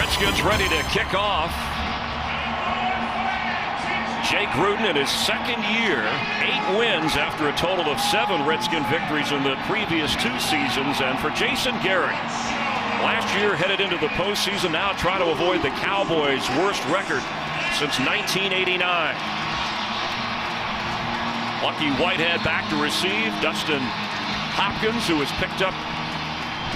Redskins ready to kick off. Jake Gruden in his second year, 8 wins after a total of 7 Redskin victories in the previous 2 seasons. And for Jason Garrett, last year headed into the postseason, now trying to avoid the Cowboys' worst record since 1989. Lucky Whitehead back to receive. Dustin Hopkins, who was picked up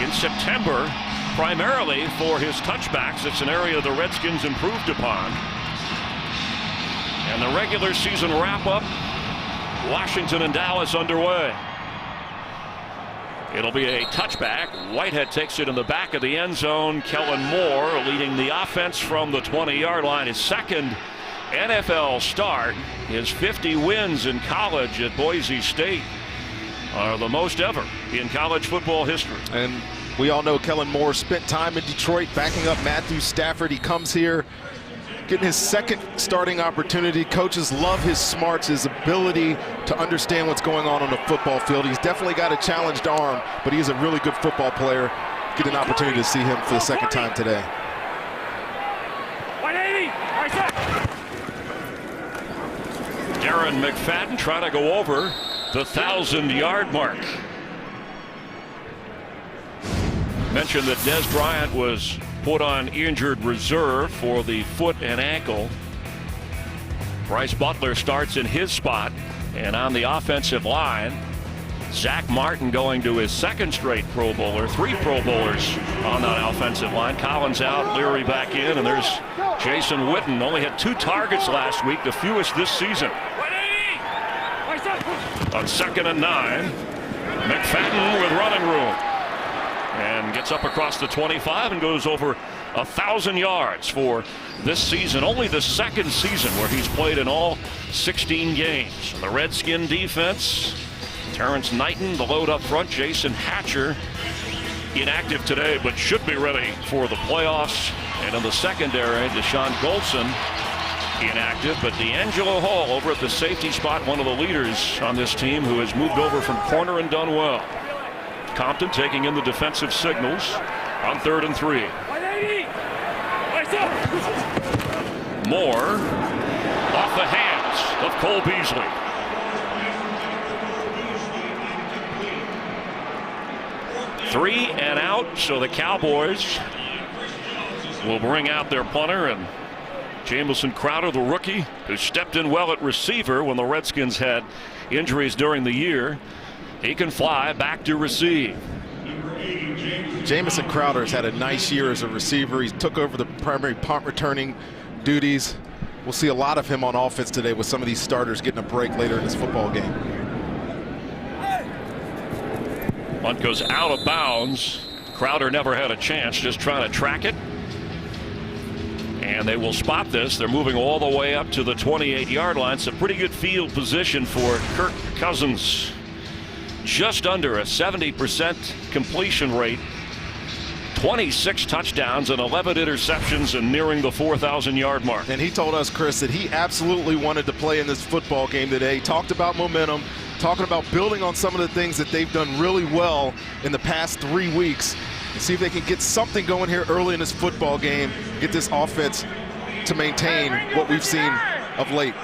in September primarily for his touchbacks. It's an area the Redskins improved upon. And the regular season wrap-up, Washington and Dallas underway. It'll be a touchback. Whitehead takes it in the back of the end zone. Kellen Moore leading the offense from the 20-yard line. His second NFL start. His 50 wins in college at Boise State are the most ever in college football history. And we all know Kellen Moore spent time in Detroit backing up Matthew Stafford. He comes here getting his second starting opportunity. Coaches love his smarts, his ability to understand what's going on the football field. He's definitely got a challenged arm, but he is a really good football player. Get an opportunity to see him for the second time today. 180. Darren McFadden trying to go over the 1,000-yard mark. Mentioned that Des Bryant was put on injured reserve for the foot and ankle. Bryce Butler starts in his spot, and on the offensive line, Zach Martin going to his second straight Pro Bowler. 3 Pro Bowlers on that offensive line. Collins out, Leary back in, and there's Jason Witten. Only had 2 targets last week, the fewest this season. On 2nd and 9, McFadden with running room. And gets up across the 25 and goes over 1,000 yards for this season. Only the second season where he's played in all 16 games. The Redskin defense, Terrence Knighton, the load up front. Jason Hatcher inactive today, but should be ready for the playoffs. And in the secondary, Deshaun Goldson inactive, but D'Angelo Hall over at the safety spot, one of the leaders on this team who has moved over from corner and done well. Compton taking in the defensive signals on 3rd and 3. Moore off the hands of Cole Beasley. Three and out, so the Cowboys will bring out their punter, and Jamison Crowder, the rookie, who stepped in well at receiver when the Redskins had injuries during the year. He can fly back to receive. Jamison Crowder's had a nice year as a receiver. He took over the primary punt returning duties. We'll see a lot of him on offense today with some of these starters getting a break later in this football game. Punt goes out of bounds. Crowder never had a chance, just trying to track it. And they will spot this. They're moving all the way up to the 28-yard line. It's a pretty good field position for Kirk Cousins. Just under a 70% completion rate, 26 touchdowns and 11 interceptions, and nearing the 4,000-yard mark. And he told us, Chris, that he absolutely wanted to play in this football game today. He talked about momentum, talking about building on some of the things that they've done really well in the past 3 weeks, and see if they can get something going here early in this football game, get this offense to maintain what we've seen of late.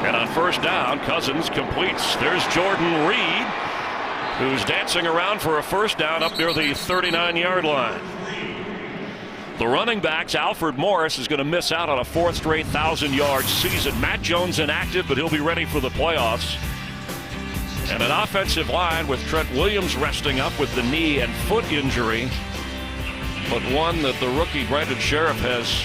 And on 1st down, Cousins completes. There's Jordan Reed, who's dancing around for a 1st down up near the 39-yard line. The running backs, Alfred Morris, is going to miss out on a 4th straight 1,000-yard season. Matt Jones inactive, but he'll be ready for the playoffs. And an offensive line with Trent Williams resting up with the knee and foot injury, but one that the rookie Brandon Sheriff has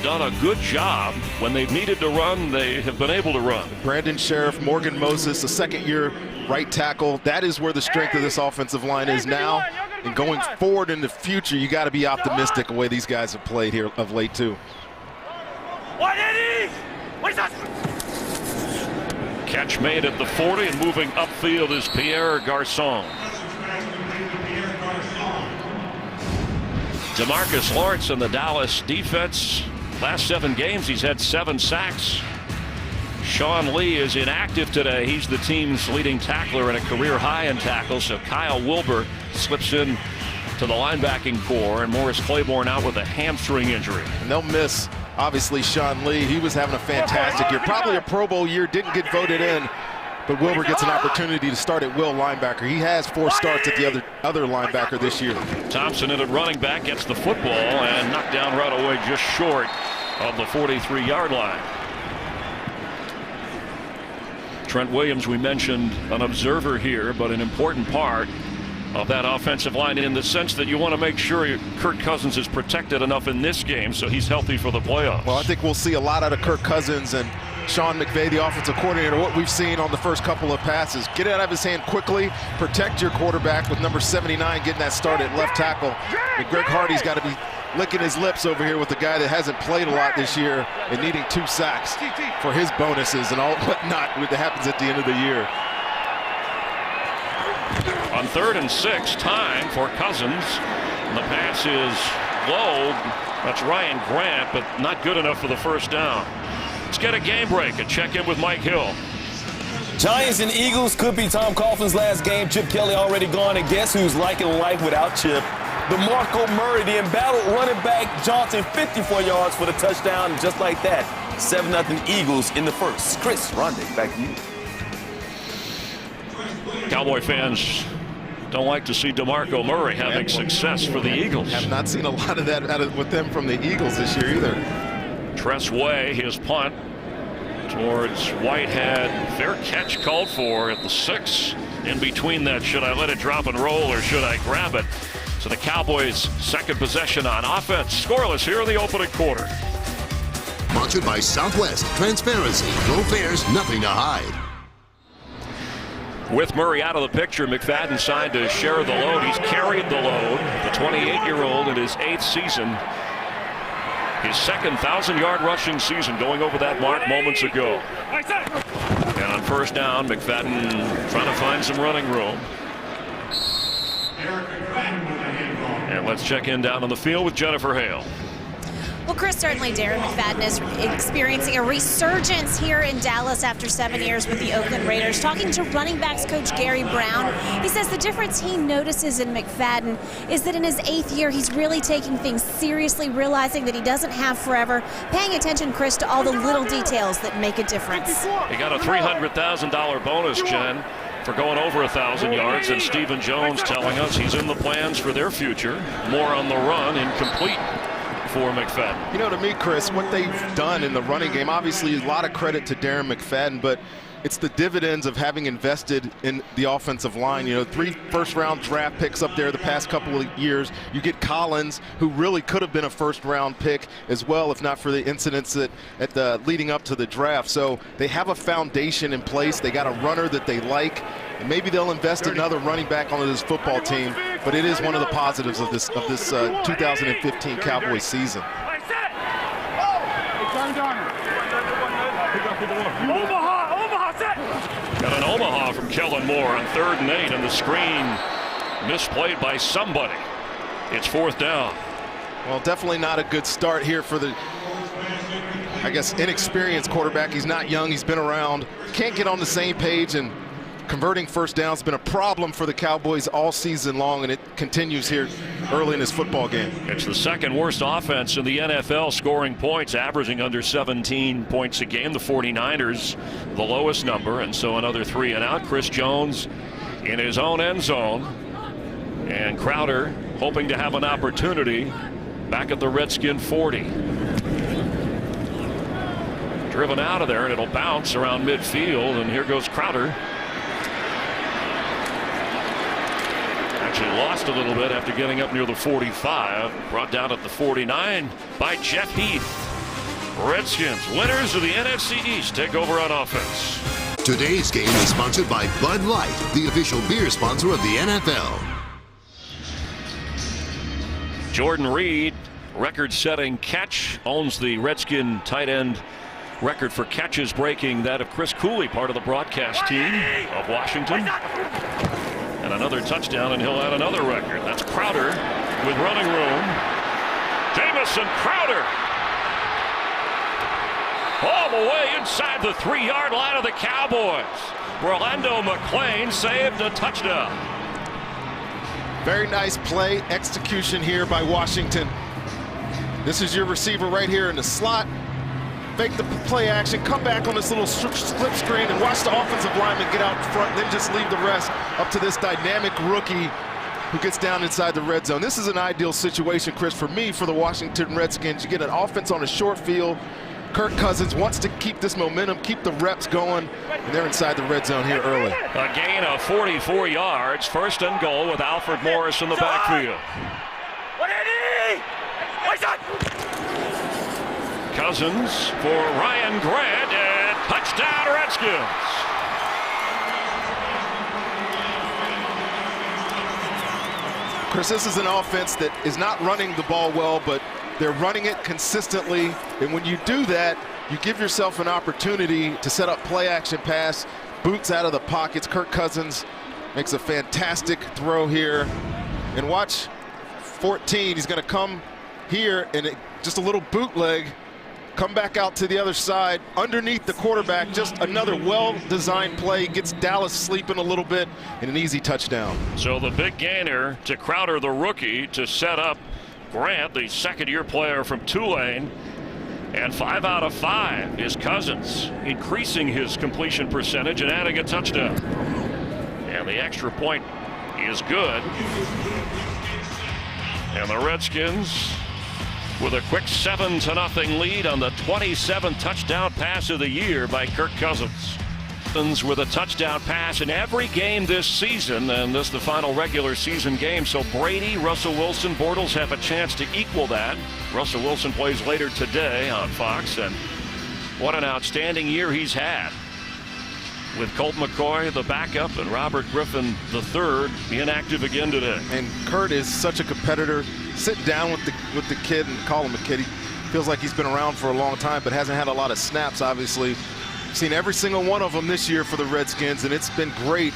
done a good job. When they've needed to run, they have been able to run. Brandon Sheriff, Morgan Moses, a second-year right tackle. That is where the strength of this offensive line is now. And going forward in the future, you got to be optimistic the way these guys have played here of late, too. Catch made at the 40, and moving upfield is Pierre Garçon. DeMarcus Lawrence in the Dallas defense. Last 7 games, he's had 7 sacks. Sean Lee is inactive today. He's the team's leading tackler and a career high in tackles. So Kyle Wilbur slips in to the linebacking core, and Morris Claiborne out with a hamstring injury. And they'll miss, obviously, Sean Lee. He was having a fantastic year. Probably a Pro Bowl year, didn't get voted in. But Wilbur gets an opportunity to start at will linebacker. He has 4 starts at the other linebacker this year. Thompson in at running back gets the football and knocked down right away just short of the 43-yard line. Trent Williams, we mentioned, an observer here, but an important part of that offensive line in the sense that you want to make sure Kirk Cousins is protected enough in this game so he's healthy for the playoffs. Well, I think we'll see a lot out of Kirk Cousins and Sean McVay, the offensive coordinator. What we've seen on the first couple of passes, get it out of his hand quickly, protect your quarterback with number 79 getting that start at left tackle. And Greg Hardy's got to be licking his lips over here with the guy that hasn't played a lot this year and needing 2 sacks for his bonuses and all whatnot that happens at the end of the year. On 3rd and 6, time for Cousins. The pass is low. That's Ryan Grant, but not good enough for the first down. Let's get a game break and check in with Mike Hill. Giants and Eagles could be Tom Coughlin's last game. Chip Kelly already gone, and guess who's liking life without Chip? DeMarco Murray, the embattled running back Johnson, 54 yards for the touchdown, and just like that, 7-0 Eagles in the first. Chris Rondick, back to you. Cowboy fans don't like to see DeMarco Murray having success for the Eagles. Have not seen a lot of that with them from the Eagles this year either. Tress Way, his punt towards Whitehead. Fair catch called for at the 6. In between that, should I let it drop and roll or should I grab it? So the Cowboys' second possession on offense. Scoreless here in the opening quarter. Sponsored by Southwest. Transparency. No fares, nothing to hide. With Murray out of the picture, McFadden signed to share the load. He's carried the load. The 28-year-old in his 8th season. His second 1,000-yard rushing season, going over that mark moments ago. And on first down, McFadden trying to find some running room. And let's check in down on the field with Jennifer Hale. Well, Chris, certainly Darren McFadden is experiencing a resurgence here in Dallas after 7 years with the Oakland Raiders. Talking to running backs coach Gary Brown, he says the difference he notices in McFadden is that in his 8th year, he's really taking things seriously, realizing that he doesn't have forever, paying attention, Chris, to all the little details that make a difference. He got a $300,000 bonus, Jen, for going over 1,000 yards, and Stephen Jones telling us he's in the plans for their future. More on the run, incomplete for McFadden. You know, to me, Chris, what they've done in the running game, obviously a lot of credit to Darren McFadden, but it's the dividends of having invested in the offensive line. You know, 3 first-round draft picks up there the past couple of years. You get Collins, who really could have been a first-round pick as well, if not for the incidents leading up to the draft. So they have a foundation in place. They got a runner that they like. And maybe they'll invest another running back onto this football team. But it is one of the positives of this 2015 Cowboys season. Got an Omaha from Kellen Moore on 3rd and 8, and the screen misplayed by somebody. It's 4th down. Well, definitely not a good start here for the, I guess, inexperienced quarterback. He's not young. He's been around. Can't get on the same page, and converting first downs has been a problem for the Cowboys all season long, and it continues here early in this football game. It's the second worst offense in the NFL scoring points, averaging under 17 points a game. The 49ers, the lowest number, and so another 3 and out. Chris Jones in his own end zone, and Crowder hoping to have an opportunity back at the Redskin 40. Driven out of there, and it'll bounce around midfield, and here goes Crowder. Actually lost a little bit after getting up near the 45. Brought down at the 49 by Jeff Heath. Redskins, winners of the NFC East, take over on offense. Today's game is sponsored by Bud Light, the official beer sponsor of the NFL. Jordan Reed, record-setting catch, owns the Redskin tight end record for catches, breaking that of Chris Cooley, part of the broadcast team of Washington. And another touchdown, and he'll add another record. That's Crowder with running room. Jamison Crowder. all the way inside the 3-yard line of the Cowboys. Orlando McClain saved a touchdown. Very nice play execution here by Washington. This is your receiver right here in the slot. Fake the play action, come back on this little slip screen and watch the offensive lineman get out front, then just leave the rest up to this dynamic rookie who gets down inside the red zone. This is an ideal situation, Chris, for me, for the Washington Redskins. You get an offense on a short field. Kirk Cousins wants to keep this momentum, keep the reps going, and they're inside the red zone here early. A gain of 44 yards, 1st and goal with Alfred Morris in the backfield. Cousins for Ryan Grant, and touchdown Redskins. Chris, this is an offense that is not running the ball well, but they're running it consistently. And when you do that, you give yourself an opportunity to set up play action pass, boots out of the pockets. Kirk Cousins makes a fantastic throw here. And watch 14, he's gonna come here and just a little bootleg, come back out to the other side, underneath the quarterback, just another well-designed play, gets Dallas sleeping a little bit, and an easy touchdown. So the big gainer to Crowder, the rookie, to set up Grant, the 2nd-year player from Tulane. And 5 out of 5 is Cousins, increasing his completion percentage and adding a touchdown. And the extra point is good. And the Redskins with a quick 7-0 lead on the 27th touchdown pass of the year by Kirk Cousins. With a touchdown pass in every game this season, and this is the final regular season game. So Brady, Russell Wilson, Bortles have a chance to equal that. Russell Wilson plays later today on Fox, and what an outstanding year he's had. With Colt McCoy, the backup, and Robert Griffin III inactive again today. And Kurt is such a competitor. Sit down with the kid and call him a kid. He feels like he's been around for a long time, but hasn't had a lot of snaps, obviously. Seen every single one of them this year for the Redskins, and it's been great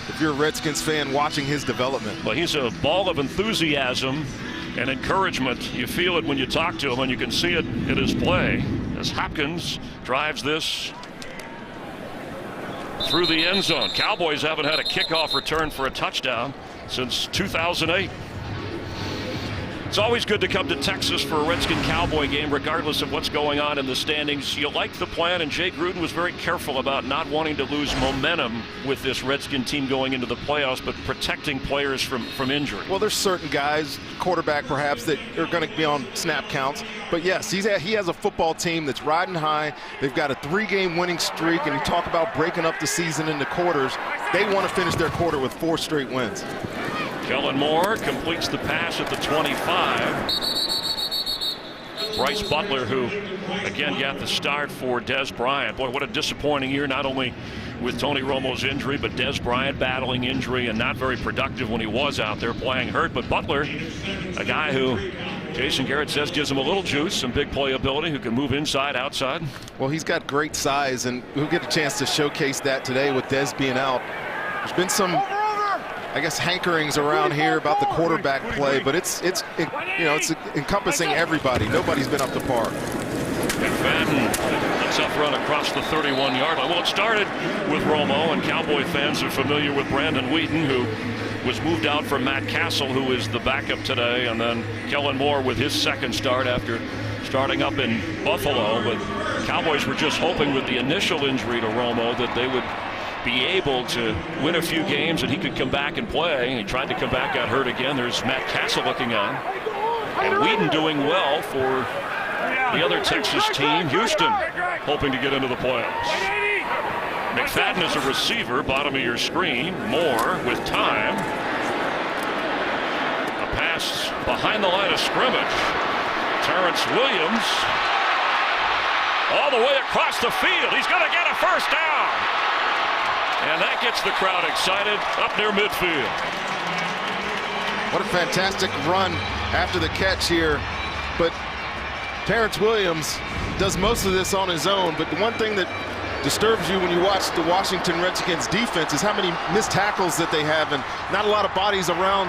if you're a Redskins fan watching his development. Well, he's a ball of enthusiasm and encouragement. You feel it when you talk to him, and you can see it in his play as Hopkins drives this through the end zone. Cowboys haven't had a kickoff return for a touchdown since 2008. It's always good to come to Texas for a Redskin Cowboy game, regardless of what's going on in the standings. You like the plan, and Jay Gruden was very careful about not wanting to lose momentum with this Redskin team going into the playoffs, but protecting players from injury. Well, there's certain guys, quarterback perhaps, that are going to be on snap counts. But yes, he has a football team that's riding high. They've got a 3-game winning streak, and you talk about breaking up the season into quarters. They want to finish their quarter with 4 straight wins. Kellen Moore completes the pass at the 25. Bryce Butler, who again got the start for Dez Bryant. Boy, what a disappointing year, not only with Tony Romo's injury, but Dez Bryant battling injury and not very productive when he was out there playing hurt. But Butler, a guy who Jason Garrett says gives him a little juice, some big playability, who can move inside, outside. Well, he's got great size, and we'll get a chance to showcase that today with Dez being out. There's been some, I guess, hankerings around here about the quarterback play, but it's encompassing everybody. Nobody's been up to par. McFadden, a tough run across the 31-yard line. Well, it started with Romo, and Cowboy fans are familiar with Brandon Wheaton, who was moved out for Matt Castle, who is the backup today, and then Kellen Moore with his 2nd start after starting up in Buffalo. But Cowboys were just hoping with the initial injury to Romo that they would be able to win a few games and he could come back and play. He tried to come back, got hurt again. There's Matt Castle looking on. And Whedon doing well for the other Texas team, Houston, hoping to get into the playoffs. McFadden is a receiver, bottom of your screen. Moore with time. A pass behind the line of scrimmage. Terrence Williams all the way across the field. He's going to get a 1st down. And that gets the crowd excited up near midfield. What a fantastic run after the catch here. But Terrence Williams does most of this on his own. But the one thing that disturbs you when you watch the Washington Redskins defense is how many missed tackles that they have, and not a lot of bodies around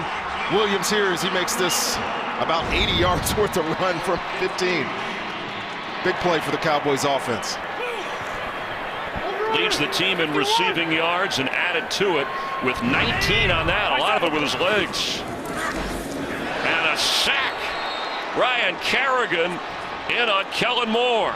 Williams here as he makes this about 80 yards worth of run from 15. Big play for the Cowboys offense. Leads the team in receiving yards and added to it with 19 on that. A lot of it with his legs. And a sack. Ryan Kerrigan in on Kellen Moore.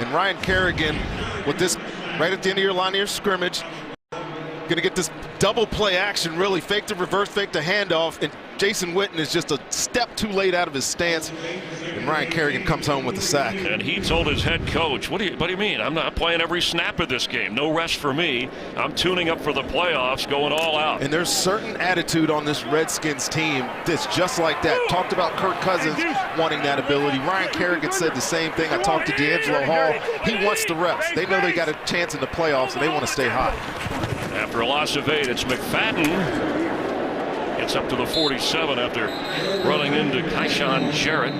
And Ryan Kerrigan with this right at the end of your line of your scrimmage. Going to get this double play action, really. Fake to reverse, fake to handoff. And Jason Witten is just a step too late out of his stance. And Ryan Kerrigan comes home with the sack. And he told his head coach, what do you mean? I'm not playing every snap of this game. No rest for me. I'm tuning up for the playoffs, going all out. And there's certain attitude on this Redskins team that's just like that. Talked about Kirk Cousins wanting that ability. Ryan Kerrigan said the same thing. I talked to D'Angelo Hall. He wants the reps. They know they got a chance in the playoffs, and they want to stay hot. After a loss of 8, it's McFadden. Gets up to the 47 after running into Kaishan Jarrett.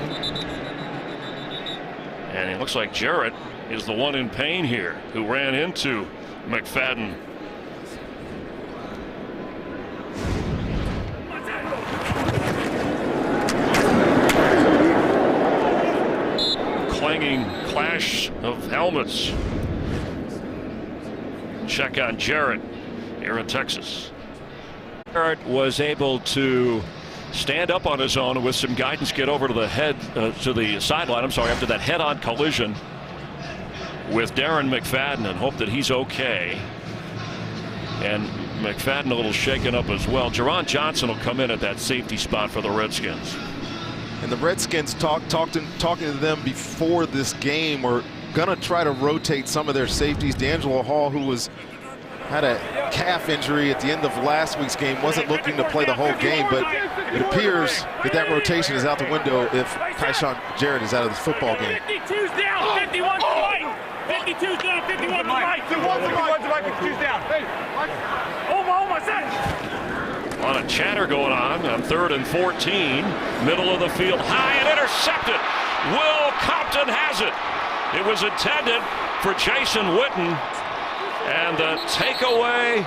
And it looks like Jarrett is the one in pain here who ran into McFadden. Clanging clash of helmets. Check on Jarrett here in Texas. Jarrett was able to stand up on his own with some guidance, get over to the sideline. I'm sorry, after that head-on collision with Darren McFadden, and hope that he's okay. And McFadden a little shaken up as well. Jerron Johnson will come in at that safety spot for the Redskins. And the Redskins talking to them before this game were going to try to rotate some of their safeties. D'Angelo Hall, who had a calf injury at the end of last week's game, wasn't looking to play the whole game, but it appears that rotation is out the window if Kaishan Jarrett is out of the football game. 52's down, 51's to right. 52's down, 51's to right. 51's to right, 52's down. Oh my son. A lot of chatter going on 3rd and 14. Middle of the field, high and intercepted. Will Compton has it. It was intended for Jason Witten. And the takeaway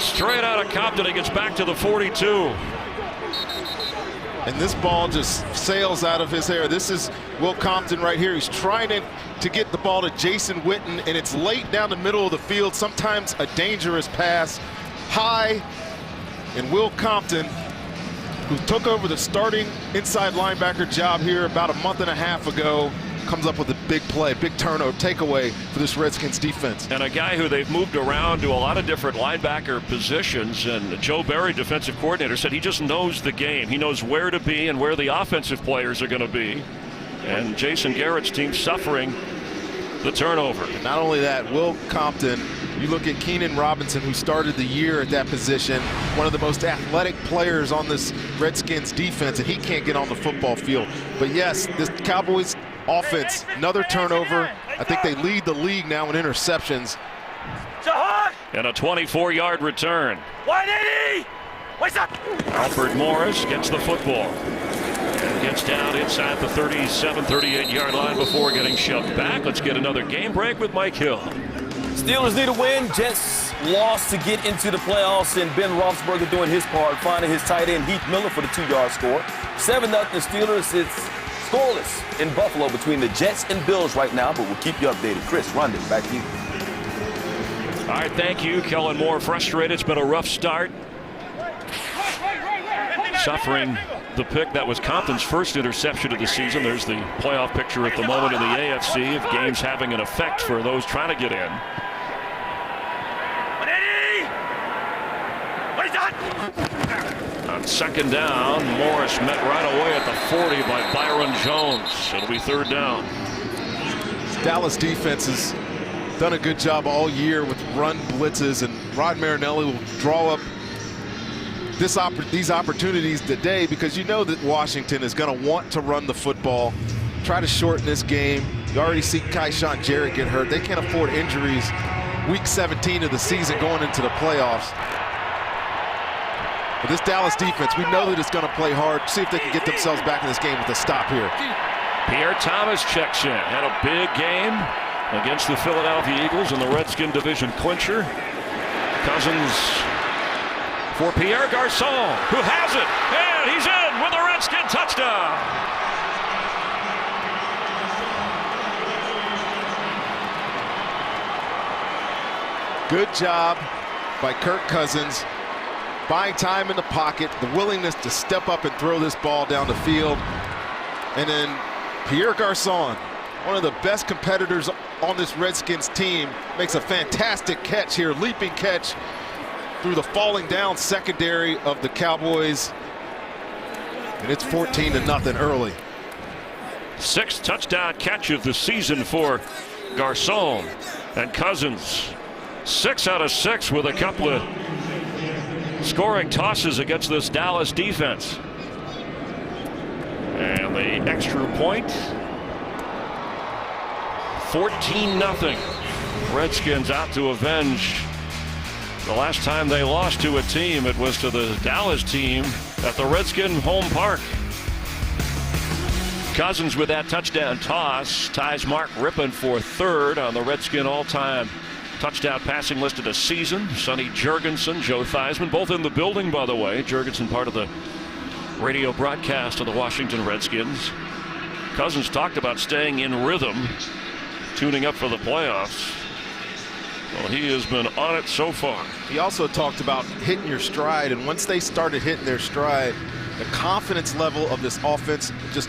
straight out of Compton. He gets back to the 42. And this ball just sails out of his hair. This is Will Compton right here. He's trying to get the ball to Jason Witten, and it's late down the middle of the field. Sometimes a dangerous pass. High, and Will Compton, who took over the starting inside linebacker job here about a month and a half ago, comes up with a big play, big turnover, takeaway for this Redskins defense. And a guy who they've moved around to a lot of different linebacker positions, and Joe Barry, defensive coordinator, said he just knows the game. He knows where to be and where the offensive players are going to be. And Jason Garrett's team suffering the turnover. And not only that, Will Compton, you look at Keenan Robinson, who started the year at that position, one of the most athletic players on this Redskins defense, and he can't get on the football field. But yes, this Cowboys offense, another turnover. I think they lead the league now in interceptions. And a 24-yard return. 180! What's up? Alfred Morris gets the football. And gets down inside the 37, 38-yard line before getting shoved back. Let's get another game break with Mike Hill. Steelers need a win. Jets lost to get into the playoffs, and Ben Roethlisberger doing his part, finding his tight end Heath Miller for the 2-yard score. 7-0 Steelers. It's scoreless in Buffalo between the Jets and Bills right now, but we'll keep you updated. Chris, Rondon, back to you. All right, thank you. Kellen Moore frustrated. It's been a rough start. Suffering the pick. That was Compton's first interception of the season. There's the playoff picture at the moment in the AFC of games having an effect for those trying to get in. On second down, Morris met right away at the 40 by Byron Jones. It'll be 3rd down. Dallas defense has done a good job all year with run blitzes, and Rod Marinelli will draw up these opportunities today because you know that Washington is going to want to run the football, try to shorten this game. You already see Kaishan Jarrett get hurt. They can't afford injuries week 17 of the season going into the playoffs. But this Dallas defense, we know that it's going to play hard. See if they can get themselves back in this game with a stop here. Pierre Thomas checks in. Had a big game against the Philadelphia Eagles in the Redskin division clincher. Cousins for Pierre Garçon, who has it, and he's in with a Redskin touchdown. Good job by Kirk Cousins, buying time in the pocket, the willingness to step up and throw this ball down the field. And then Pierre Garçon, one of the best competitors on this Redskins team, makes a fantastic catch here, leaping catch through the falling down secondary of the Cowboys. And it's 14-0 early. 6th touchdown catch of the season for Garçon. And Cousins, 6 out of 6 with a couple of scoring tosses against this Dallas defense. And the extra point, 14-0. Redskins out to avenge. The last time they lost to a team, it was to the Dallas team at the Redskin home park. Cousins with that touchdown toss ties Mark Rippon for 3rd on the Redskin all-time touchdown passing list of the season. Sonny Jurgensen, Joe Theismann, both in the building, by the way. Jurgensen part of the radio broadcast of the Washington Redskins. Cousins talked about staying in rhythm, tuning up for the playoffs. Well, he has been on it so far. He also talked about hitting your stride, and once they started hitting their stride, the confidence level of this offense just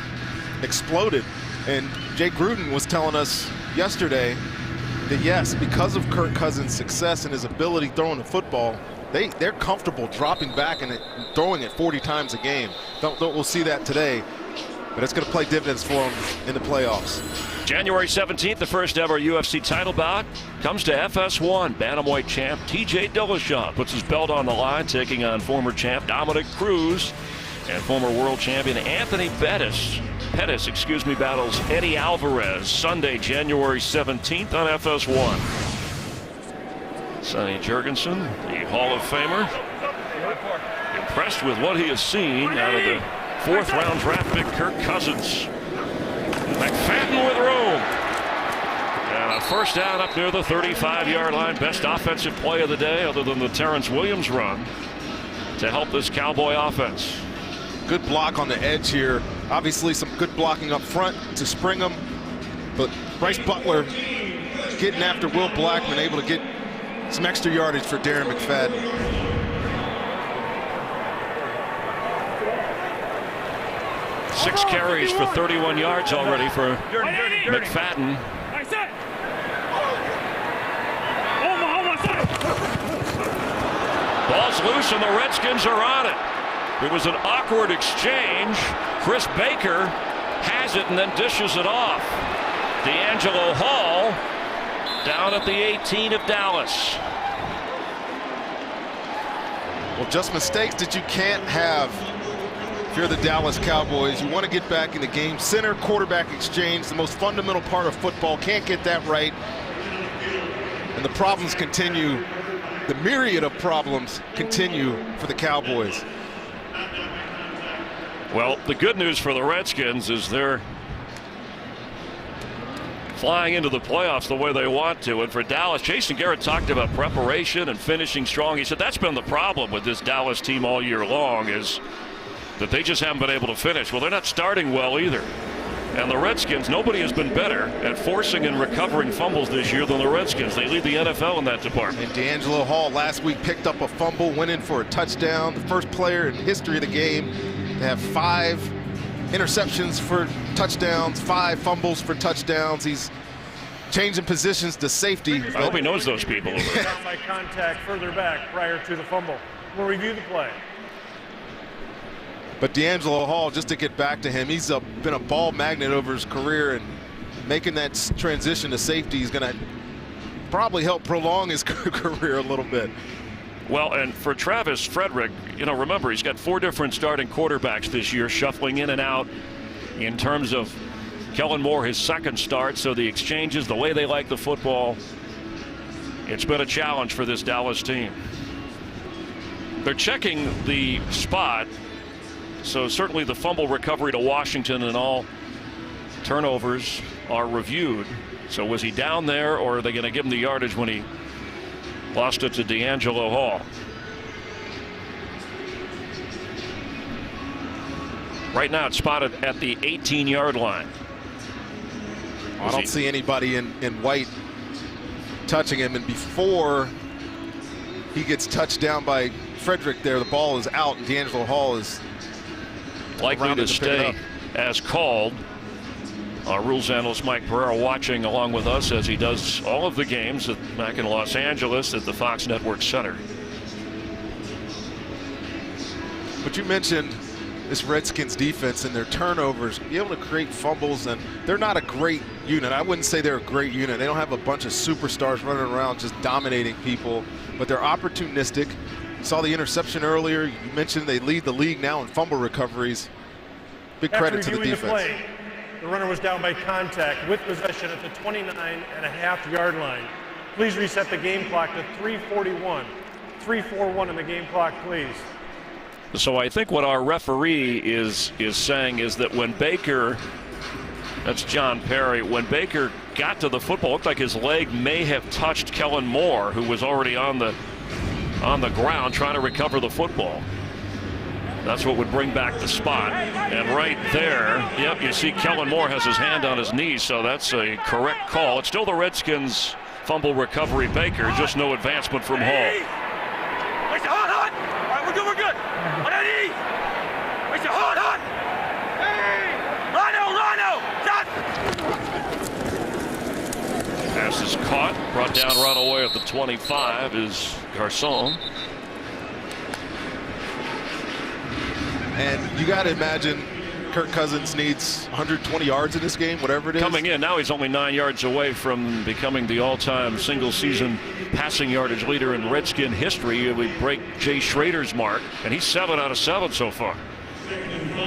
exploded. And Jay Gruden was telling us yesterday that yes, because of Kirk Cousins' success and his ability throwing the football, they're comfortable dropping back and throwing it 40 times a game. We'll see that today, but it's going to play dividends for them in the playoffs. January 17th, the first ever UFC title bout comes to FS1. Bantamweight champ TJ Dillashaw puts his belt on the line, taking on former champ Dominic Cruz, and former world champion Anthony Pettis, battles Eddie Alvarez Sunday, January 17th on FS1. Sonny Jurgensen, the Hall of Famer, impressed with what he has seen out of the 4th round draft pick Kirk Cousins. McFadden with room. And a first down up near the 35-yard line. Best offensive play of the day other than the Terrence Williams run to help this Cowboy offense. Good block on the edge here. Obviously some good blocking up front to spring them. But Bryce Butler getting after Will Blackman, able to get some extra yardage for Darren McFadden. Six carries for 31 yards already for McFadden. Ball's loose and the Redskins are on it. It was an awkward exchange. Chris Baker has it and then dishes it off. D'Angelo Hall down at the 18 of Dallas. Well, just mistakes that you can't have if you're the Dallas Cowboys. You want to get back in the game. Center quarterback exchange, the most fundamental part of football. Can't get that right. And the problems continue. The myriad of problems continue for the Cowboys. Well, the good news for the Redskins is they're flying into the playoffs the way they want to. And for Dallas, Jason Garrett talked about preparation and finishing strong. He said that's been the problem with this Dallas team all year long, is that they just haven't been able to finish. Well, they're not starting well either. And the Redskins, nobody has been better at forcing and recovering fumbles this year than the Redskins. They lead the NFL in that department. And D'Angelo Hall last week picked up a fumble, went in for a touchdown. The first player in history of the game to have 5 interceptions for touchdowns, 5 fumbles for touchdowns. He's changing positions to safety. I hope he knows those people. My contact further back prior to the fumble. We'll review the play. But D'Angelo Hall, just to get back to him, he's been a ball magnet over his career, and making that transition to safety is going to probably help prolong his career a little bit. Well, and for Travis Frederick, you know, remember, he's got 4 different starting quarterbacks this year, shuffling in and out in terms of Kellen Moore, his second start. So the exchanges, the way they like the football, it's been a challenge for this Dallas team. They're checking the spot. So certainly the fumble recovery to Washington and all turnovers are reviewed. So was he down there, or are they going to give him the yardage when he lost it to D'Angelo Hall? Right now it's spotted at the 18-yard line. I don't see anybody in white touching him, and before he gets touched down by Frederick there. The ball is out, and D'Angelo Hall is likely to stay as called. Our rules analyst Mike Pereira watching along with us as he does all of the games back in Los Angeles at the Fox Network Center. But you mentioned this Redskins defense and their turnovers, be able to create fumbles, and they're not a great unit. I wouldn't say they're a great unit. They don't have a bunch of superstars running around just dominating people, but they're opportunistic. You saw the interception earlier. You mentioned they lead the league now in fumble recoveries. Big credit to the defense. The runner was down by contact with possession at the 29.5-yard line. Please reset the game clock to 3:41. 3:41 in the game clock, please. So I think what our referee is saying is that when Baker, that's John Perry, when Baker got to the football, it looked like his leg may have touched Kellen Moore, who was already on the ground trying to recover the football. That's what would bring back the spot. And right there, yep, you see Kellen Moore has his hand on his knee, so that's a correct call. It's still the Redskins fumble recovery. Baker, just no advancement from Hall. Wait, hot. All right, we're good. On that knee. Wait, hot. Hey, Rhino, stop. Pass is caught, brought down right away at the 25 is Garcon. And you got to imagine Kirk Cousins needs 120 yards in this game, whatever it is. Coming in, now he's only 9 yards away from becoming the all-time single-season passing yardage leader in Redskin history. It would break Jay Schrader's mark, and he's 7 out of 7 so far.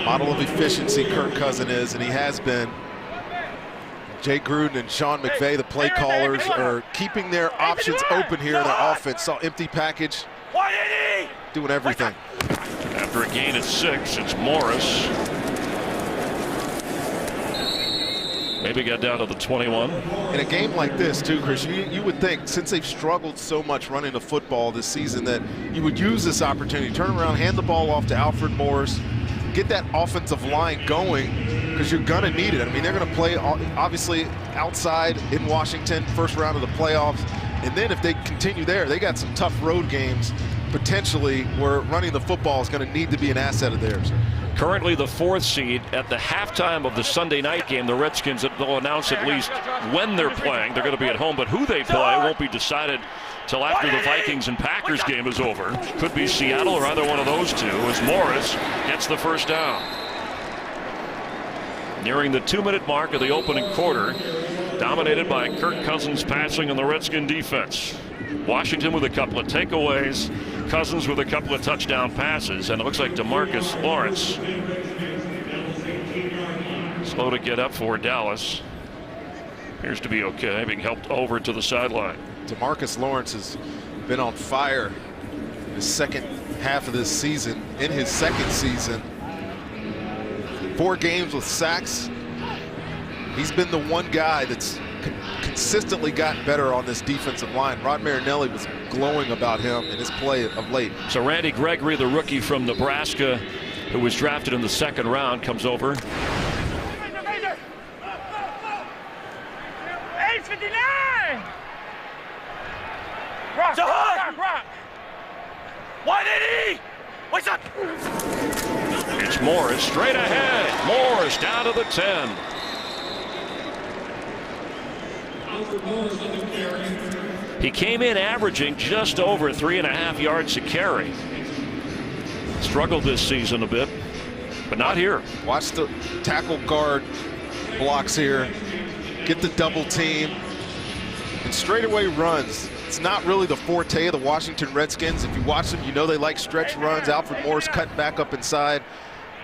Model of efficiency Kirk Cousins is, and he has been. Jay Gruden and Sean McVay, the play callers, are keeping their options open here in their offense. Saw empty package, doing everything. After a gain at 6, it's Morris. Maybe got down to the 21. In a game like this, too, Chris, you would think, since they've struggled so much running the football this season, that you would use this opportunity, turn around, hand the ball off to Alfred Morris, get that offensive line going, because you're going to need it. I mean, they're going to play, obviously, outside in Washington, first round of the playoffs. And then if they continue there, they got some tough road games, potentially, where running the football is going to need to be an asset of theirs. Currently the 4th seed. At the halftime of the Sunday night game, the Redskins will announce at least when they're playing. They're going to be at home, but who they play won't be decided till after the Vikings and Packers game is over. Could be Seattle or either one of those two, as Morris gets the first down. Nearing the 2-minute mark of the opening quarter, dominated by Kirk Cousins passing and the Redskin defense. Washington with a couple of takeaways, Cousins with a couple of touchdown passes, and it looks like DeMarcus Lawrence slow to get up for Dallas. Appears to be okay, being helped over to the sideline. DeMarcus Lawrence has been on fire in the second half of this season, in his second season. 4 games with sacks. He's been the one guy that's consistently gotten better on this defensive line. Rod Marinelli was glowing about him in his play of late. So Randy Gregory, the rookie from Nebraska, who was drafted in the 2nd round, comes over. 8:59. Rock. 180. What's up? It's Morris straight ahead. Morris down to the 10. He came in averaging just over 3.5 yards a carry. Struggled this season a bit, but not here. Watch the tackle guard blocks here. Get the double team. And straightaway runs. It's not really the forte of the Washington Redskins. If you watch them, you know they like stretch runs. Alfred Morris cutting back up inside.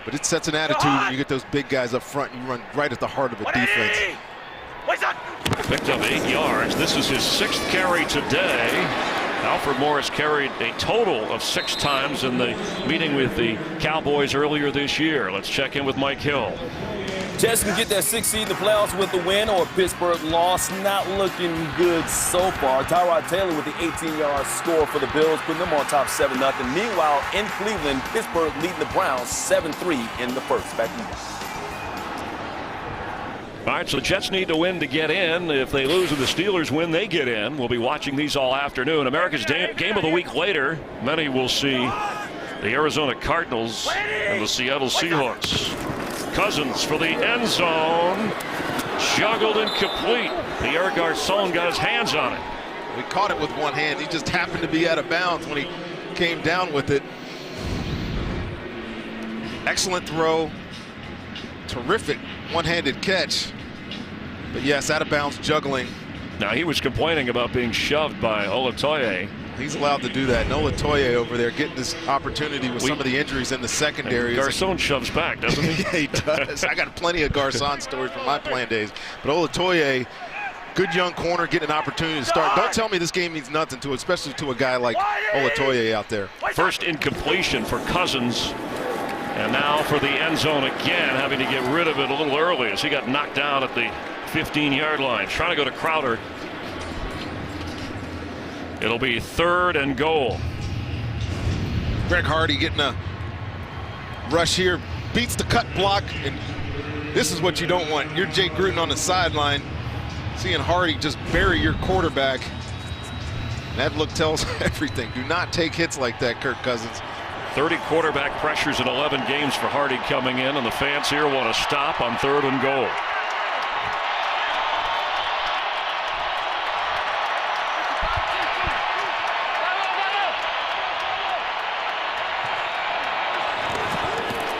But it sets an attitude when you get those big guys up front and you run right at the heart of a defense. Picked up 8 yards. This is his 6th carry today. Alfred Morris carried a total of 6 times in the meeting with the Cowboys earlier this year. Let's check in with Mike Hill. Jets can get that 6th seed in the playoffs with the win or a Pittsburgh loss. Not looking good so far. Tyrod Taylor with the 18-yard score for the Bills, putting them on top 7-0. Meanwhile, in Cleveland, Pittsburgh leading the Browns 7-3 in the first. Back to you. All right, so the Jets need to win to get in. If they lose and the Steelers win, they get in. We'll be watching these all afternoon. America's Game of the Week later, many will see the Arizona Cardinals and the Seattle Seahawks. Cousins for the end zone. Juggled incomplete. Pierre Garçon got his hands on it. We caught it with one hand. He just happened to be out of bounds when he came down with it. Excellent throw. Terrific one-handed catch. But yes, out of bounds juggling. Now he was complaining about being shoved by Olatoye. He's allowed to do that. No Latoya over there getting this opportunity with some of the injuries in the secondary. Garçon shoves back, doesn't he? Yeah, he does. I got plenty of Garçon stories from my playing days. But Olatoye, good young corner, getting an opportunity to start. Don't tell me this game means nothing to, especially to a guy like Olatoye out there. First incompletion for Cousins. And now for the end zone again, having to get rid of it a little early as he got knocked down at the 15-yard line. Trying to go to Crowder. It'll be 3rd and goal. Greg Hardy getting a rush here. Beats the cut block. And this is what you don't want. You're Jay Gruden on the sideline. Seeing Hardy just bury your quarterback. That look tells everything. Do not take hits like that, Kirk Cousins. 30 quarterback pressures in 11 games for Hardy coming in, and the fans here want to stop on 3rd and goal.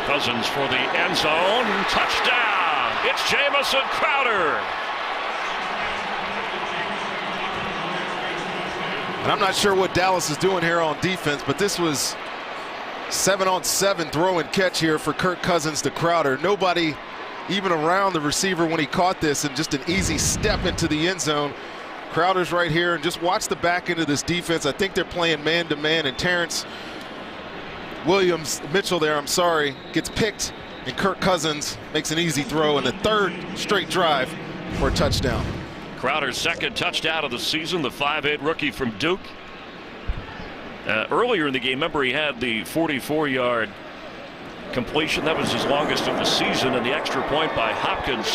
Cousins for the end zone. Touchdown. It's Jamison Crowder. And I'm not sure what Dallas is doing here on defense, but this was 7-on-7 throw and catch here for Kirk Cousins to Crowder. Nobody even around the receiver when he caught this, and just an easy step into the end zone. Crowder's right here, and just watch the back end of this defense. I think they're playing man-to-man, and Terrence Mitchell there, I'm sorry, gets picked, and Kirk Cousins makes an easy throw in the 3rd straight drive for a touchdown. Crowder's 2nd touchdown of the season, the 5'8" rookie from Duke. Earlier in the game, remember, he had the 44-yard completion. That was his longest of the season, and the extra point by Hopkins.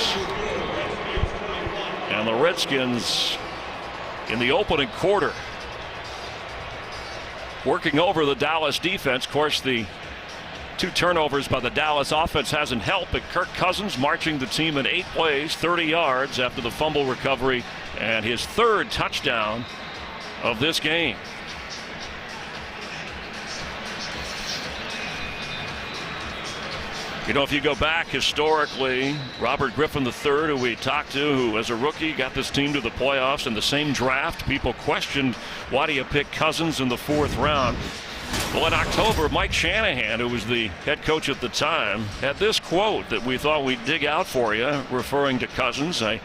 And the Redskins in the opening quarter working over the Dallas defense. Of course, the 2 turnovers by the Dallas offense hasn't helped, but Kirk Cousins marching the team in 8 plays, 30 yards after the fumble recovery, and his 3rd touchdown of this game. You know, if you go back historically, Robert Griffin III, who we talked to, who as a rookie got this team to the playoffs in the same draft, people questioned, why do you pick Cousins in the 4th round? Well, in October, Mike Shanahan, who was the head coach at the time, had this quote that we thought we'd dig out for you, referring to Cousins. I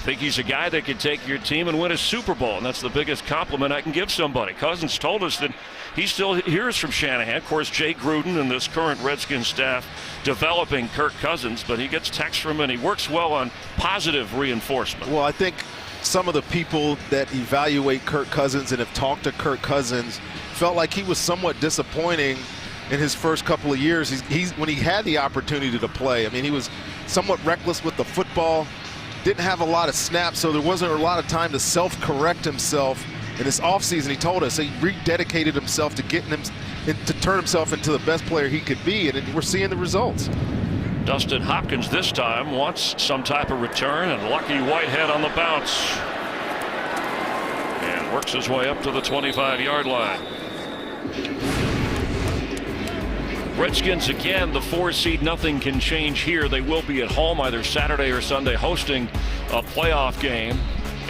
think he's a guy that could take your team and win a Super Bowl, and that's the biggest compliment I can give somebody. Cousins told us that he still hears from Shanahan. Of course, Jay Gruden and this current Redskins staff developing Kirk Cousins, but he gets texts from him, and he works well on positive reinforcement. Well, I think some of the people that evaluate Kirk Cousins and have talked to Kirk Cousins felt like he was somewhat disappointing in his first couple of years. He's when he had the opportunity to play. I mean, he was somewhat reckless with the football, didn't have a lot of snaps, so there wasn't a lot of time to self-correct himself. In this offseason, he told us he rededicated himself to getting him to turn himself into the best player he could be, and we're seeing the results. Dustin Hopkins this time wants some type of return, and Lucky Whitehead on the bounce. And works his way up to the 25-yard line. Redskins again, the 4 seed, nothing can change here. They will be at home either Saturday or Sunday hosting a playoff game.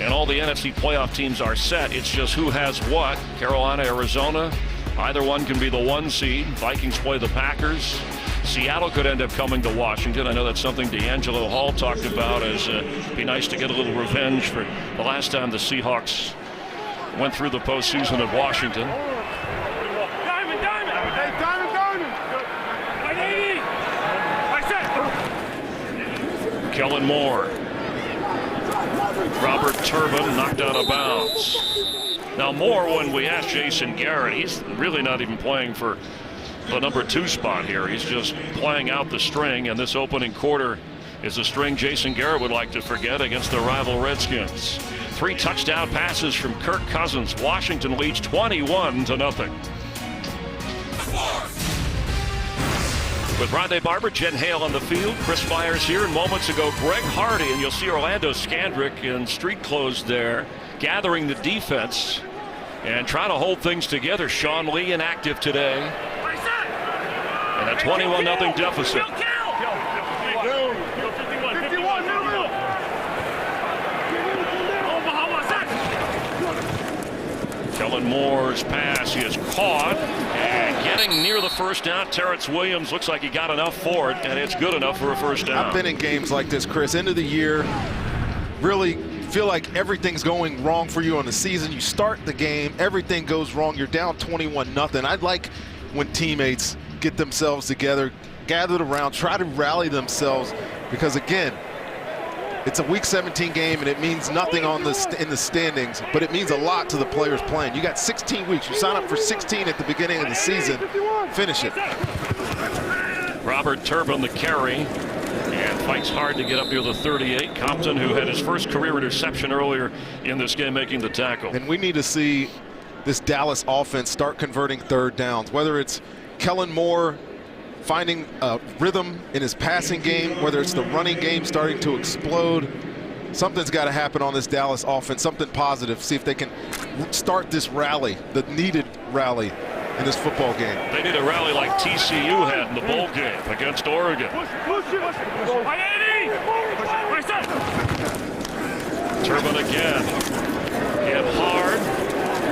And all the NFC playoff teams are set. It's just who has what. Carolina, Arizona, either one can be the 1 seed. Vikings play the Packers. Seattle could end up coming to Washington. I know that's something D'Angelo Hall talked about, as it'd be nice to get a little revenge for the last time the Seahawks went through the postseason at Washington. Diamond! Hey, Diamond! 180! I said! Kellen Moore. Robert Turbin knocked out of bounds. Now Moore, when we asked Jason Garrett, he's really not even playing for the number 2 spot here. He's just playing out the string, and this opening quarter is a string Jason Garrett would like to forget against the rival Redskins. 3 touchdown passes from Kirk Cousins. Washington leads 21-0. With Rondé Barber, Jen Hale on the field, Chris Myers here, and moments ago Greg Hardy, and you'll see Orlando Scandrick in street clothes there, gathering the defense and trying to hold things together. Sean Lee inactive today, and a 21-0 deficit. Kellen Moore's pass, he is caught, and getting near the first down. Terrence Williams looks like he got enough for it, and it's good enough for a first down. I've been in games like this, Chris, end of the year, really feel like everything's going wrong for you on the season. You start the game, everything goes wrong, you're down 21-0. I'd like when teammates get themselves together, gathered around, try to rally themselves, because again, it's a Week 17 game, and it means nothing in the standings, but it means a lot to the players playing. You got 16 weeks. You sign up for 16 at the beginning of the season. Finish it. Robert Turbin, the carry, and fights hard to get up near the 38. Compton, who had his first career interception earlier in this game, making the tackle. And we need to see this Dallas offense start converting third downs, whether it's Kellen Moore finding a rhythm in his passing game, whether it's the running game starting to explode. Something's got to happen on this Dallas offense, something positive. See if they can start this rally, the needed rally in this football game. They need a rally like TCU had in the bowl game against Oregon. Turbin again. Hit hard.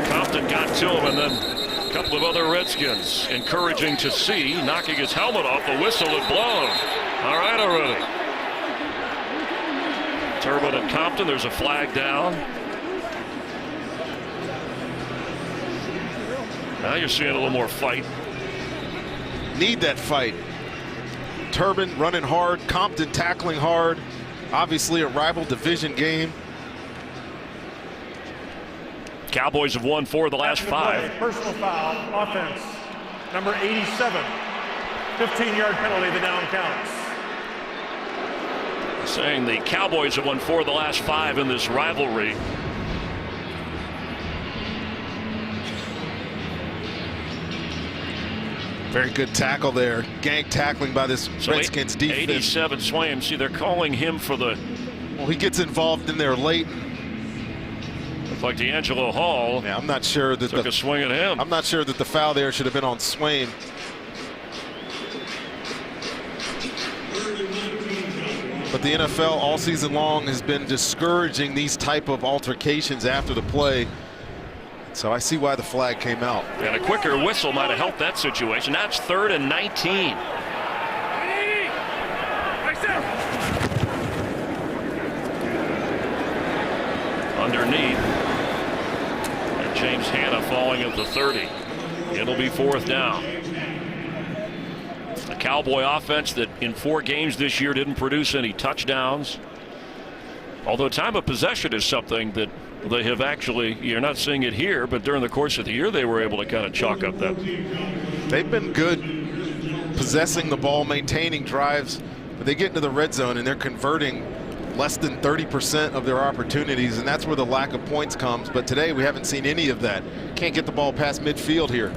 Compton got to him, and then a couple of other Redskins encouraging to see, knocking his helmet off. The whistle had blown. All right already. Turbin and Compton, there's a flag down. Now you're seeing a little more fight. Need that fight. Turbin running hard, Compton tackling hard. Obviously a rival division game. Cowboys have won 4 of the last 5. Personal foul, offense, number 87. 15-yard penalty, the down counts. Saying the Cowboys have won 4 of the last 5 in this rivalry. Very good tackle there. Gang tackling by this Redskins defense. 87 Swaim. See, they're calling him for the... Well, he gets involved in there late. Looks like D'Angelo Hall. Yeah, I'm not sure that took a swing at him. I'm not sure that the foul there should have been on Swaim. But the NFL all season long has been discouraging these type of altercations after the play. So I see why the flag came out. And a quicker whistle might have helped that situation. That's 3rd and 19. Underneath. And James Hanna falling at the 30. It'll be 4th down. A Cowboy offense that in 4 games this year didn't produce any touchdowns. Although time of possession is something that they have actually, you're not seeing it here, but during the course of the year they were able to kind of chalk up that. They've been good possessing the ball, maintaining drives, but they get into the red zone and they're converting less than 30% of their opportunities, and that's where the lack of points comes. But today we haven't seen any of that. Can't get the ball past midfield here.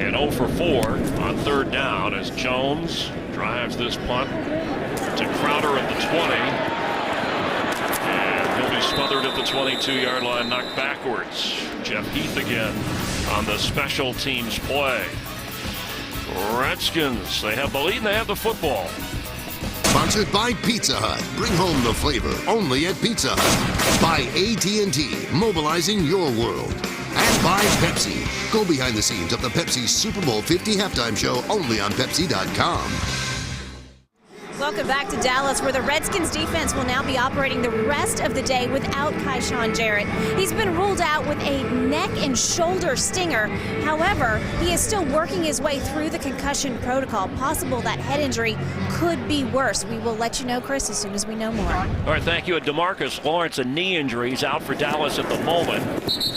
And 0 for 4 on 3rd down as Jones drives this punt to Crowder at the 20. And he'll be smothered at the 22-yard line, knocked backwards. Jeff Heath again on the special teams play. Redskins, they have the lead and they have the football. Sponsored by Pizza Hut. Bring home the flavor only at Pizza Hut. By AT&T, mobilizing your world. And by Pepsi. Go behind the scenes of the Pepsi Super Bowl 50 halftime show only on Pepsi.com. Welcome back to Dallas, where the Redskins defense will now be operating the rest of the day without Kyshawn Jarrett. He's been ruled out with a neck and shoulder stinger. However, he is still working his way through the concussion protocol. Possible that head injury could be worse. We will let you know, Chris, as soon as we know more. All right, thank you. DeMarcus Lawrence, a knee injury. He's out for Dallas at the moment.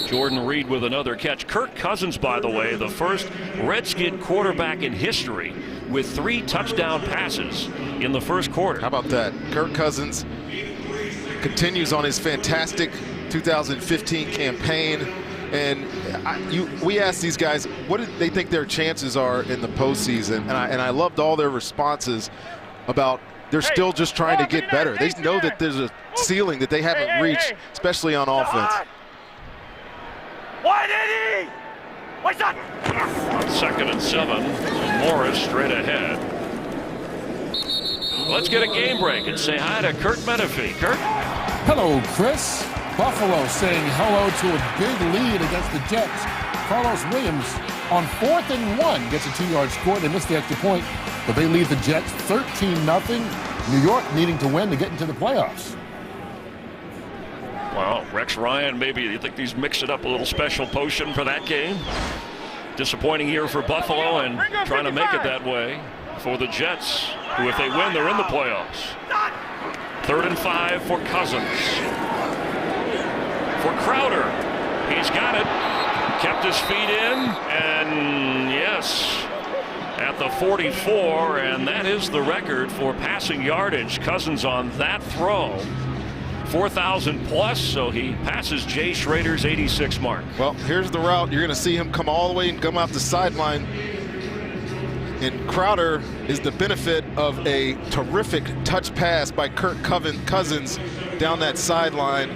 Jordan Reed with another catch. Kirk Cousins, by the way, the first Redskin quarterback in history with 3 touchdown passes in the the first quarter. How about that? Kirk Cousins continues on his fantastic 2015 campaign. And we asked these guys what do they think their chances are in the postseason, and I loved all their responses about they're still just trying to get better. They know that there's a ceiling that they haven't reached, especially on offense. Why did he? What's that? On 2nd and 7, Morris straight ahead. Let's get a game break and say hi to Kurt Menefee. Kurt? Hello, Chris. Buffalo saying hello to a big lead against the Jets. Carlos Williams on 4th and 1 gets a 2-yard score. They missed the extra point, but they lead the Jets 13-0. New York needing to win to get into the playoffs. Well, Rex Ryan, maybe you think he's mixing up a little special potion for that game? Disappointing year for Buffalo and trying to make it that way for the Jets, who if they win, they're in the playoffs. 3rd and 5 for Cousins. For Crowder, he's got it, kept his feet in, and yes, at the 44, and that is the record for passing yardage. Cousins on that throw, 4,000 plus, so he passes Jay Schrader's 86 mark. Well, here's the route. You're going to see him come all the way and come out the sideline. And Crowder is the benefit of a terrific touch pass by Kirk Cousins down that sideline.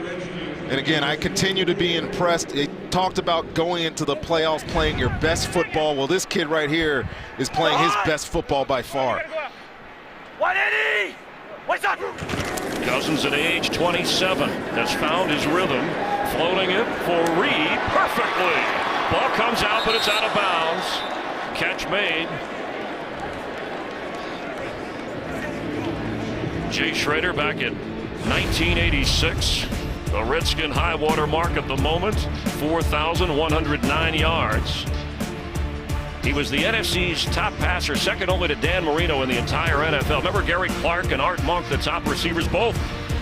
And again, I continue to be impressed. They talked about going into the playoffs playing your best football. Well, this kid right here is playing his best football by far. What did he? What's that? Cousins at age 27 has found his rhythm, floating it for Reed perfectly. Ball comes out, but it's out of bounds. Catch made. Jay Schrader back in 1986. The Redskin high water mark at the moment, 4,109 yards. He was the NFC's top passer, second only to Dan Marino in the entire NFL. Remember Gary Clark and Art Monk, the top receivers, both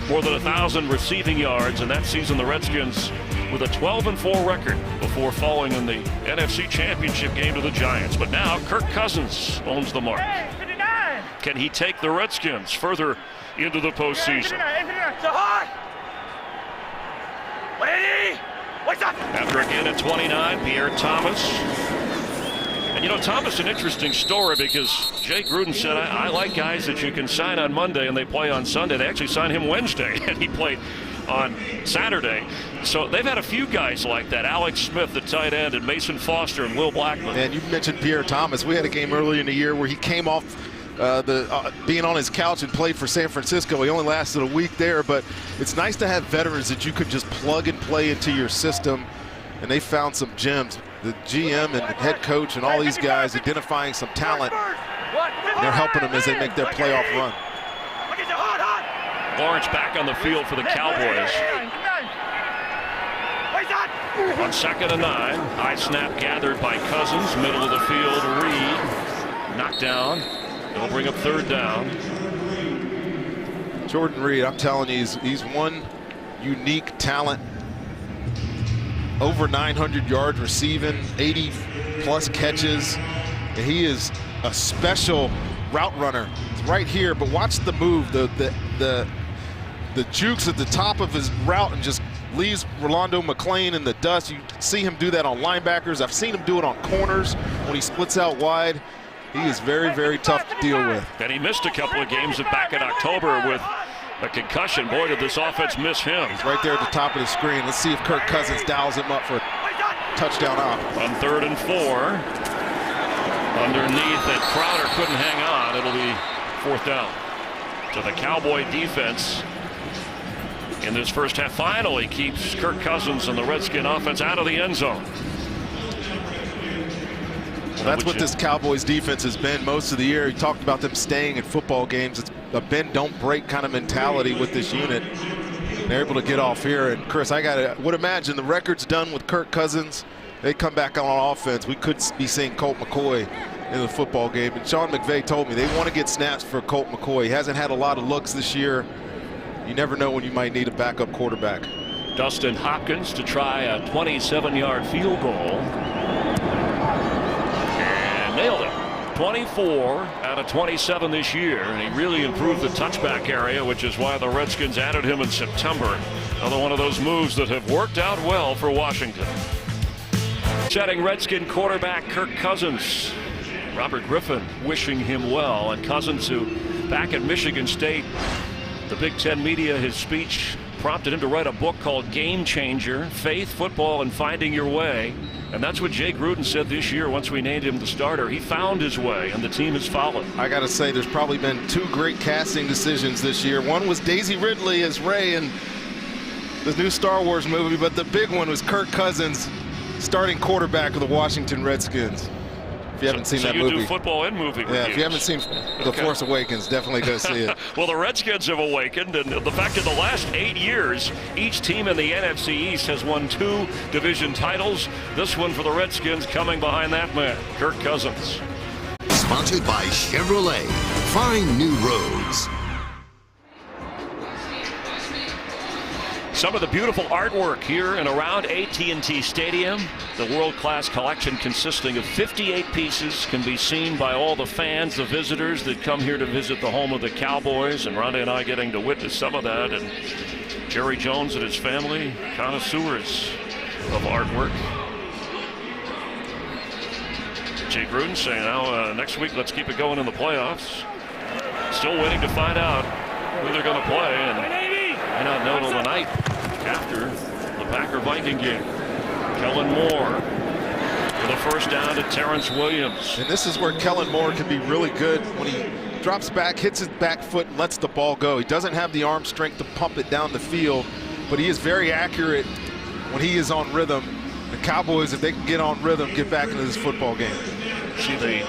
more than 1,000 receiving yards. And that season, the Redskins with a 12-4 record before falling in the NFC Championship game to the Giants. But now Kirk Cousins owns the mark. Can he take the Redskins further into the postseason? After again at 29, Pierre Thomas. And you know, Thomas, an interesting story because Jay Gruden said, I like guys that you can sign on Monday and they play on Sunday. They actually signed him Wednesday and he played on Saturday. So they've had a few guys like that. Alex Smith, the tight end, and Mason Foster and Will Blackman. And you mentioned Pierre Thomas. We had a game earlier in the year where he came off being on his couch and played for San Francisco. He only lasted a week there, but it's nice to have veterans that you could just plug and play into your system, and they found some gems. The GM and the head coach and all these guys identifying some talent, and they're helping them as they make their playoff run. Lawrence back on the field for the Cowboys. On 2nd and 9, high snap gathered by Cousins, middle of the field, Reed, knocked down. It'll bring up 3rd down. Jordan Reed, I'm telling you, he's one unique talent. Over 900 yards receiving, 80+ catches. And he is a special route runner. It's right here, but watch the move, the jukes at the top of his route and just leaves Rolando McClain in the dust. You see him do that on linebackers. I've seen him do it on corners when he splits out wide. He is very, very tough to deal with. And he missed a couple of games back in October with a concussion. Boy, did this offense miss him. He's right there at the top of the screen. Let's see if Kirk Cousins dials him up for a touchdown off. On 3rd and 4, underneath that Crowder couldn't hang on. It'll be 4th down. So the Cowboy defense in this first half finally keeps Kirk Cousins and the Redskin offense out of the end zone. That's what this Cowboys defense has been most of the year. You talked about them staying in football games. It's a bend don't break kind of mentality with this unit. They're able to get off here. And Chris, would imagine the record's done with Kirk Cousins. They come back on offense. We could be seeing Colt McCoy in the football game. And Sean McVay told me they want to get snaps for Colt McCoy. He hasn't had a lot of looks this year. You never know when you might need a backup quarterback. Dustin Hopkins to try a 27-yard field goal. Nailed it. 24 out of 27 this year, and he really improved the touchback area, which is why the Redskins added him in September. Another one of those moves that have worked out well for Washington. Setting Redskin quarterback Kirk Cousins. Robert Griffin wishing him well, and Cousins, who back at Michigan State, the Big Ten media, his speech prompted him to write a book called Game Changer, Faith, Football, and Finding Your Way. And that's what Jay Gruden said this year once we named him the starter. He found his way, and the team has followed. I got to say, there's probably been two great casting decisions this year. One was Daisy Ridley as Rey in the new Star Wars movie, but the big one was Kirk Cousins, starting quarterback of the Washington Redskins. If you haven't seen that movie. So you do football and movie reviews. Yeah, if you haven't seen The Force Awakens, definitely go see it. Well, the Redskins have awakened, and the fact that the last 8 years, each team in the NFC East has won 2 division titles. This one for the Redskins coming behind that man, Kirk Cousins. Sponsored by Chevrolet. Find new roads. Some of the beautiful artwork here and around AT&T Stadium. The world-class collection consisting of 58 pieces can be seen by all the fans, the visitors that come here to visit the home of the Cowboys, and Rhonda and I getting to witness some of that, and Jerry Jones and his family, connoisseurs of artwork. Jay Gruden saying now next week let's keep it going in the playoffs. Still waiting to find out who they're going to play, and may not know till the night after the Packer-Viking game. Kellen Moore with a first down to Terrence Williams. And this is where Kellen Moore can be really good when he drops back, hits his back foot, and lets the ball go. He doesn't have the arm strength to pump it down the field, but he is very accurate when he is on rhythm. The Cowboys, if they can get on rhythm, get back into this football game. See the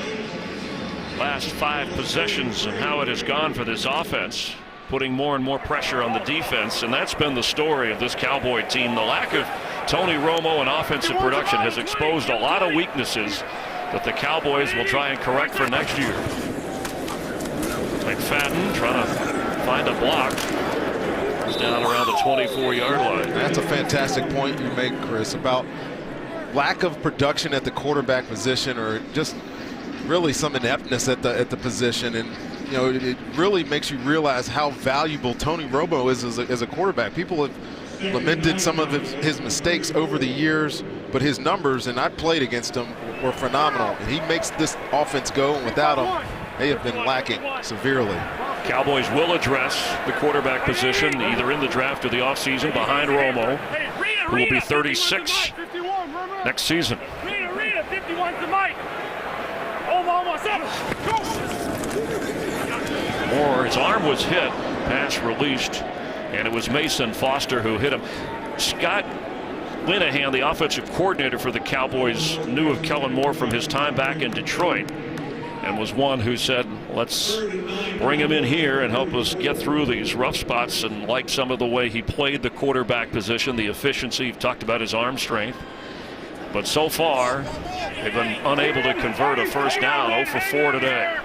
last 5 possessions and how it has gone for this offense, putting more and more pressure on the defense, and that's been the story of this Cowboy team. The lack of Tony Romo and offensive production has exposed a lot of weaknesses that the Cowboys will try and correct for next year. McFadden trying to find a block. He's down around the 24-yard line. That's a fantastic point you make, Chris, about lack of production at the quarterback position, or just really some ineptness at the position. And you know, it really makes you realize how valuable Tony Romo is as a quarterback. People have lamented some of his mistakes over the years, but his numbers, and I played against him, were phenomenal. And he makes this offense go, and without him, they have been lacking severely. Cowboys will address the quarterback position either in the draft or the offseason behind Romo, who will be 36 next season. Rita, 51 to Mike. Almost up. Moore, his arm was hit, pass released, and it was Mason Foster who hit him. Scott Linehan, the offensive coordinator for the Cowboys, knew of Kellen Moore from his time back in Detroit, and was one who said, let's bring him in here and help us get through these rough spots, and like some of the way he played the quarterback position, the efficiency. You've talked about his arm strength. But so far, they've been unable to convert a first down. 0 for 4 today.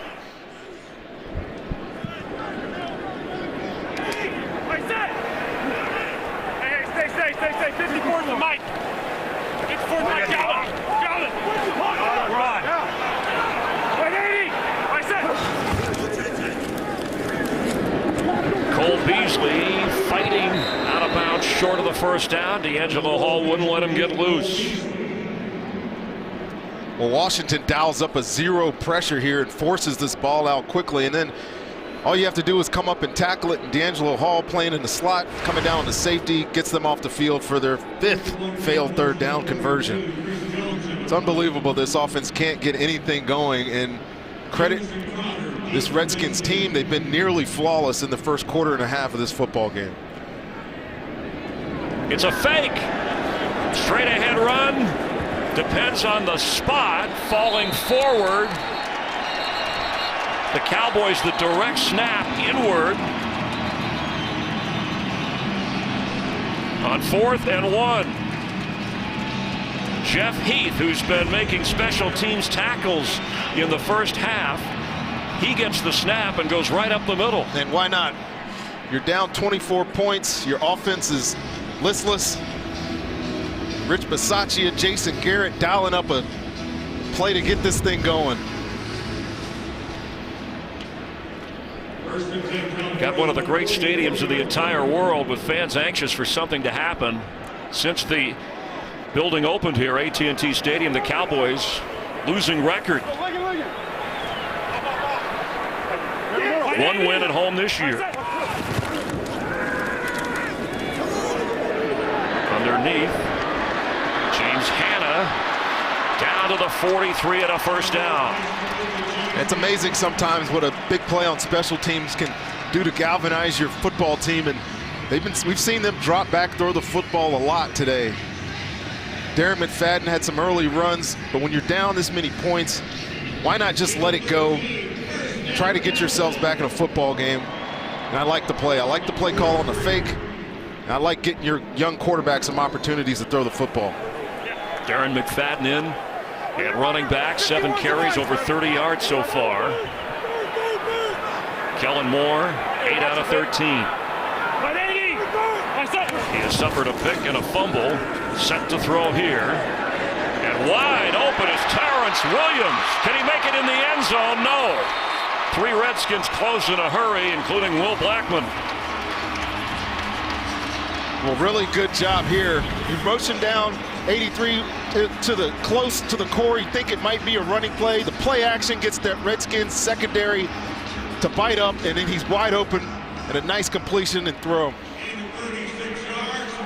Stay. 54 to Mike. 54 to Mike. Got it. 180. Cole Beasley fighting out of bounds short of the first down. D'Angelo Hall wouldn't let him get loose. Well, Washington dials up a zero pressure here and forces this ball out quickly, and then all you have to do is come up and tackle it, and D'Angelo Hall, playing in the slot, coming down to safety, gets them off the field for their 5th failed third down conversion. It's unbelievable this offense can't get anything going, and credit this Redskins team. They've been nearly flawless in the first quarter and a half of this football game. It's a fake. Straight ahead run. Depends on the spot. Falling forward. The Cowboys, the direct snap inward. On 4th and 1. Jeff Heath, who's been making special teams tackles in the first half, he gets the snap and goes right up the middle. And why not? You're down 24 points. Your offense is listless. Rich Bisaccia, Jason Garrett dialing up a play to get this thing going. Got one of the great stadiums in the entire world with fans anxious for something to happen. Since the building opened here, AT&T Stadium, the Cowboys losing record. One win at home this year. Underneath, James Hanna down to the 43 and a first down. It's amazing sometimes what a big play on special teams can do to galvanize your football team, and we've seen them drop back, throw the football a lot today. Darren McFadden had some early runs, but when you're down this many points, why not just let it go? Try to get yourselves back in a football game. And I like the play. I like the play call on the fake. And I like getting your young quarterback some opportunities to throw the football. Darren McFadden in at running back, 7 carries, over 30 yards so far. Kellen Moore, 8 out of 13. He has suffered a pick and a fumble. Set to throw here. And wide open is Terrence Williams. Can he make it in the end zone? No. 3 Redskins close in a hurry, including Will Blackman. Well, really good job here. You motion down 83 to the close to the core. You think it might be a running play. The play action gets that Redskins secondary to bite up, and then he's wide open and a nice completion and throw.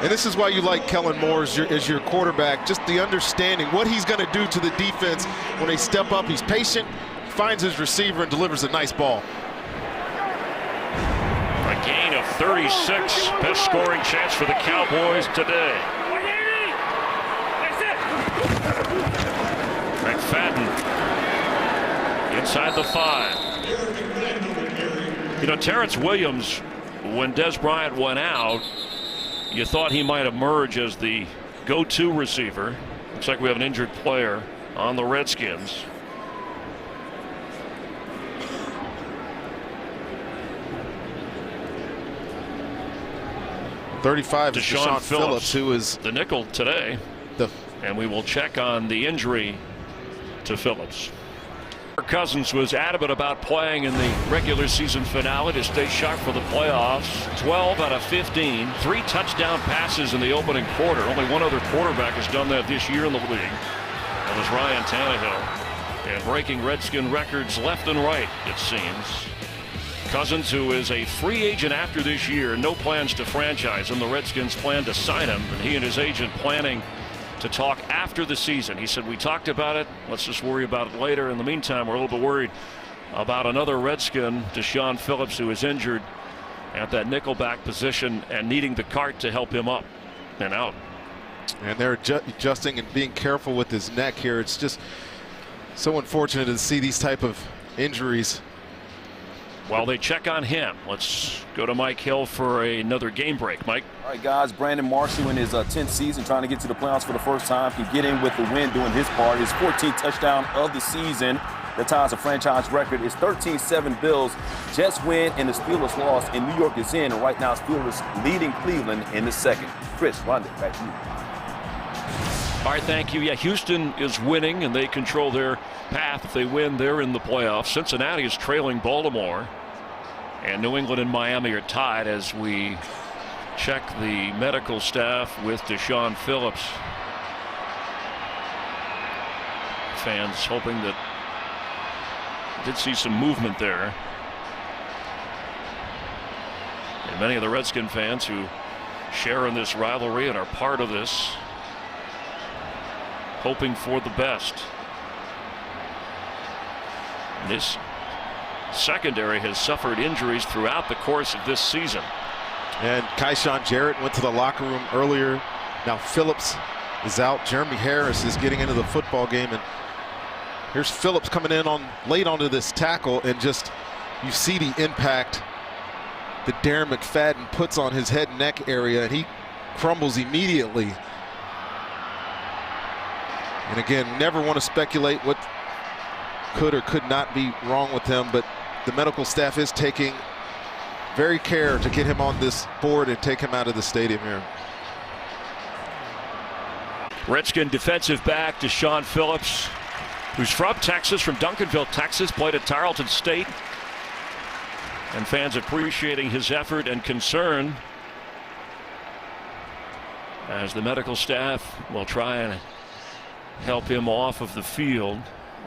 And this is why you like Kellen Moore as your quarterback. Just the understanding what he's going to do to the defense when they step up. He's patient, finds his receiver, and delivers a nice ball. A gain of 36. Best scoring chance for the Cowboys today. McFadden inside the 5. You know, Terrence Williams, when Des Bryant went out, you thought he might emerge as the go-to receiver. Looks like we have an injured player on the Redskins. Deshaun Phillips, who is the nickel today. And we will check on the injury to Phillips. Cousins was adamant about playing in the regular season finale to stay sharp for the playoffs. 12 out of 15, 3 touchdown passes in the opening quarter. Only one other quarterback has done that this year in the league. That was Ryan Tannehill. And breaking Redskin records left and right, it seems. Cousins, who is a free agent after this year, no plans to franchise him. The Redskins plan to sign him, and he and his agent planning to talk after the season. He said, we talked about it. Let's just worry about it later. In the meantime, we're a little bit worried about another Redskin, Deshaun Phillips, who is injured at that nickelback position and needing the cart to help him up and out. And they're adjusting and being careful with his neck here. It's just so unfortunate to see these type of injuries. While they check on him, let's go to Mike Hill for another game break. Mike. All right, guys, Brandon Marshall in his 10th season trying to get to the playoffs for the first time. He get in with the win doing his part. His 14th touchdown of the season. That ties a franchise record. Is 13-7 Bills. Jets win and the Steelers lost, and New York is in. And right now, Steelers leading Cleveland in the second. Chris, Rhonda, back to you. All right, thank you. Yeah, Houston is winning, and they control their path. If they win, they're in the playoffs. Cincinnati is trailing Baltimore. And New England and Miami are tied as we check the medical staff with Deshaun Phillips. Fans hoping that did see some movement there. And many of the Redskin fans who share in this rivalry and are part of this, hoping for the best. This secondary has suffered injuries throughout the course of this season. And Keyshawn Jarrett went to the locker room earlier. Now Phillips is out. Jeremy Harris is getting into the football game, and here's Phillips coming in late onto this tackle, and just you see the impact that Darren McFadden puts on his head and neck area, and he crumbles immediately. And again, never want to speculate what could or could not be wrong with him, but the medical staff is taking very care to get him on this board and take him out of the stadium here. Redskin defensive back Deshaun Phillips, who's from Texas, from Duncanville, Texas, played at Tarleton State. And fans appreciating his effort and concern as the medical staff will try and help him off of the field.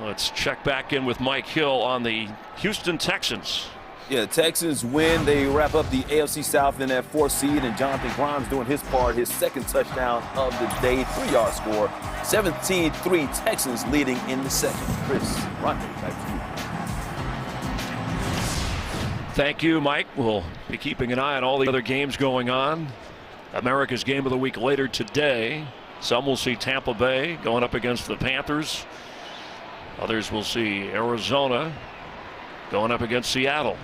Let's check back in with Mike Hill on the Houston Texans. Yeah, Texans win. They wrap up the AFC South in that 4th seed, and Jonathan Grimes doing his part, his 2nd touchdown of the day, 3-yard score. 17-3 Texans leading in the 2nd. Chris, Ronnie, back to you. Thank you, Mike. We'll be keeping an eye on all the other games going on. America's Game of the Week later today. Some will see Tampa Bay going up against the Panthers. Others will see Arizona going up against Seattle.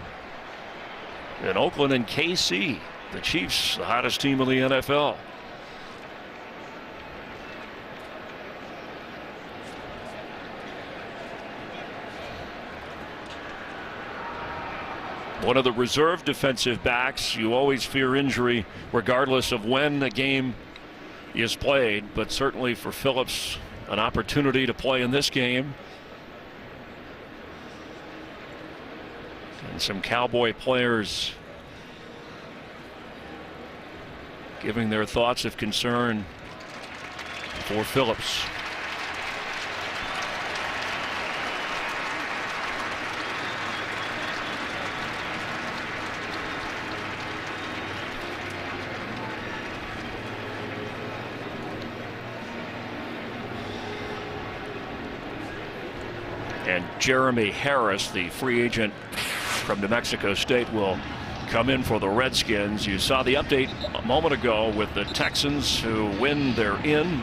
In Oakland and KC, the Chiefs, the hottest team in the NFL. One of the reserve defensive backs, you always fear injury regardless of when the game is played, but certainly for Phillips, an opportunity to play in this game. And some Cowboy players giving their thoughts of concern for Phillips. And Jeremy Harris, the free agent from New Mexico State, will come in for the Redskins. You saw the update a moment ago with the Texans, who win, they're in.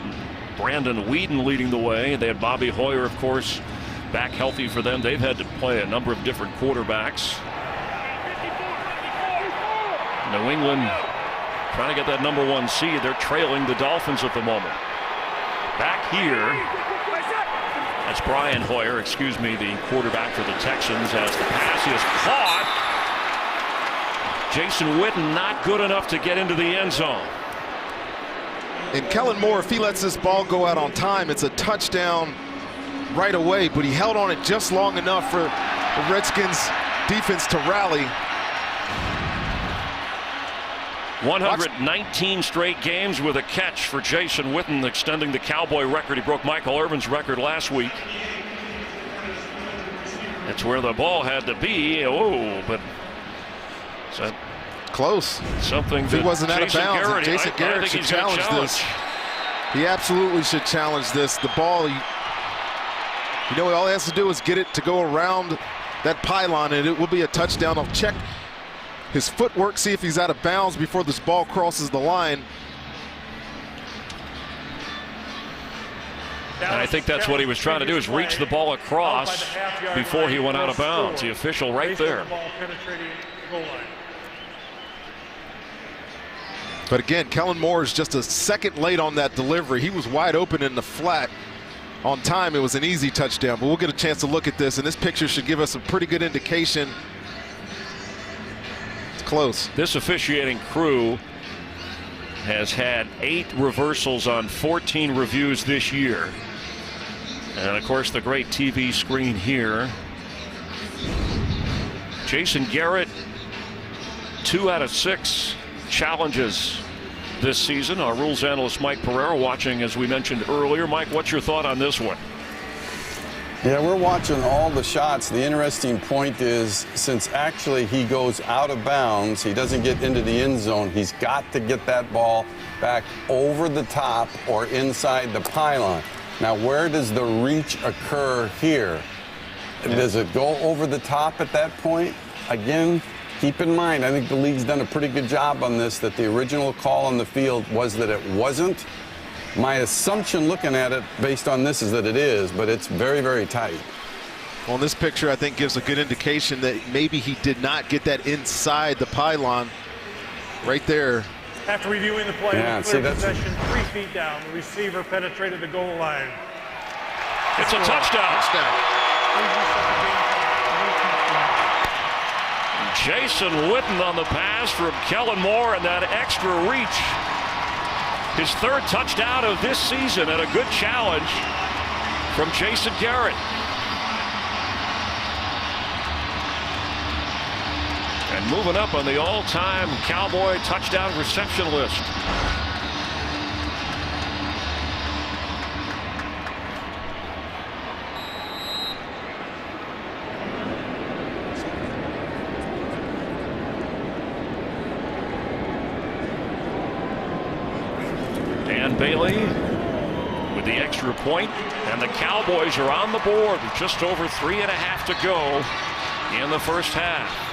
Brandon Whedon leading the way. They had Bobby Hoyer, of course, back healthy for them. They've had to play a number of different quarterbacks. New England trying to get that #1 seed. They're trailing the Dolphins at the moment. Back here, that's Brian Hoyer, the quarterback for the Texans, as the pass is caught. Jason Witten not good enough to get into the end zone. And Kellen Moore, if he lets this ball go out on time, it's a touchdown right away, but he held on it just long enough for the Redskins defense to rally. 119 straight games with a catch for Jason Witten, extending the Cowboy record. He broke Michael Irvin's record last week. That's where the ball had to be. Oh, but is that close? Something if he wasn't out of bounds. Garrett, Jason Garrett should challenge this. He absolutely should challenge this. The ball, all he has to do is get it to go around that pylon, and it will be a touchdown. I'll check his footwork, see if he's out of bounds before this ball crosses the line. And I think that's what he was trying to do, is reach the ball across before he went out of bounds. The official right there. But again, Kellen Moore is just a second late on that delivery. He was wide open in the flat. On time, it was an easy touchdown, but we'll get a chance to look at this, and this picture should give us a pretty good indication. Close. This officiating crew has had 8 reversals on 14 reviews this year. And of course, the great TV screen here. Jason Garrett, 2 out of 6 challenges this season. Our rules analyst Mike Pereira watching, as we mentioned earlier. Mike, what's your thought on this one? Yeah, we're watching all the shots. The interesting point is, since actually he goes out of bounds, he doesn't get into the end zone, he's got to get that ball back over the top or inside the pylon. Now, where does the reach occur here? Does it go over the top at that point? Again, keep in mind, I think the league's done a pretty good job on this, that the original call on the field was that it wasn't. My assumption looking at it based on this is that it is, but it's very, very tight. Well, this picture, I think, gives a good indication that maybe he did not get that inside the pylon right there. After reviewing the play, clear possession 3 feet down. The receiver penetrated the goal line. It's a touchdown. Jason Witten on the pass from Kellen Moore, and that extra reach. His 3rd touchdown of this season, and a good challenge from Jason Garrett. And moving up on the all-time Cowboy touchdown reception list. Dan Bailey with the extra point, and the Cowboys are on the board with just over 3.5 to go in the first half.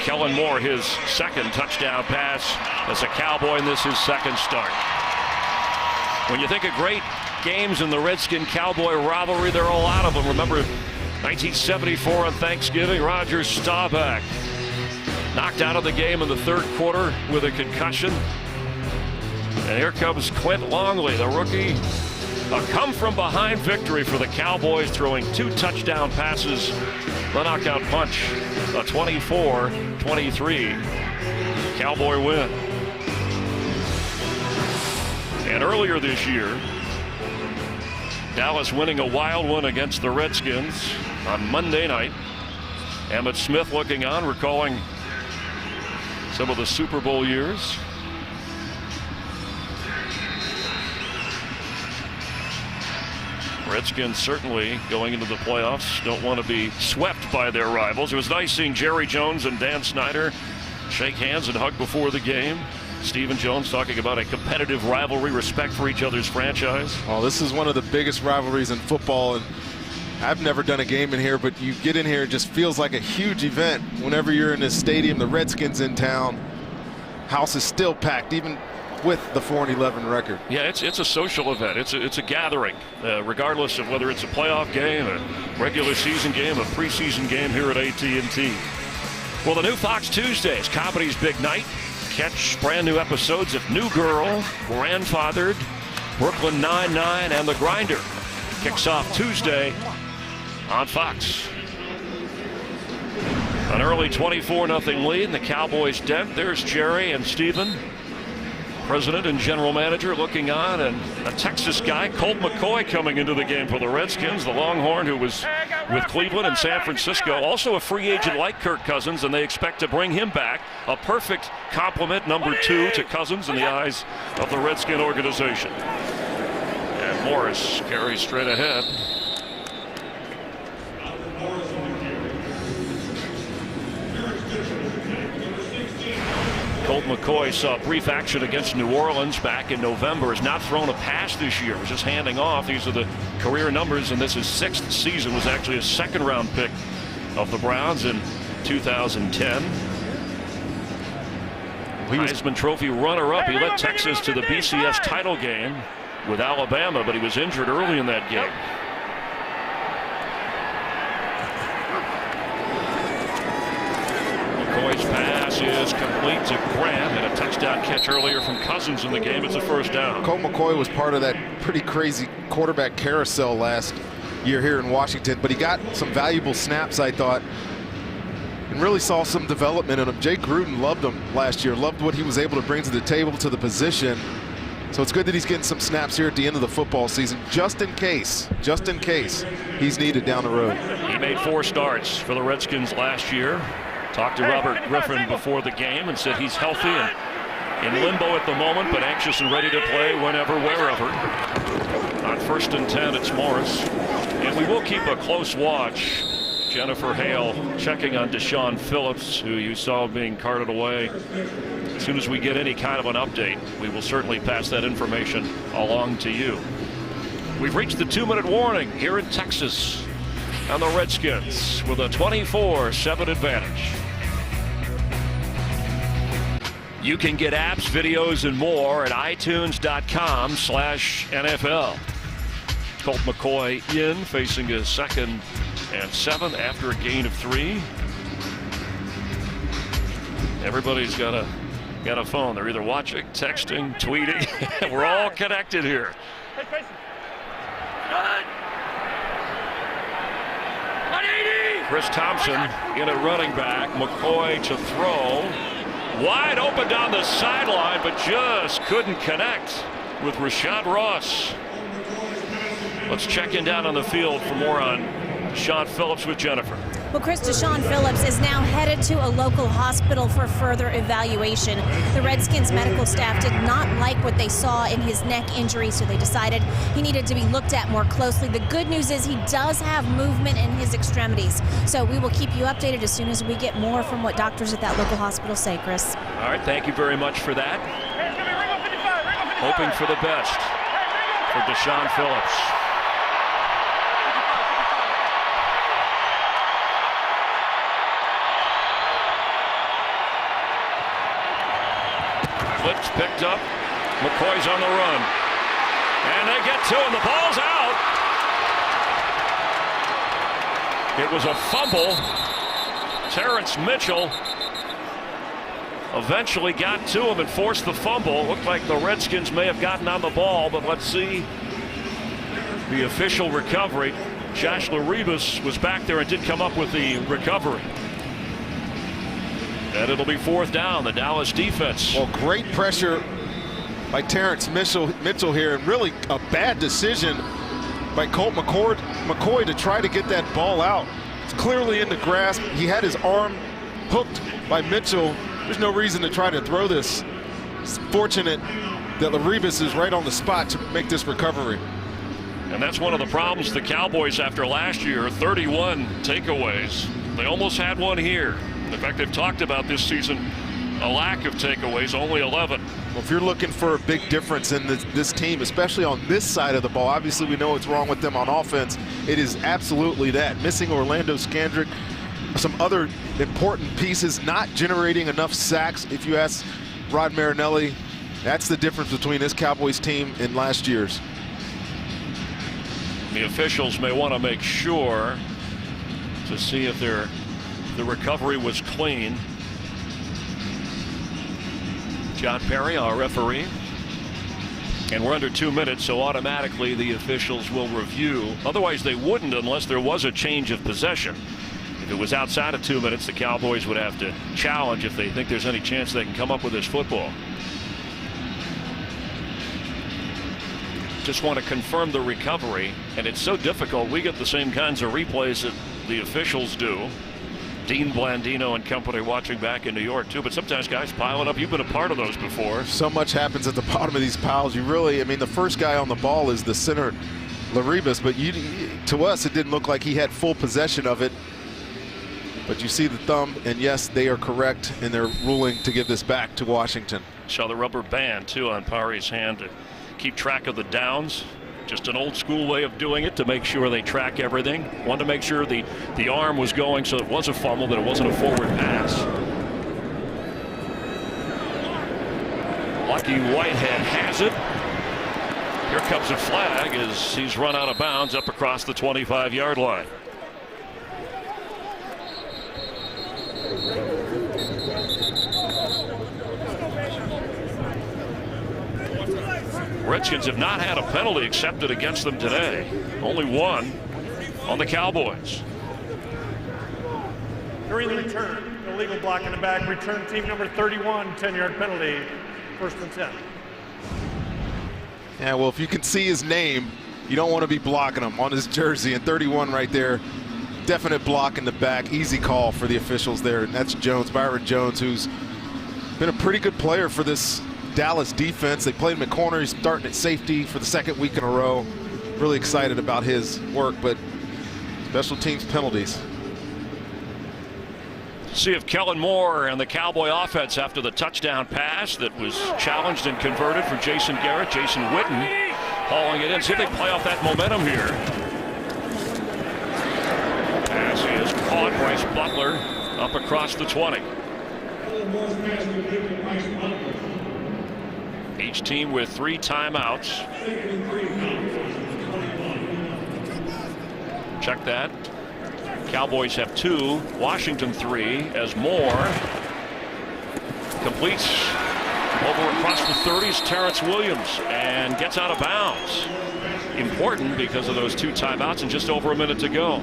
Kellen Moore, his second touchdown pass as a Cowboy, and this is his second start. When you think of great games in the Redskin-Cowboy rivalry, there are a lot of them. Remember 1974 on Thanksgiving, Roger Staubach knocked out of the game in the third quarter with a concussion. And here comes Clint Longley, the rookie. A come-from-behind victory for the Cowboys, throwing 2 touchdown passes. The knockout punch, a 24-23 Cowboy win. And earlier this year, Dallas winning a wild one against the Redskins on Monday night. Emmitt Smith looking on, recalling some of the Super Bowl years. Redskins certainly going into the playoffs don't want to be swept by their rivals. It was nice seeing Jerry Jones and Dan Snyder shake hands and hug before the game. Stephen Jones talking about a competitive rivalry, respect for each other's franchise. Oh, this is one of the biggest rivalries in football, and I've never done a game in here, but you get in here, it just feels like a huge event. Whenever you're in this stadium, the Redskins in town, house is still packed, even with the 4-11 record. Yeah, it's a social event. It's a gathering, regardless of whether it's a playoff game, a regular season game, a preseason game here at AT&T. Well, the new Fox Tuesdays, comedy's big night. Catch brand new episodes of New Girl, Grandfathered, Brooklyn Nine-Nine, and The Grinder. Kicks off Tuesday on Fox. An early 24-0 lead in the Cowboys' dent. There's Jerry and Stephen, president and general manager, looking on, and a Texas guy, Colt McCoy, coming into the game for the Redskins, the Longhorn who was with Cleveland and San Francisco, also a free agent like Kirk Cousins, and they expect to bring him back. A perfect complement, number 2 to Cousins in the eyes of the Redskin organization. And Morris carries straight ahead. Colt McCoy saw brief action against New Orleans back in November. Has not thrown a pass this year. Was just handing off. These are the career numbers, and this is 6th season. Was actually a second-round pick of the Browns in 2010. Heisman Trophy runner-up. He led Texas to the BCS title game with Alabama, but he was injured early in that game. McCoy's pass is complete to Grant, and a touchdown catch earlier from Cousins in the game. It's a first down. Colt McCoy was part of that pretty crazy quarterback carousel last year here in Washington, but he got some valuable snaps, I thought, and really saw some development in him. Jay Gruden loved him last year, loved what he was able to bring to the table, to the position. So it's good that he's getting some snaps here at the end of the football season, just in case he's needed down the road. He made 4 starts for the Redskins last year. Talked to Robert Griffin before the game and said he's healthy and in limbo at the moment, but anxious and ready to play whenever, wherever. On 1st and 10, it's Morris. And we will keep a close watch. Jennifer Hale checking on Deshaun Phillips, who you saw being carted away. As soon as we get any kind of an update, we will certainly pass that information along to you. We've reached the 2-minute warning here in Texas on the Redskins with a 24-7 advantage. You can get apps, videos, and more at itunes.com/NFL. Colt McCoy in, facing a 2nd and 7 after a gain of 3. Everybody's got a phone. They're either watching, texting, tweeting. We're all connected here. Chris Thompson in at running back. McCoy to throw. Wide open down the sideline, but just couldn't connect with Rashad Ross. Let's check in down on the field for more on Sean Phillips with Jennifer. Well, Chris, Deshaun Phillips is now headed to a local hospital for further evaluation. The Redskins medical staff did not like what they saw in his neck injury, so they decided he needed to be looked at more closely. The good news is he does have movement in his extremities. So we will keep you updated as soon as we get more from what doctors at that local hospital say, Chris. All right, thank you very much for that. Hoping for the best for Deshaun Phillips. Blitz picked up. McCoy's on the run. And they get to him. The ball's out. It was a fumble. Terrence Mitchell eventually got to him and forced the fumble. Looked like the Redskins may have gotten on the ball, but let's see the official recovery. Josh Laribas was back there and did come up with the recovery. And it'll be 4th down. The Dallas defense. Well, great pressure by Terrence Mitchell here, and really a bad decision by Colt McCoy to try to get that ball out. It's clearly in the grasp. He had his arm hooked by Mitchell. There's no reason to try to throw this. It's fortunate that Laribas is right on the spot to make this recovery. And that's one of the problems the Cowboys after last year, 31 takeaways. They almost had one here. In fact, they've talked about this season a lack of takeaways, only 11. Well, if you're looking for a big difference in this team, especially on this side of the ball, obviously we know what's wrong with them on offense. It is absolutely that. Missing Orlando Scandrick, some other important pieces, not generating enough sacks. If you ask Rod Marinelli, that's the difference between this Cowboys team and last year's. The officials may want to make sure to see if the recovery was clean. John Perry, our referee. And we're under 2 minutes, so automatically the officials will review. Otherwise they wouldn't unless there was a change of possession. If it was outside of 2 minutes, the Cowboys would have to challenge if they think there's any chance they can come up with this football. Just want to confirm the recovery, and it's so difficult. We get the same kinds of replays that the officials do. Dean Blandino and company watching back in New York too, but sometimes guys piling up. You've been a part of those before. So much happens at the bottom of these piles. You really, I mean, the first guy on the ball is the center, Laribas, but to us it didn't look like he had full possession of it. But you see the thumb, and yes, they are correct in their ruling to give this back to Washington. Saw the rubber band too on Pari's hand to keep track of the downs. Just an old school way of doing it to make sure they track everything. Wanted to make sure the arm was going so it was a fumble, but it wasn't a forward pass. Lucky Whitehead has it. Here comes a flag as he's run out of bounds up across the 25-yard line. Redskins have not had a penalty accepted against them today. Only one on the Cowboys. During the return, illegal block in the back, return team number 31, 10-yard penalty, 1st and 10. Yeah, well, if you can see his name, you don't want to be blocking him on his jersey, and 31 right there. Definite block in the back, easy call for the officials there, and that's Jones, Byron Jones, who's been a pretty good player for this Dallas defense. They played him at corner. He's starting at safety for the 2nd week in a row. Really excited about his work, but special teams penalties. See if Kellen Moore and the Cowboy offense after the touchdown pass that was challenged and converted for Jason Garrett. Jason Witten hauling it in. See if they play off that momentum here. As he is caught, Bryce Butler up across the 20. Each team with 3 timeouts. Check that. Cowboys have 2, Washington 3, as Moore completes over across the 30s. Terrence Williams and gets out of bounds. Important because of those 2 timeouts and just over a minute to go.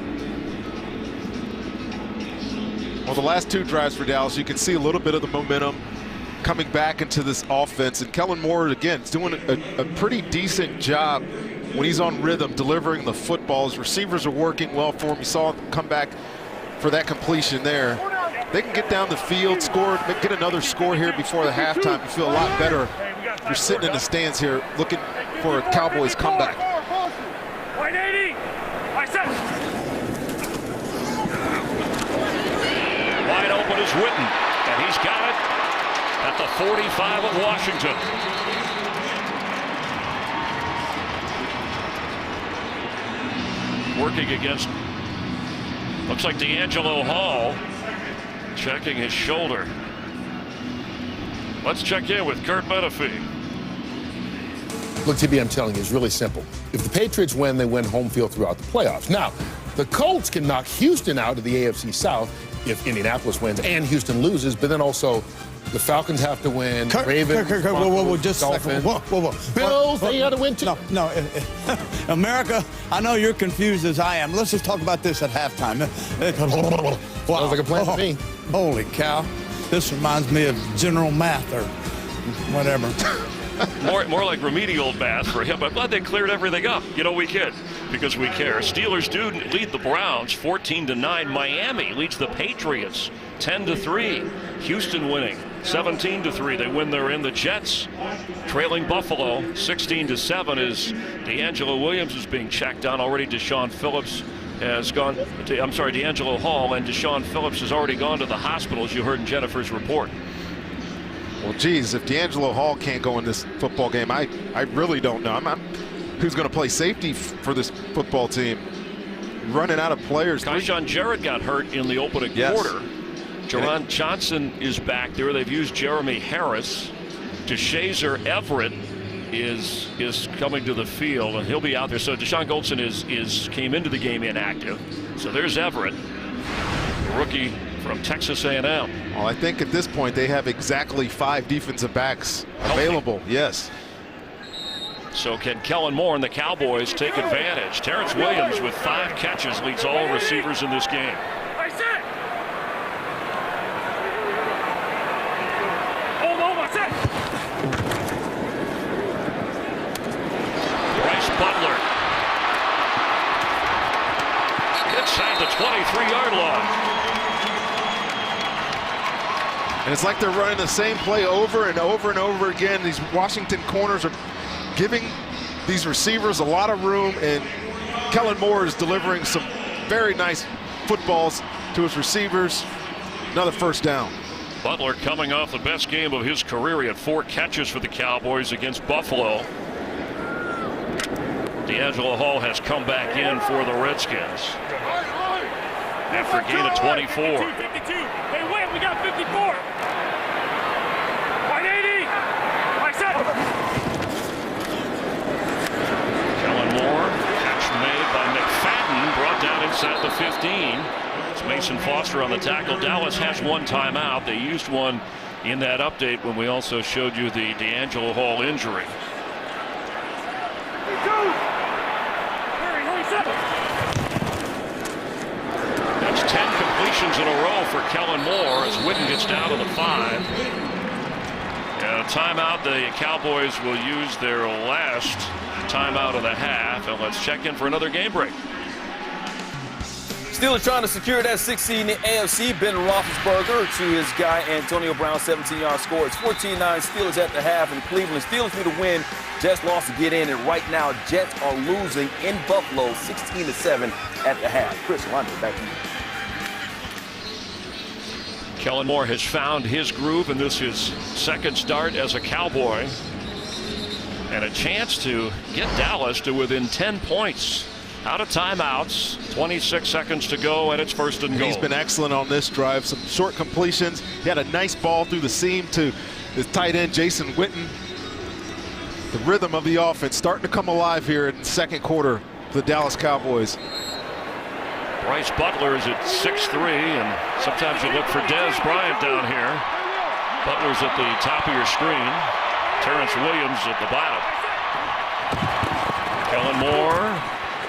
Well, the last 2 drives for Dallas, you can see a little bit of the momentum coming back into this offense, and Kellen Moore again is doing a pretty decent job when he's on rhythm, delivering the footballs. Receivers are working well for him. You saw him come back for that completion there. They can get down the field, score, get another score here before the halftime. You feel a lot better. You're sitting in the stands here looking for a Cowboys comeback. 180. Wide open is Witten, and he's got it at the 45 of Washington. Working against, looks like D'Angelo Hall, checking his shoulder. Let's check in with Kurt Menefee. Look, TB, I'm telling you, it's really simple. If the Patriots win, they win home field throughout the playoffs. Now, the Colts can knock Houston out of the AFC South if Indianapolis wins and Houston loses, but then also the Falcons have to win. Ravens, whoa, just a second. Whoa. Bills, they got to win too. No. America, I know you're confused as I am. Let's just talk about this at halftime. Wow. Sounds like a plan to me. Holy cow. This reminds me of general math or whatever. More like remedial math for him. I'm glad they cleared everything up. You know, we kid because we care. Steelers do lead the Browns 14-9. Miami leads the Patriots 10-3. Houston winning 17-3. They win there in. The Jets trailing Buffalo 16-7 as D'Angelo Williams is being checked on already. D'Angelo Hall and Deshaun Phillips has already gone to the hospital, as you heard in Jennifer's report. Well, geez, if D'Angelo Hall can't go in this football game, I really don't know. Who's going to play safety for this football team? Running out of players. Kyshawn Jarrett got hurt in the opening quarter. Jerron Johnson is back there. They've used Jeremy Harris. DeShazer Everett is coming to the field, and he'll be out there. So Deshaun Goldson came into the game inactive. So there's Everett, rookie from Texas A&M. Well, I think at this point they have exactly 5 defensive backs available. Yes. So can Kellen Moore and the Cowboys take advantage? Terrence Williams with 5 catches leads all receivers in this game. Bryce Butler inside the 23-yard line. And it's like they're running the same play over and over and over again. These Washington corners are giving these receivers a lot of room, and Kellen Moore is delivering some very nice footballs to his receivers. Another first down. Butler coming off the best game of his career. He had 4 catches for the Cowboys against Buffalo. D'Angelo Hall has come back in for the Redskins after a gain of 24. 52. They win. We got 54. 180. Kellen Moore, catch made by McFadden, brought down inside the 15. It's Mason Foster on the tackle. Dallas has 1 timeout. They used one in that update when we also showed you the D'Angelo Hall injury. That's 10 completions in a row for Kellen Moore as Witten gets down to the 5. And a timeout. The Cowboys will use their last timeout of the half. And let's check in for another game break. Steelers trying to secure that 6th seed in the AFC. Ben Roethlisberger to his guy Antonio Brown, 17-yard score. It's 14-9 Steelers at the half in Cleveland. Steelers need to win. Jets lost to get in, and right now Jets are losing in Buffalo 16-7 at the half. Chris London, back to you. Kellen Moore has found his groove, and this is his 2nd start as a Cowboy. And a chance to get Dallas to within 10 points. Out of timeouts, 26 seconds to go, and it's 1st and goal. He's been excellent on this drive. Some short completions. He had a nice ball through the seam to his tight end, Jason Witten. The rhythm of the offense starting to come alive here in the 2nd quarter for the Dallas Cowboys. Bryce Butler is at 6'3", and sometimes you look for Dez Bryant down here. Butler's at the top of your screen. Terrence Williams at the bottom. Kellen Moore,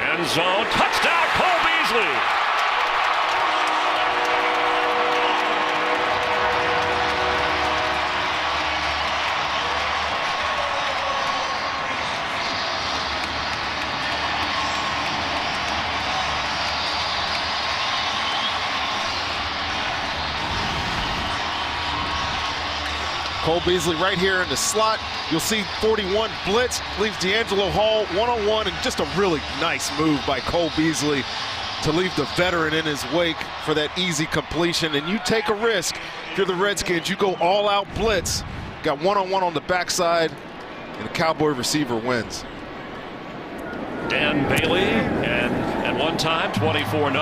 end zone, touchdown, Cole Beasley. Cole Beasley right here in the slot. You'll see 41 blitz, leaves D'Angelo Hall one-on-one, and just a really nice move by Cole Beasley to leave the veteran in his wake for that easy completion. And you take a risk. If you're the Redskins, you go all-out blitz. Got one-on-one on the backside, and the Cowboy receiver wins. Dan Bailey, and at one time, 24-0.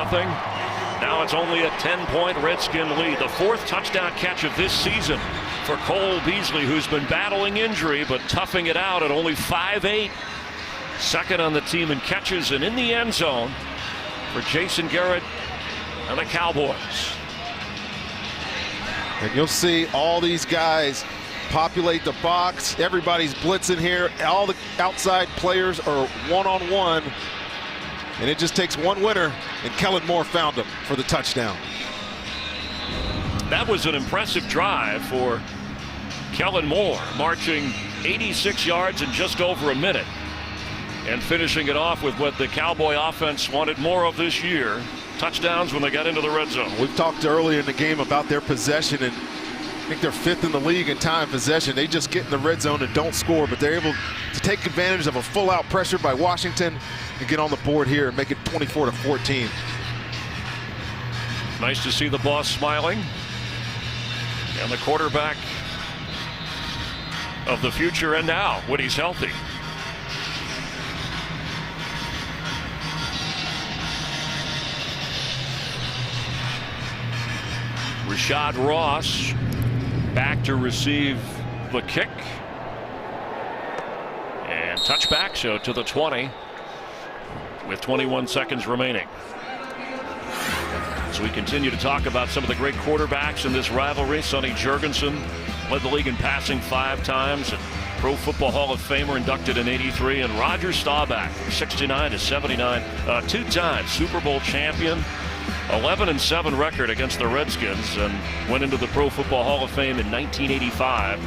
Now it's only a 10-point Redskin lead. The 4th touchdown catch of this season for Cole Beasley, who's been battling injury but toughing it out at only 5'8". Second on the team in catches and in the end zone for Jason Garrett and the Cowboys. And you'll see all these guys populate the box. Everybody's blitzing here. All the outside players are one-on-one. And it just takes one winner, and Kellen Moore found him for the touchdown. That was an impressive drive for Kellen Moore, marching 86 yards in just over a minute and finishing it off with what the Cowboy offense wanted more of this year, touchdowns when they got into the red zone. We've talked earlier in the game about their possession, and I think they're 5th in the league in time possession. They just get in the red zone and don't score, but they're able to take advantage of a full-out pressure by Washington and get on the board here and make it 24-14. Nice to see the boss smiling. And the quarterback of the future and now when he's healthy. Rashad Ross back to receive the kick. And touchback, so to the 20 with 21 seconds remaining. So we continue to talk about some of the great quarterbacks in this rivalry. Sonny Jurgensen led the league in passing 5 times, and Pro Football Hall of Famer inducted in '83, and Roger Staubach from 69 to 79, 2-time Super Bowl champion, 11-7 record against the Redskins, and went into the Pro Football Hall of Fame in 1985.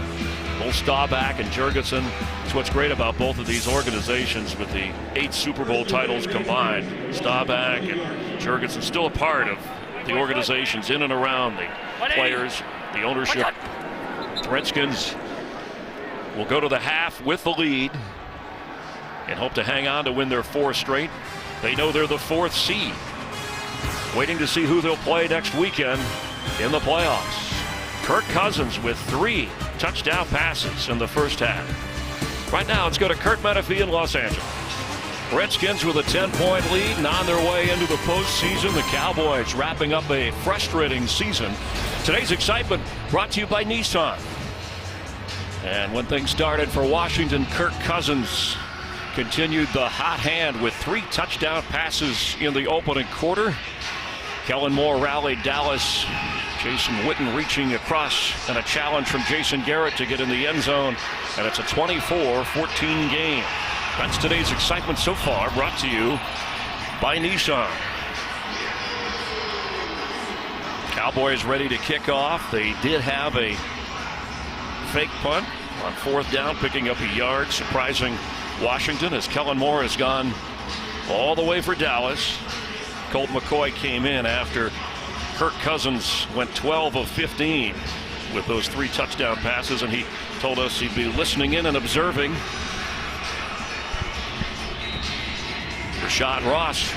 Both Staubach and Jurgensen. That's what's great about both of these organizations with the 8 Super Bowl titles combined. Staubach and Jurgensen still a part of the organizations in and around the players, the ownership. The Redskins will go to the half with the lead and hope to hang on to win their 4th straight. They know they're the 4th seed. Waiting to see who they'll play next weekend in the playoffs. Kirk Cousins with 3 touchdown passes in the first half. Right now, let's go to Kurt Menefee in Los Angeles. Redskins with a 10-point lead and on their way into the postseason. The Cowboys wrapping up a frustrating season. Today's excitement brought to you by Nissan. And when things started for Washington, Kirk Cousins continued the hot hand with 3 touchdown passes in the opening quarter. Kellen Moore rallied Dallas. Jason Witten reaching across, and a challenge from Jason Garrett to get in the end zone. And it's a 24-14 game. That's today's excitement so far, brought to you by Nissan. Cowboys ready to kick off. They did have a fake punt on 4th down, picking up a yard, surprising Washington as Kellen Moore has gone all the way for Dallas. Colt McCoy came in after Kirk Cousins went 12 of 15 with those 3 touchdown passes, and he told us he'd be listening in and observing. Rashad Ross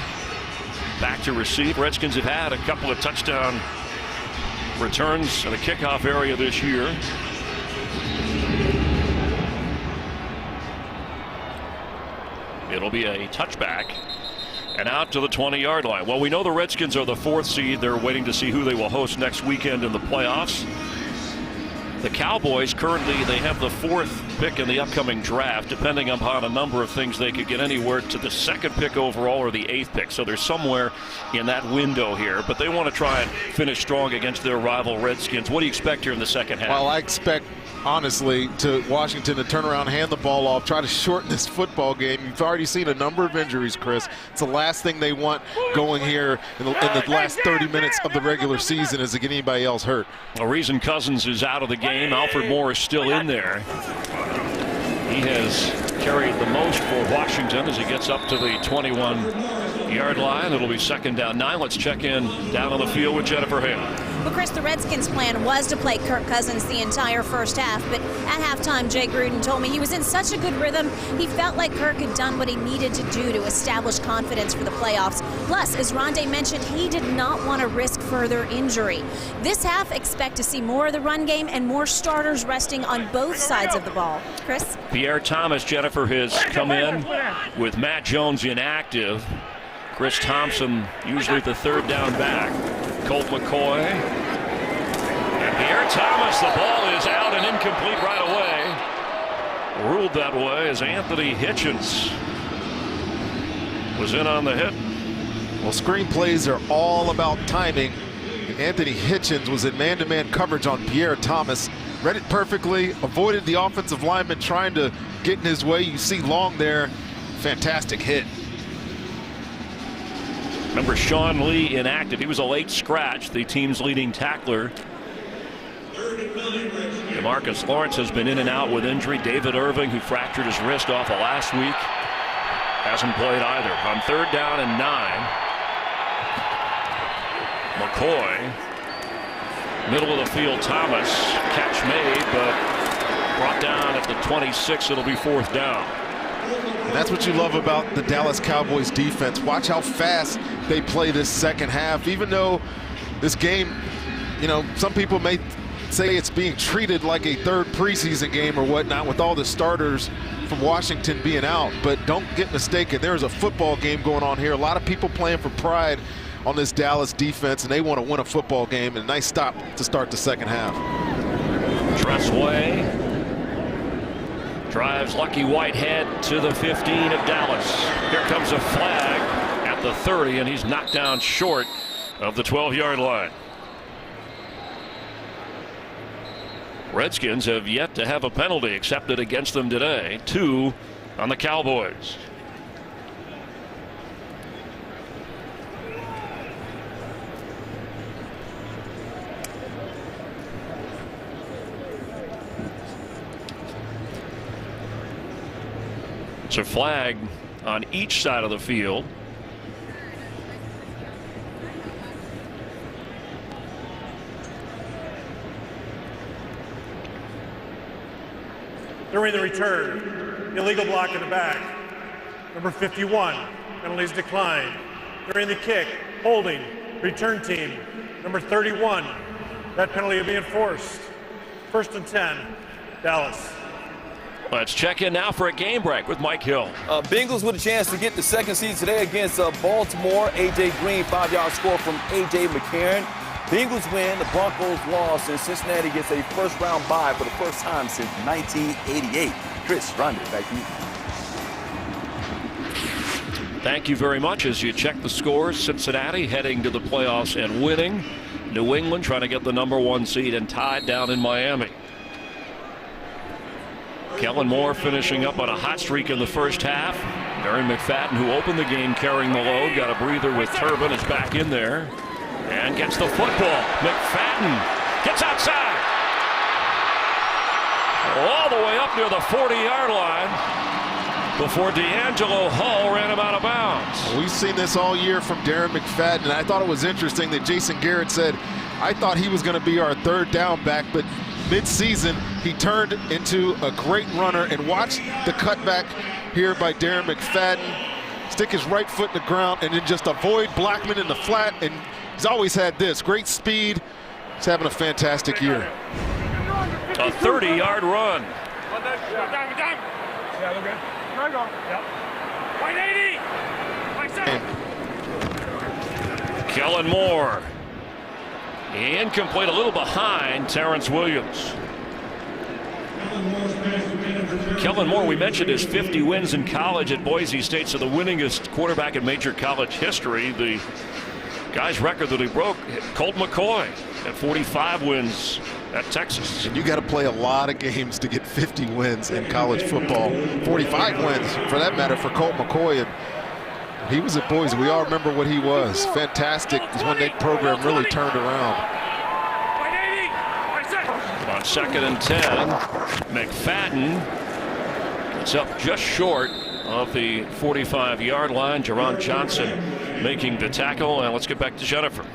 back to receive. Redskins have had a couple of touchdown returns in the kickoff area this year. It'll be a touchback and out to the 20-yard line. Well, we know the Redskins are the 4th seed. They're waiting to see who they will host next weekend in the playoffs. The Cowboys currently, they have the 4th pick in the upcoming draft. Depending upon a number of things, they could get anywhere to the 2nd pick overall or the 8th pick. So they're somewhere in that window here. But they want to try and finish strong against their rival Redskins. What do you expect here in the second half? Well, I expect, honestly, to Washington to turn around, hand the ball off, try to shorten this football game. You've already seen a number of injuries, Chris. It's the last thing they want going here in the last 30 minutes of the regular season is to get anybody else hurt. The reason Cousins is out of the game, Alfred Moore is still in there. He has carried the most for Washington as he gets up to the 21-yard line. It'll be 2nd down 9. Let's check in down on the field with Jennifer Hale. But Chris, the Redskins' plan was to play Kirk Cousins the entire first half, but at halftime, Jay Gruden told me he was in such a good rhythm, he felt like Kirk had done what he needed to do to establish confidence for the playoffs. Plus, as Rondé mentioned, he did not want to risk further injury. This half, expect to see more of the run game and more starters resting on both sides of the ball. Chris? Pierre Thomas, Jennifer, has come in with Matt Jones inactive. Chris Thompson, usually the third down back. Colt McCoy. And Pierre Thomas, the ball is out and incomplete right away. Ruled that way as Anthony Hitchens was in on the hit. Well, screen plays are all about timing. Anthony Hitchens was in man-to-man coverage on Pierre Thomas. Read it perfectly, avoided the offensive lineman trying to get in his way. You see Long there. Fantastic hit. Remember Sean Lee inactive. He was a late scratch, the team's leading tackler. DeMarcus Lawrence has been in and out with injury. David Irving, who fractured his wrist off of last week, hasn't played either. On 3rd down and 9, McCoy, middle of the field, Thomas, catch made, but brought down at the 26. It'll be 4th down. And that's what you love about the Dallas Cowboys defense. Watch how fast they play this second half. Even though this game, you know, some people may say it's being treated like a third preseason game or whatnot with all the starters from Washington being out. But don't get mistaken, there's a football game going on here. A lot of people playing for pride on this Dallas defense, and they want to win a football game. And a nice stop to start the second half. Tressway drives Lucky Whitehead to the 15 of Dallas. Here comes a flag at the 30, and he's knocked down short of the 12-yard line. Redskins have yet to have a penalty accepted against them today. 2 on the Cowboys. It's a flag on each side of the field. During the return, illegal block in the back. Number 51, penalties declined. During the kick, holding, return team. Number 31, that penalty will be enforced. 1st and 10, Dallas. Let's check in now for a game break with Mike Hill. Bengals with a chance to get the 2nd seed today against Baltimore. A.J. Green, 5-yard score from A.J. McCarron. Bengals win, the Broncos lost, and Cincinnati gets a first-round bye for the first time since 1988. Chris, Rondé, back to you. Thank you very much. As you check the scores, Cincinnati heading to the playoffs and winning. New England trying to get the #1 seed and tied down in Miami. Kellen Moore finishing up on a hot streak in the first half. Darren McFadden, who opened the game carrying the load, got a breather with Turbin, is back in there and gets the football. McFadden gets outside. All the way up near the 40-yard line before D'Angelo Hull ran him out of bounds. We've seen this all year from Darren McFadden, and I thought it was interesting that Jason Garrett said, I thought he was going to be our 3rd down back, but mid-season, he turned into a great runner. And watch the cutback here by Darren McFadden. Stick his right foot in the ground and then just avoid Blackman in the flat. And he's always had this great speed. He's having a fantastic year. A 30-yard run. Yeah, we're good. Go. Yep. 180. Kellen Moore. Incomplete, a little behind Terrence Williams. Kellen Moore, we mentioned his 50 wins in college at Boise State, so the winningest quarterback in major college history. The guy's record that he broke, Colt McCoy at 45 wins at Texas. And you got to play a lot of games to get 50 wins in college football. 45 wins, for that matter, for Colt McCoy. And he was at Boise. We all remember what he was. Fantastic is when that program really turned around. On 2nd and 10, McFadden gets up just short of the 45-yard line. Jerron Johnson making the tackle. And let's get back to Jennifer.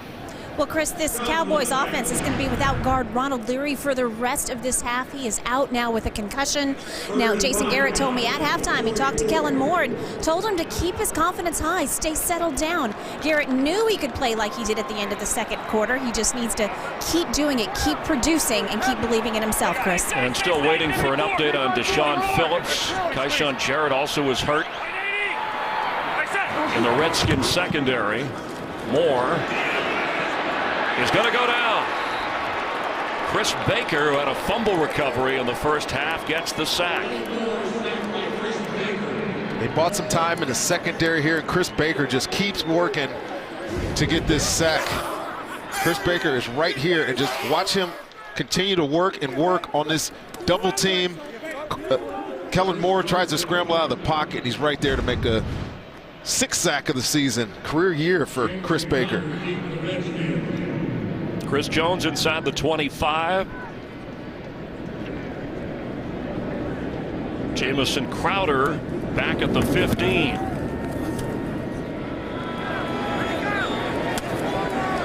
Well, Chris, this Cowboys offense is going to be without guard Ronald Leary for the rest of this half. He is out now with a concussion. Now, Jason Garrett told me at halftime he talked to Kellen Moore and told him to keep his confidence high, stay settled down. Garrett knew he could play like he did at the end of the second quarter. He just needs to keep doing it, keep producing, and keep believing in himself, Chris. And still waiting for an update on Deshaun Phillips. Keyshawn Jarrett also was hurt in the Redskins secondary. Moore is going to go down. Chris Baker, who had a fumble recovery in the first half, gets the sack. They bought some time in the secondary here, and Chris Baker just keeps working to get this sack. Chris Baker is right here, and just watch him continue to work on this double team. Kellen Moore tries to scramble out of the pocket, and he's right there to make a 6th sack of the season. Career year for Chris Baker. Chris Jones inside the 25. Jamison Crowder back at the 15.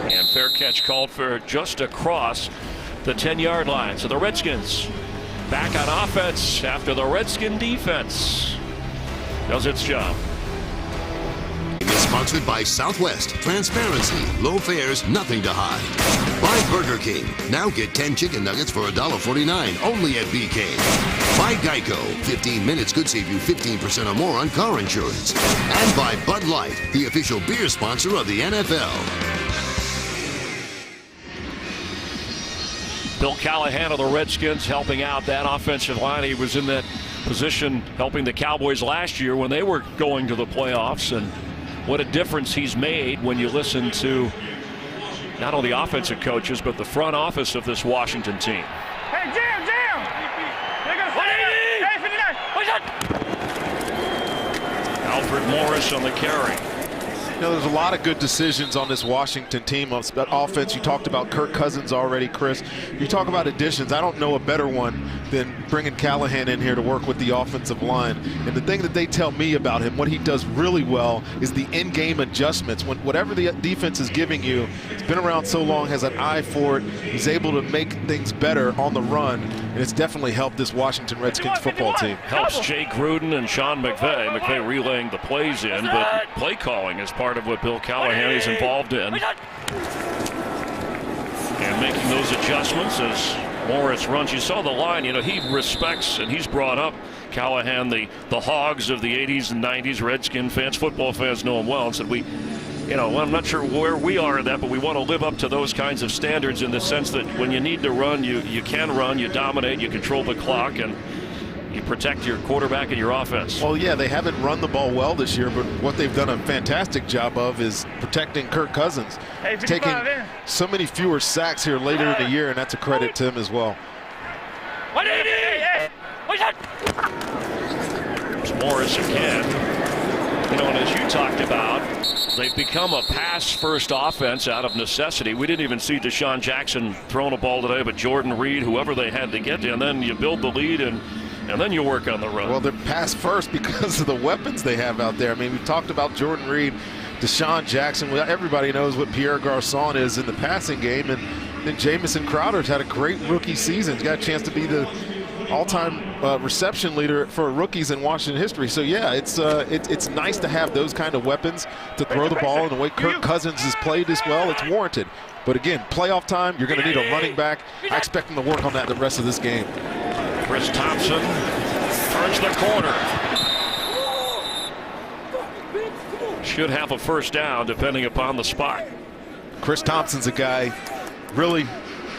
And fair catch called for just across the 10-yard line. So the Redskins back on offense after the Redskin defense does its job. Is sponsored by Southwest. Transparency, low fares, nothing to hide. By Burger King. Now get 10 chicken nuggets for $1.49 only at BK. By Geico. 15 minutes could save you 15% or more on car insurance. And by Bud Light, the official beer sponsor of the NFL. Bill Callahan of the Redskins helping out that offensive line. He was in that position helping the Cowboys last year when they were going to the playoffs, and what a difference he's made when you listen to not only offensive coaches but the front office of this Washington team. Hey, Jam! They're going to Alfred Morris on the carry. You know, there's a lot of good decisions on this Washington team on offense. You talked about Kirk Cousins already, Chris. You talk about additions. I don't know a better one than bringing Callahan in here to work with the offensive line. And the thing that they tell me about him, what he does really well, is the in-game adjustments. When whatever the defense is giving you, he's been around so long, has an eye for it. He's able to make things better on the run, and it's definitely helped this Washington Redskins football team. Helps Jay Gruden and Sean McVay. McVay relaying the plays in, but play calling is part of what Bill Callahan is involved in. And making those adjustments as Morris runs. You saw the line, you know, he respects and he's brought up Callahan, the Hogs of the 80s and 90s. Redskin fans, football fans know him well, and said I'm not sure where we are in that, but we want to live up to those kinds of standards in the sense that when you need to run, you can run, you dominate, you control the clock, and you protect your quarterback and your offense. Well, yeah, they haven't run the ball well this year, but what they've done a fantastic job of is protecting Kirk Cousins. Taking so many fewer sacks here later in the year, and that's a credit to him as well. There's Morris again. You know, and as you talked about, they've become a pass-first offense out of necessity. We didn't even see Deshaun Jackson throwing a ball today, but Jordan Reed, whoever they had to get to, and then you build the lead and then you work on the run. Well, they're pass first because of the weapons they have out there. I mean, we talked about Jordan Reed, Deshaun Jackson. Everybody knows what Pierre Garçon is in the passing game, and then Jamison Crowder's had a great rookie season. He's got a chance to be the all-time reception leader for rookies in Washington history. So yeah, it's nice to have those kind of weapons to throw the ball. And the way Kirk Cousins has played this well, it's warranted. But again, playoff time, you're going to need a running back. I expect him to work on that the rest of this game. Chris Thompson turns the corner. Should have a first down depending upon the spot. Chris Thompson's a guy, really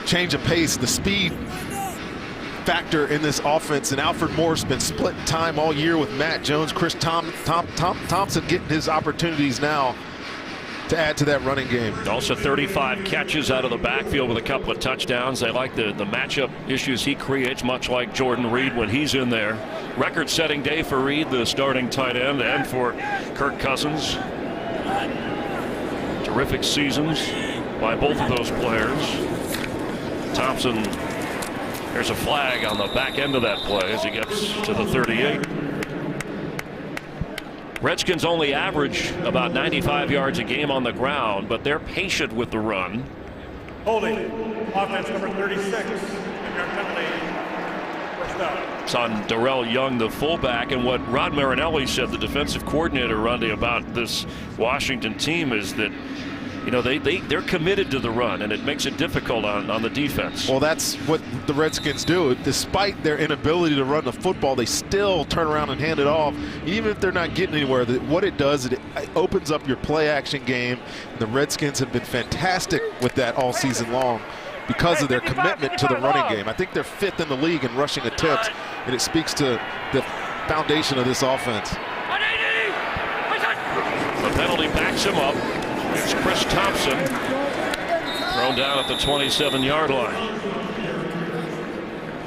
change of pace, the speed factor in this offense, and Alfred Moore's been splitting time all year with Matt Jones. Chris Thompson getting his opportunities now to add to that running game. Also 35 catches out of the backfield with a couple of touchdowns. They like the matchup issues he creates, much like Jordan Reed when he's in there. Record-setting day for Reed, the starting tight end, and for Kirk Cousins. Terrific seasons by both of those players. Thompson, there's a flag on the back end of that play as he gets to the 38. Redskins only average about 95 yards a game on the ground, but they're patient with the run. Holding. Offense number 36. 10-yard penalty. First down. It's on Darrell Young, the fullback, and what Rod Marinelli said, the defensive coordinator, Rundy, about this Washington team is that, you know, they're committed to the run, and it makes it difficult on the defense. Well, that's what the Redskins do. Despite their inability to run the football, they still turn around and hand it off. Even if they're not getting anywhere, what it does, it opens up your play-action game. The Redskins have been fantastic with that all season long because of their commitment to the running game. I think they're 5th in the league in rushing attempts, and it speaks to the foundation of this offense. The penalty backs him up. It's Chris Thompson, thrown down at the 27-yard line.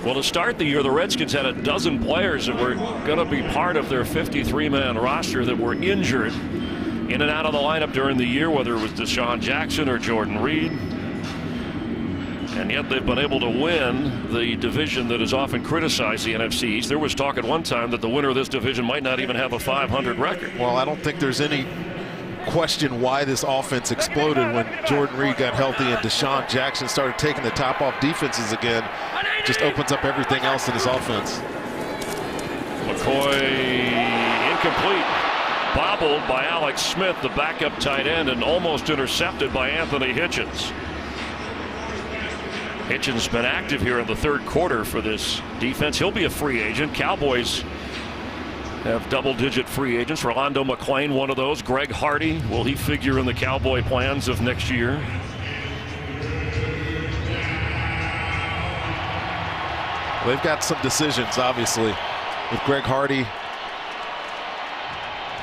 Well, to start the year, the Redskins had a dozen players that were going to be part of their 53-man roster that were injured in and out of the lineup during the year, whether it was Deshaun Jackson or Jordan Reed. And yet they've been able to win the division that is often criticized, the NFC East. There was talk at one time that the winner of this division might not even have a 500 record. Well, I don't think there's any question why this offense exploded when Jordan Reed got healthy and Deshaun Jackson started taking the top off defenses again. Just opens up everything else in this offense. McCoy incomplete. Bobbled by Alex Smith, the backup tight end, and almost intercepted by Anthony Hitchens. Hitchens been active here in the third quarter for this defense. He'll be a free agent. Cowboys have double-digit free agents. Rolando McClain, one of those. Greg Hardy, will he figure in the Cowboy plans of next year? They've got some decisions, obviously, with Greg Hardy.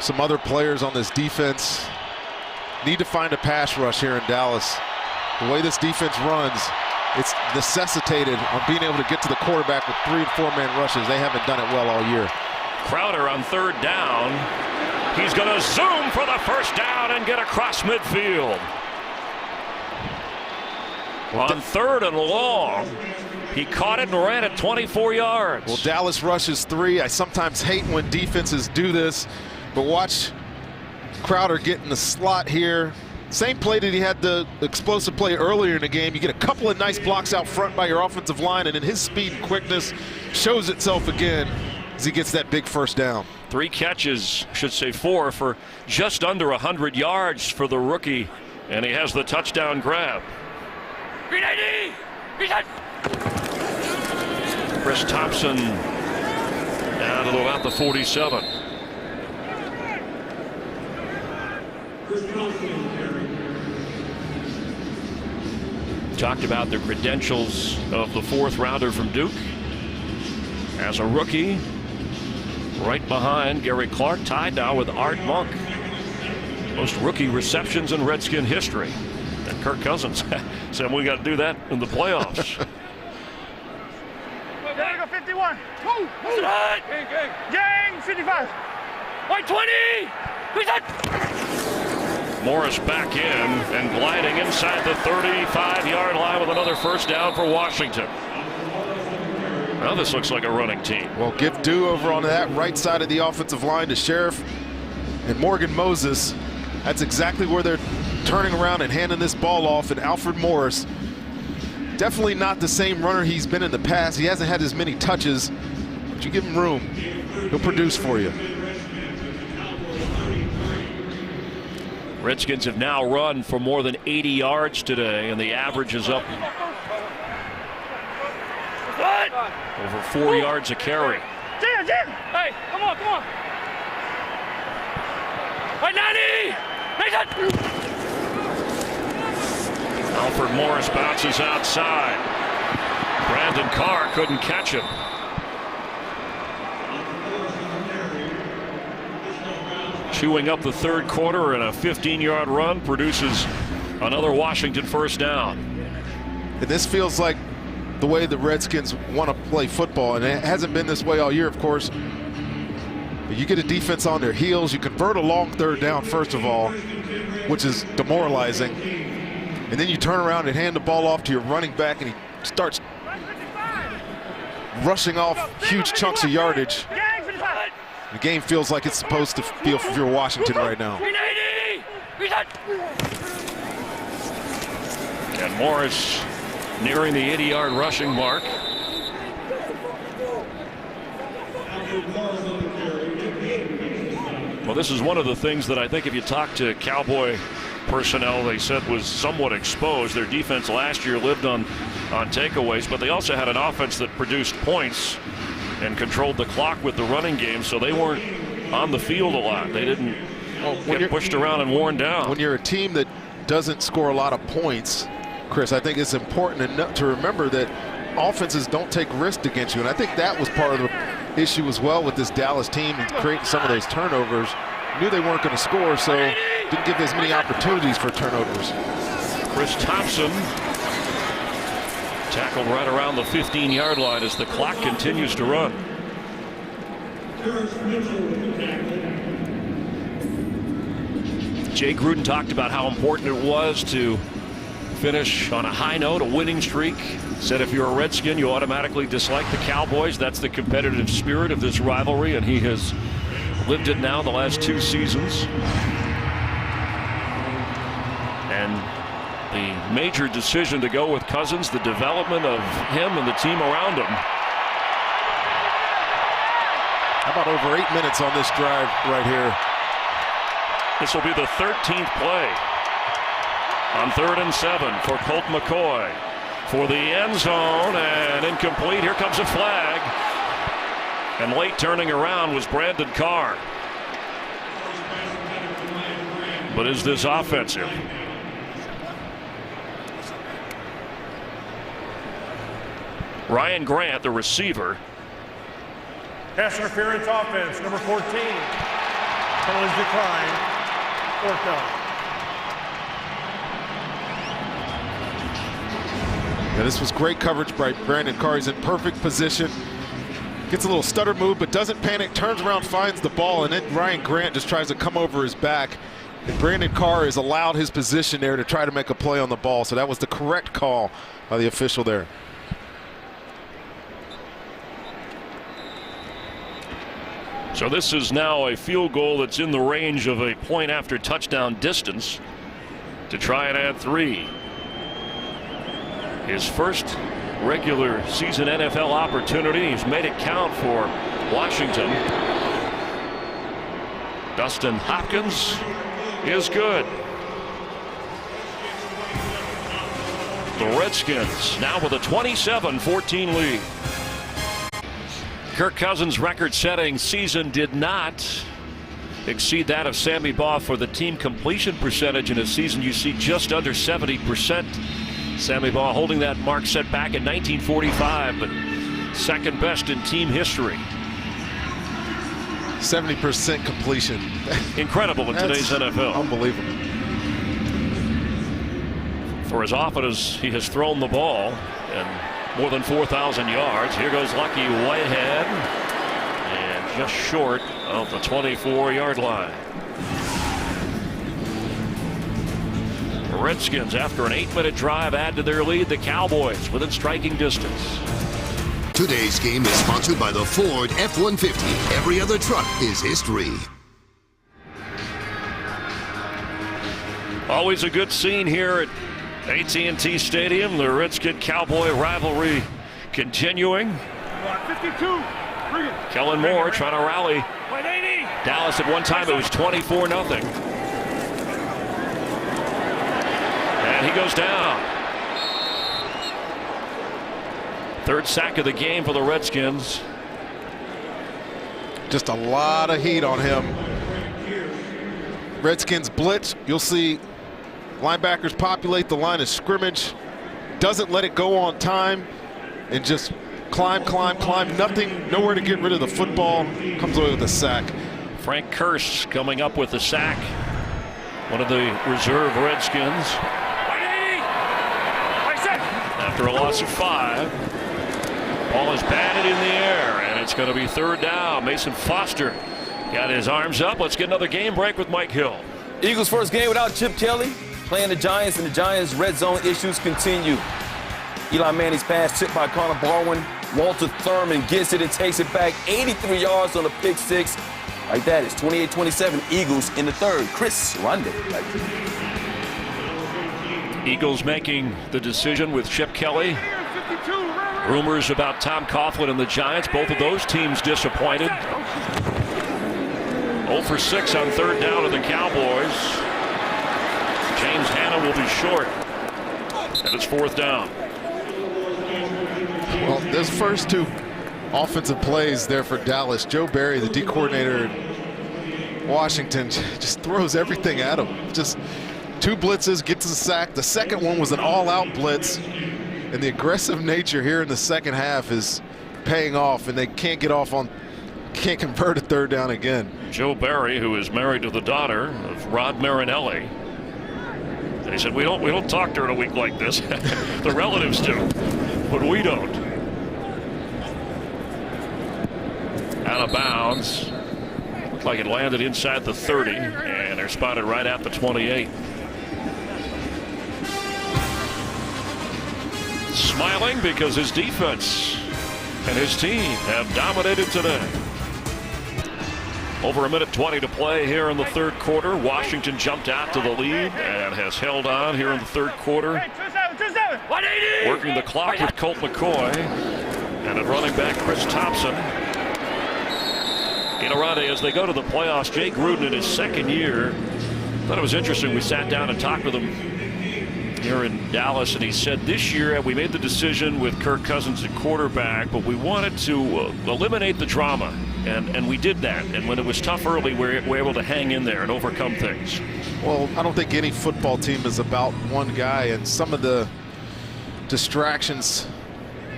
Some other players on this defense need to find a pass rush here in Dallas. The way this defense runs, it's necessitated on being able to get to the quarterback with 3- and 4-man rushes. They haven't done it well all year. Crowder on third down. He's going to zoom for the first down and get across midfield. On third and long, he caught it and ran it 24 yards. Well, Dallas rushes 3. I sometimes hate when defenses do this, but watch Crowder get in the slot here. Same play that he had the explosive play earlier in the game. You get a couple of nice blocks out front by your offensive line, and then his speed and quickness shows itself again as he gets that big first down. 3 catches, should say 4, for just under 100 yards for the rookie, and he has the touchdown grab. Chris Thompson down to about the 47. Talked about the credentials of the 4th rounder from Duke. As a rookie, right behind Gary Clark, tied now with Art Monk. Most rookie receptions in Redskin history. And Kirk Cousins said we got to do that in the playoffs. There go 51. Gang 55. White 20. Morris back in and gliding inside the 35-yard line with another first down for Washington. Now this looks like a running team. Well, give due over on that right side of the offensive line to Sheriff and Morgan Moses. That's exactly where they're turning around and handing this ball off. And Alfred Morris, definitely not the same runner he's been in the past. He hasn't had as many touches, but you give him room, he'll produce for you. Redskins have now run for more than 80 yards today, and the average is up over 4 yards a carry. Jim! Hey, come on! Right, 90! Alfred Morris bounces outside. Brandon Carr couldn't catch him. Chewing up the third quarter, and a 15-yard run produces another Washington first down. And this feels like the way the Redskins want to play football, and it hasn't been this way all year, of course. But you get a defense on their heels, you convert a long third down, first of all, which is demoralizing. And then you turn around and hand the ball off to your running back, and he starts rushing off huge chunks of yardage. The game feels like it's supposed to feel if you're Washington right now. And Morris nearing the 80-yard rushing mark. Well, this is one of the things that I think if you talk to Cowboy personnel, they said was somewhat exposed. Their defense last year lived on takeaways, but they also had an offense that produced points and controlled the clock with the running game, so they weren't on the field a lot. They didn't get pushed around and worn down. When you're a team that doesn't score a lot of points, Chris, I think it's important to remember that offenses don't take risks against you, and I think that was part of the issue as well with this Dallas team and creating some of those turnovers. Knew they weren't going to score, so didn't give as many opportunities for turnovers. Chris Thompson tackled right around the 15-yard line as the clock continues to run. Jay Gruden talked about how important it was to finish on a high note, a winning streak. Said if you're a Redskin, you automatically dislike the Cowboys. That's the competitive spirit of this rivalry, and he has lived it now the last 2 seasons. And the major decision to go with Cousins, the development of him and the team around him. How about over 8 minutes on this drive right here? This will be the 13th play on 3rd and 7 for Colt McCoy for the end zone, and incomplete. Here comes a flag, and late turning around was Brandon Carr. But is this offensive? Ryan Grant, the receiver. Pass interference offense, number 14. Penalties decline. 4th down. Yeah, this was great coverage by Brandon Carr. He's in perfect position. Gets a little stutter move, but doesn't panic. Turns around, finds the ball, and then Ryan Grant just tries to come over his back. And Brandon Carr has allowed his position there to try to make a play on the ball. So that was the correct call by the official there. So this is now a field goal that's in the range of a point after touchdown distance to try and add 3. His first regular season NFL opportunity. He's made it count for Washington. Dustin Hopkins is good. The Redskins now with a 27-14 lead. Kirk Cousins' record-setting season did not exceed that of Sammy Baugh for the team completion percentage in a season you see just under 70%. Sammy Baugh holding that mark set back in 1945, but second best in team history. 70% completion. Incredible in today's NFL. Unbelievable. For as often as he has thrown the ball, and more than 4,000 yards. Here goes Lucky Whitehead, and just short of the 24-yard line. The Redskins, after an 8-minute drive, add to their lead. The Cowboys within striking distance. Today's game is sponsored by the Ford F-150. Every other truck is history. Always a good scene here at AT&T Stadium. The Redskin-Cowboy rivalry continuing. 52. Kellen Moore trying to rally Dallas. At one time it was 24-0. And he goes down. 3rd sack of the game for the Redskins. Just a lot of heat on him. Redskins blitz. You'll see linebackers populate the line of scrimmage. Doesn't let it go on time and just climb. Nothing, nowhere to get rid of the football. Comes away with a sack. Frank Kurse coming up with the sack. One of the reserve Redskins. After a loss of 5. Ball is batted in the air, and it's going to be 3rd down. Mason Foster got his arms up. Let's get another game break with Mike Hill. Eagles' first game without Chip Kelly. Playing the Giants, and the Giants' red zone issues continue. Eli Manning's pass tipped by Connor Barwin. Walter Thurman gets it and takes it back 83 yards on a pick 6. Like that, it's 28-27, Eagles in the 3rd. Chris Ronde. Eagles making the decision with Chip Kelly. Rumors about Tom Coughlin and the Giants. Both of those teams disappointed. 0 for 6 on third down to the Cowboys. James Hanna will be short. And it's fourth down. Well, those first two offensive plays there for Dallas. Joe Barry, the D coordinator in Washington, just throws everything at him. Just 2 blitzes, gets a sack. The second one was an all-out blitz. And the aggressive nature here in the second half is paying off, and they can't convert a third down again. Joe Barry, who is married to the daughter of Rod Marinelli, and he said, we don't talk during a week like this. The relatives do, but we don't. Out of bounds. Looked like it landed inside the 30, and they're spotted right at the 28. Smiling because his defense and his team have dominated today. Over 1:20 to play here in the third quarter. Washington jumped out to the lead and has held on here in the third quarter. Working the clock with Colt McCoy and at running back Chris Thompson. As they go to the playoffs, Jay Gruden in his second year. Thought it was interesting. We sat down and talked with him here in Dallas, and he said this year we made the decision with Kirk Cousins at quarterback, but we wanted to eliminate the drama, and we did that. And when it was tough early, we were able to hang in there and overcome things. Well, I don't think any football team is about one guy, and some of the distractions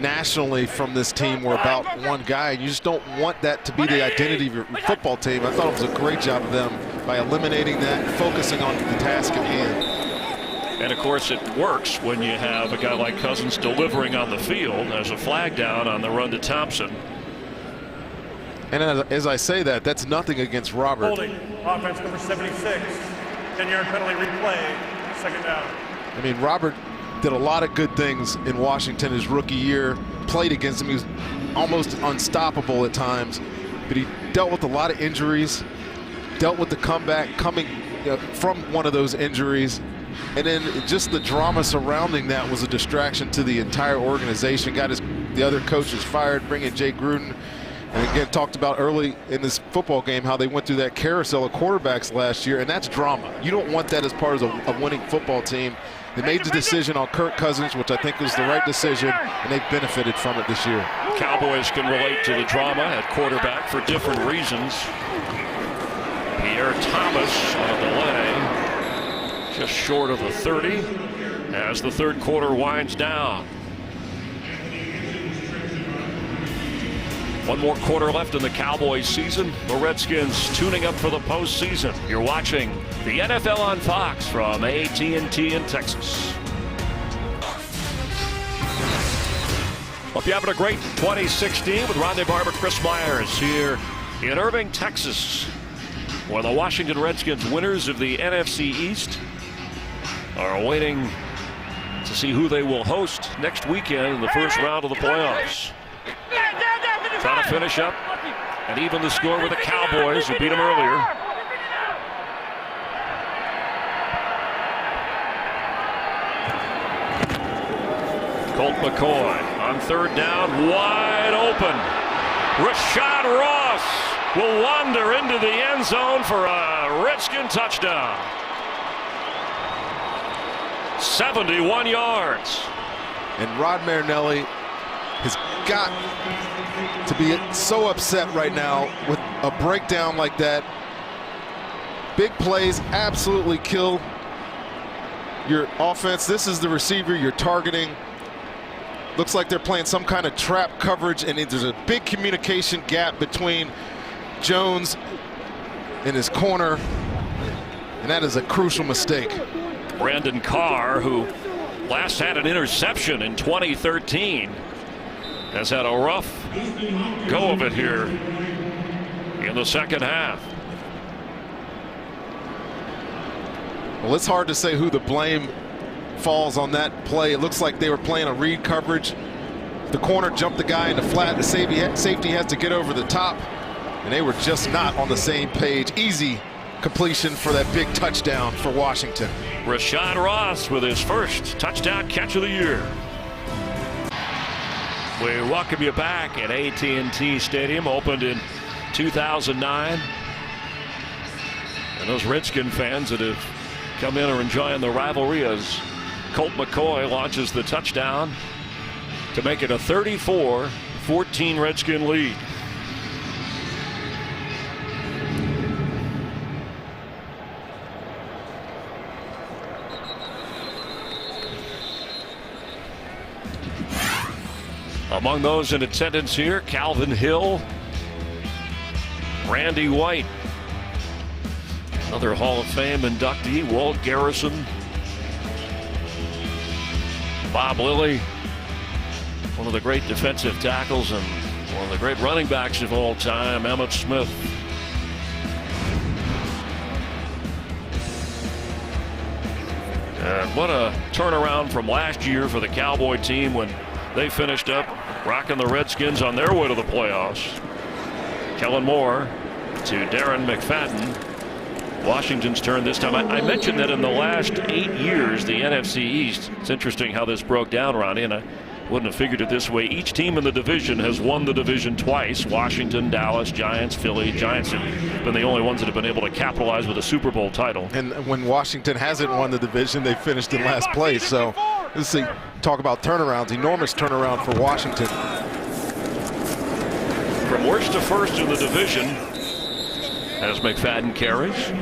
nationally from this team were about one guy. You just don't want that to be the identity of your football team. I thought it was a great job of them by eliminating that and focusing on the task at hand. And of course it works when you have a guy like Cousins delivering on the field. There's a flag down on the run to Thompson. And as I say that, that's nothing against Robert. Holding, offense number 76, 10-yard penalty replay, second down. I mean, Robert did a lot of good things in Washington his rookie year. Played against him, he was almost unstoppable at times, but he dealt with a lot of injuries, dealt with the comeback coming from one of those injuries. And then just the drama surrounding that was a distraction to the entire organization. Got the other coaches fired, bringing Jay Gruden. And again, talked about early in this football game how they went through that carousel of quarterbacks last year, and that's drama. You don't want that as part of a winning football team. They made the decision on Kirk Cousins, which I think was the right decision, and they've benefited from it this year. Cowboys can relate to the drama at quarterback for different reasons. Pierre Thomas on a delay, just short of the 30 as the third quarter winds down. One more quarter left in the Cowboys season. The Redskins tuning up for the postseason. You're watching the NFL on Fox from AT&T in Texas. Hope you're having a great 2016 with Rondé Barber, Chris Myers here in Irving, Texas, where the Washington Redskins, winners of the NFC East, are waiting to see who they will host next weekend in the first round of the playoffs. Trying to finish up and even the score with the Cowboys, who beat them earlier. Colt McCoy on third down, wide open. Rashad Ross will wander into the end zone for a Redskin touchdown. 71 yards. And Rod Marinelli has got to be so upset right now with a breakdown like that. Big plays absolutely kill your offense. This is the receiver you're targeting. Looks like they're playing some kind of trap coverage, and there's a big communication gap between Jones and his corner, and that is a crucial mistake. Brandon Carr, who last had an interception in 2013, has had a rough go of it here in the second half. Well, it's hard to say who the blame falls on that play. It looks like they were playing a read coverage. The corner jumped the guy in the flat. The safety has to get over the top, and they were just not on the same page. Easy completion for that big touchdown for Washington. Rashad Ross with his first touchdown catch of the year. We welcome you back at AT&T Stadium, opened in 2009. And those Redskin fans that have come in are enjoying the rivalry as Colt McCoy launches the touchdown to make it a 34-14 Redskin lead. Among those in attendance here, Calvin Hill, Randy White, another Hall of Fame inductee, Walt Garrison, Bob Lilly, one of the great defensive tackles and one of the great running backs of all time, Emmitt Smith. And what a turnaround from last year for the Cowboy team when they finished up rocking the Redskins on their way to the playoffs. Kellen Moore to Darren McFadden. Washington's turn this time. I mentioned that in the last 8 years, the NFC East, it's interesting how this broke down, Ronnie, and I wouldn't have figured it this way. Each team in the division has won the division twice. Washington, Dallas, Giants, Philly. Giants have been the only ones that have been able to capitalize with a Super Bowl title. And when Washington hasn't won the division, they finished in last place. So let's see, talk about turnarounds. Enormous turnaround for Washington. From worst to first in the division as McFadden carries.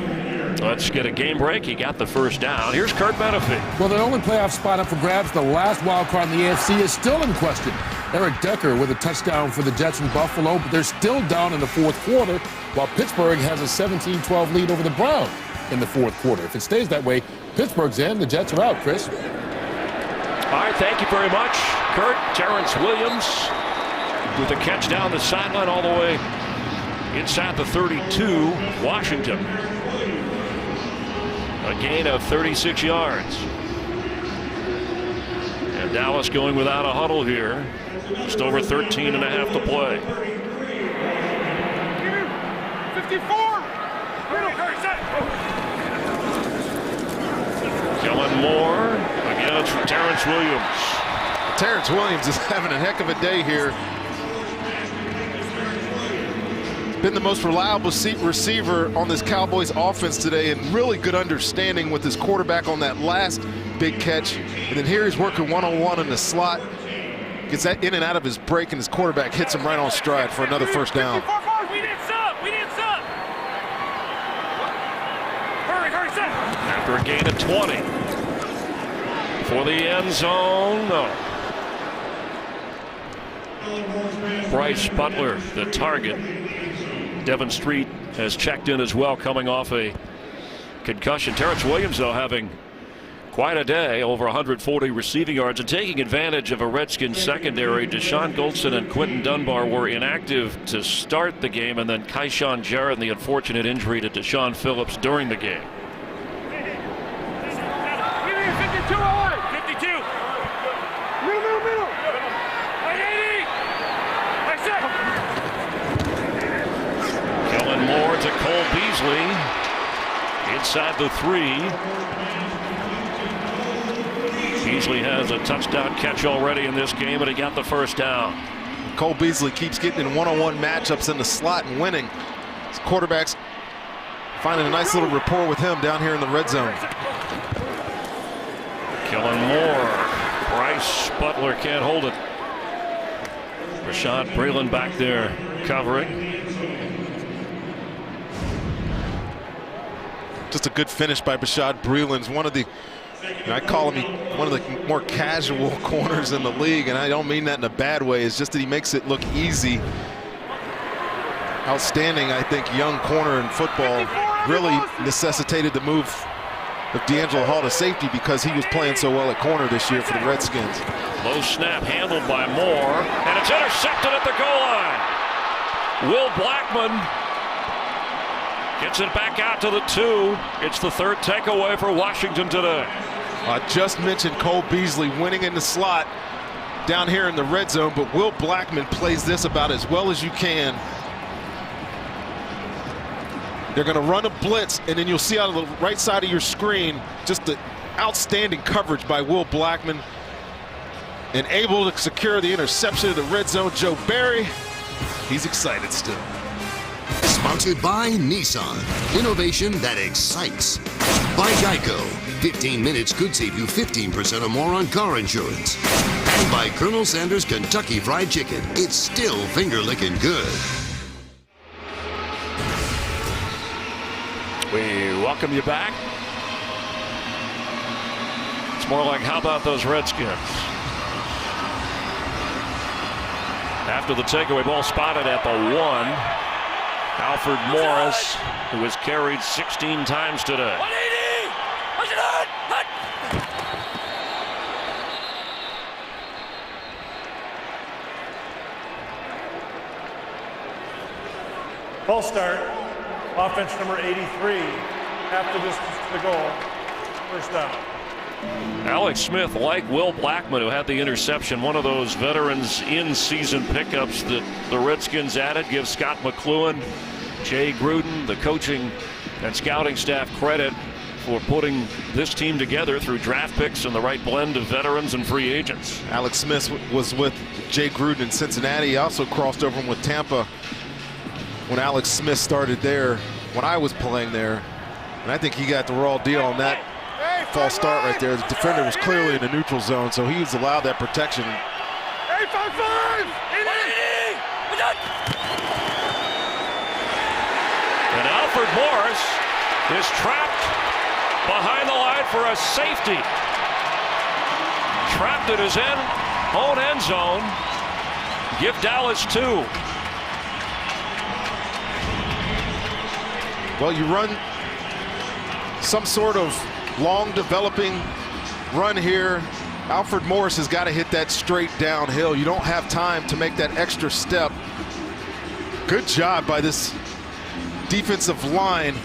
Let's get a game break. He got the first down. Here's Kurt Benefit. Well, the only playoff spot up for grabs, the last wild card in the AFC, is still in question. Eric Decker with a touchdown for the Jets in Buffalo, but they're still down in the fourth quarter, while Pittsburgh has a 17-12 lead over the Browns in the fourth quarter. If it stays that way, Pittsburgh's in, the Jets are out, Chris. All right, thank you very much, Kurt. Terrence Williams with a catch down the sideline all the way inside the 32, Washington. A gain of 36 yards. And Dallas going without a huddle here. Just over 13 and a half to play. 54. Kellen Moore. Again, it's from Terrence Williams. Terrence Williams is having a heck of a day here. Been the most reliable receiver on this Cowboys offense today, and really good understanding with his quarterback on that last big catch. And then here he's working one-on-one in the slot. Gets that in and out of his break, and his quarterback hits him right on stride for another first down. We need sub. We need sub. Hurry, sub. After a gain of 20. For the end zone, no. Bryce Butler, the target. Devin Street has checked in as well, coming off a concussion. Terrence Williams, though, having quite a day, over 140 receiving yards, and taking advantage of a Redskins secondary. Deshaun Goldson and Quentin Dunbar were inactive to start the game, and then Kaishan Jarrett and the unfortunate injury to Deshaun Phillips during the game. 52. Middle. 180. Kellen Moore to Cole Beasley. Inside the 3. Beasley has a touchdown catch already in this game, and he got the first down. Cole Beasley keeps getting in one-on-one matchups in the slot and winning. His quarterback's finding a nice little rapport with him down here in the red zone. Kellen Moore. Bryce Butler can't hold it. Rashad Breeland back there covering. Just a good finish by Rashad Breeland. One of the, I call him one of the more casual corners in the league, and I don't mean that in a bad way. It's just that he makes it look easy. Outstanding, I think, young corner in football. Really necessitated the move of D'Angelo Hall to safety because he was playing so well at corner this year for the Redskins. Low snap handled by Moore, and it's intercepted at the goal line. Will Blackman gets it back out to the 2. It's the third takeaway for Washington today. I just mentioned Cole Beasley winning in the slot down here in the red zone, but Will Blackman plays this about as well as you can. They're going to run a blitz, and then you'll see out of the right side of your screen just the outstanding coverage by Will Blackman, and able to secure the interception of the red zone. Joe Barry, he's excited still. Sponsored by Nissan. Innovation that excites. By Geico. 15 minutes could save you 15% or more on car insurance. And by Colonel Sanders Kentucky Fried Chicken. It's still finger-licking good. We welcome you back. It's more like, how about those Redskins? After the takeaway, ball spotted at the 1. Alfred Morris, who has carried 16 times today. Ball start. Offense number 83. Half the distance to the goal. First down. Alex Smith, like Will Blackman, who had the interception, one of those veterans in-season pickups that the Redskins added, gives Scott McCloughan, Jay Gruden, the coaching and scouting staff credit for putting this team together through draft picks and the right blend of veterans and free agents. Alex Smith was with Jay Gruden in Cincinnati. He also crossed over with Tampa when Alex Smith started there, when I was playing there. And I think he got the raw deal on that false start right there. The defender was clearly in the neutral zone, so he was allowed that protection. And Alfred Morris is trapped behind the line for a safety. Trapped at his own end zone. Give Dallas 2. Well, you run some sort of long developing run here. Alfred Morris has got to hit that straight downhill. You don't have time to make that extra step. Good job by this defensive line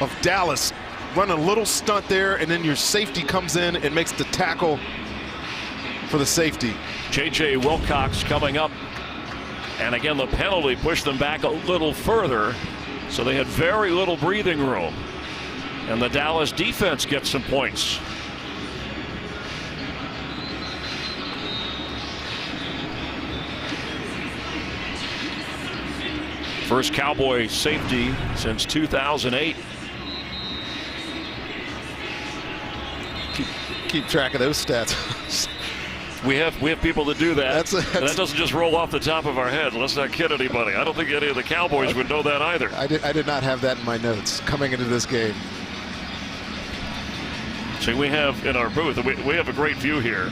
of Dallas. Run a little stunt there, and then your safety comes in and makes the tackle for the safety. J.J. Wilcox coming up. And again, the penalty pushed them back a little further, so they had very little breathing room. And the Dallas defense gets some points. First Cowboy safety since 2008. Keep track of those stats. We have people that do that. And that doesn't just roll off the top of our head. Let's not kid anybody. I don't think any of the Cowboys would know that either. I did not have that in my notes coming into this game. See, we have in our booth, we have a great view here.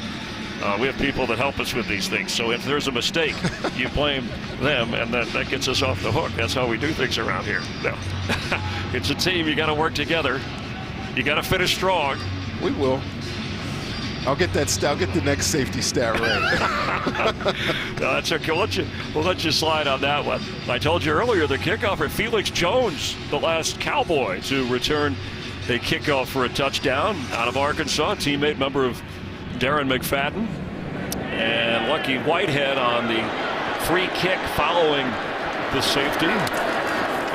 We have people that help us with these things. So if there's a mistake, you blame them, and that gets us off the hook. That's how we do things around here. No. It's a team. You got to work together. You got to finish strong. We will. I'll get that. I'll get the next safety stat right. No, that's okay. We'll let you slide on that one. I told you earlier, the kickoff, Felix Jones, the last Cowboy to return a kickoff for a touchdown out of Arkansas, teammate member of Darren McFadden. And Lucky Whitehead on the free kick following the safety.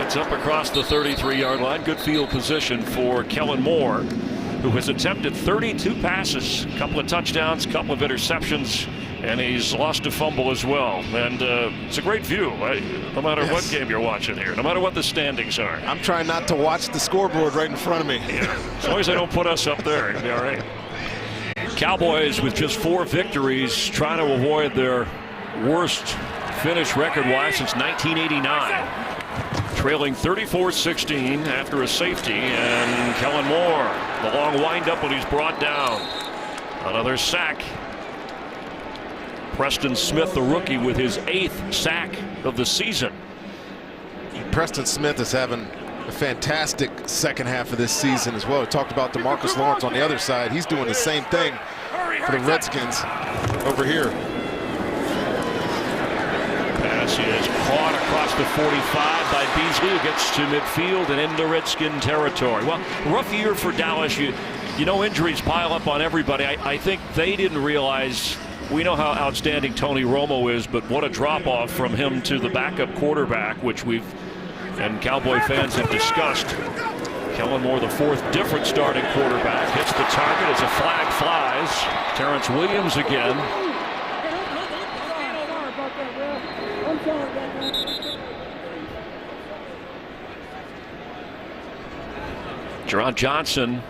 It's up across the 33-yard line. Good field position for Kellen Moore, who has attempted 32 passes, a couple of touchdowns, a couple of interceptions, and he's lost a fumble as well. And it's a great view, right? No matter what game you're watching here, no matter what the standings are. I'm trying not to watch the scoreboard right in front of me. Yeah. As long as they don't put us up there, it'll be all right. Cowboys with just 4 victories, trying to avoid their worst finish record-wise since 1989. Trailing 34-16 after a safety, and Kellen Moore, the long windup when he's brought down. Another sack. Preston Smith, the rookie, with his 8th sack of the season. Preston Smith is having a fantastic second half of this season as well. We talked about DeMarcus Lawrence on the other side. He's doing the same thing for the Redskins over here. Pass is caught across the 45 by Beasley, who gets to midfield and into Redskin territory. Well, rough year for Dallas. You know injuries pile up on everybody. I think they didn't realize. We know how outstanding Tony Romo is, but what a drop-off from him to the backup quarterback, which we've and Cowboy fans have discussed. Kellen Moore, the fourth different starting quarterback, hits the target as a flag flies. Terrence Williams again. Jerron Johnson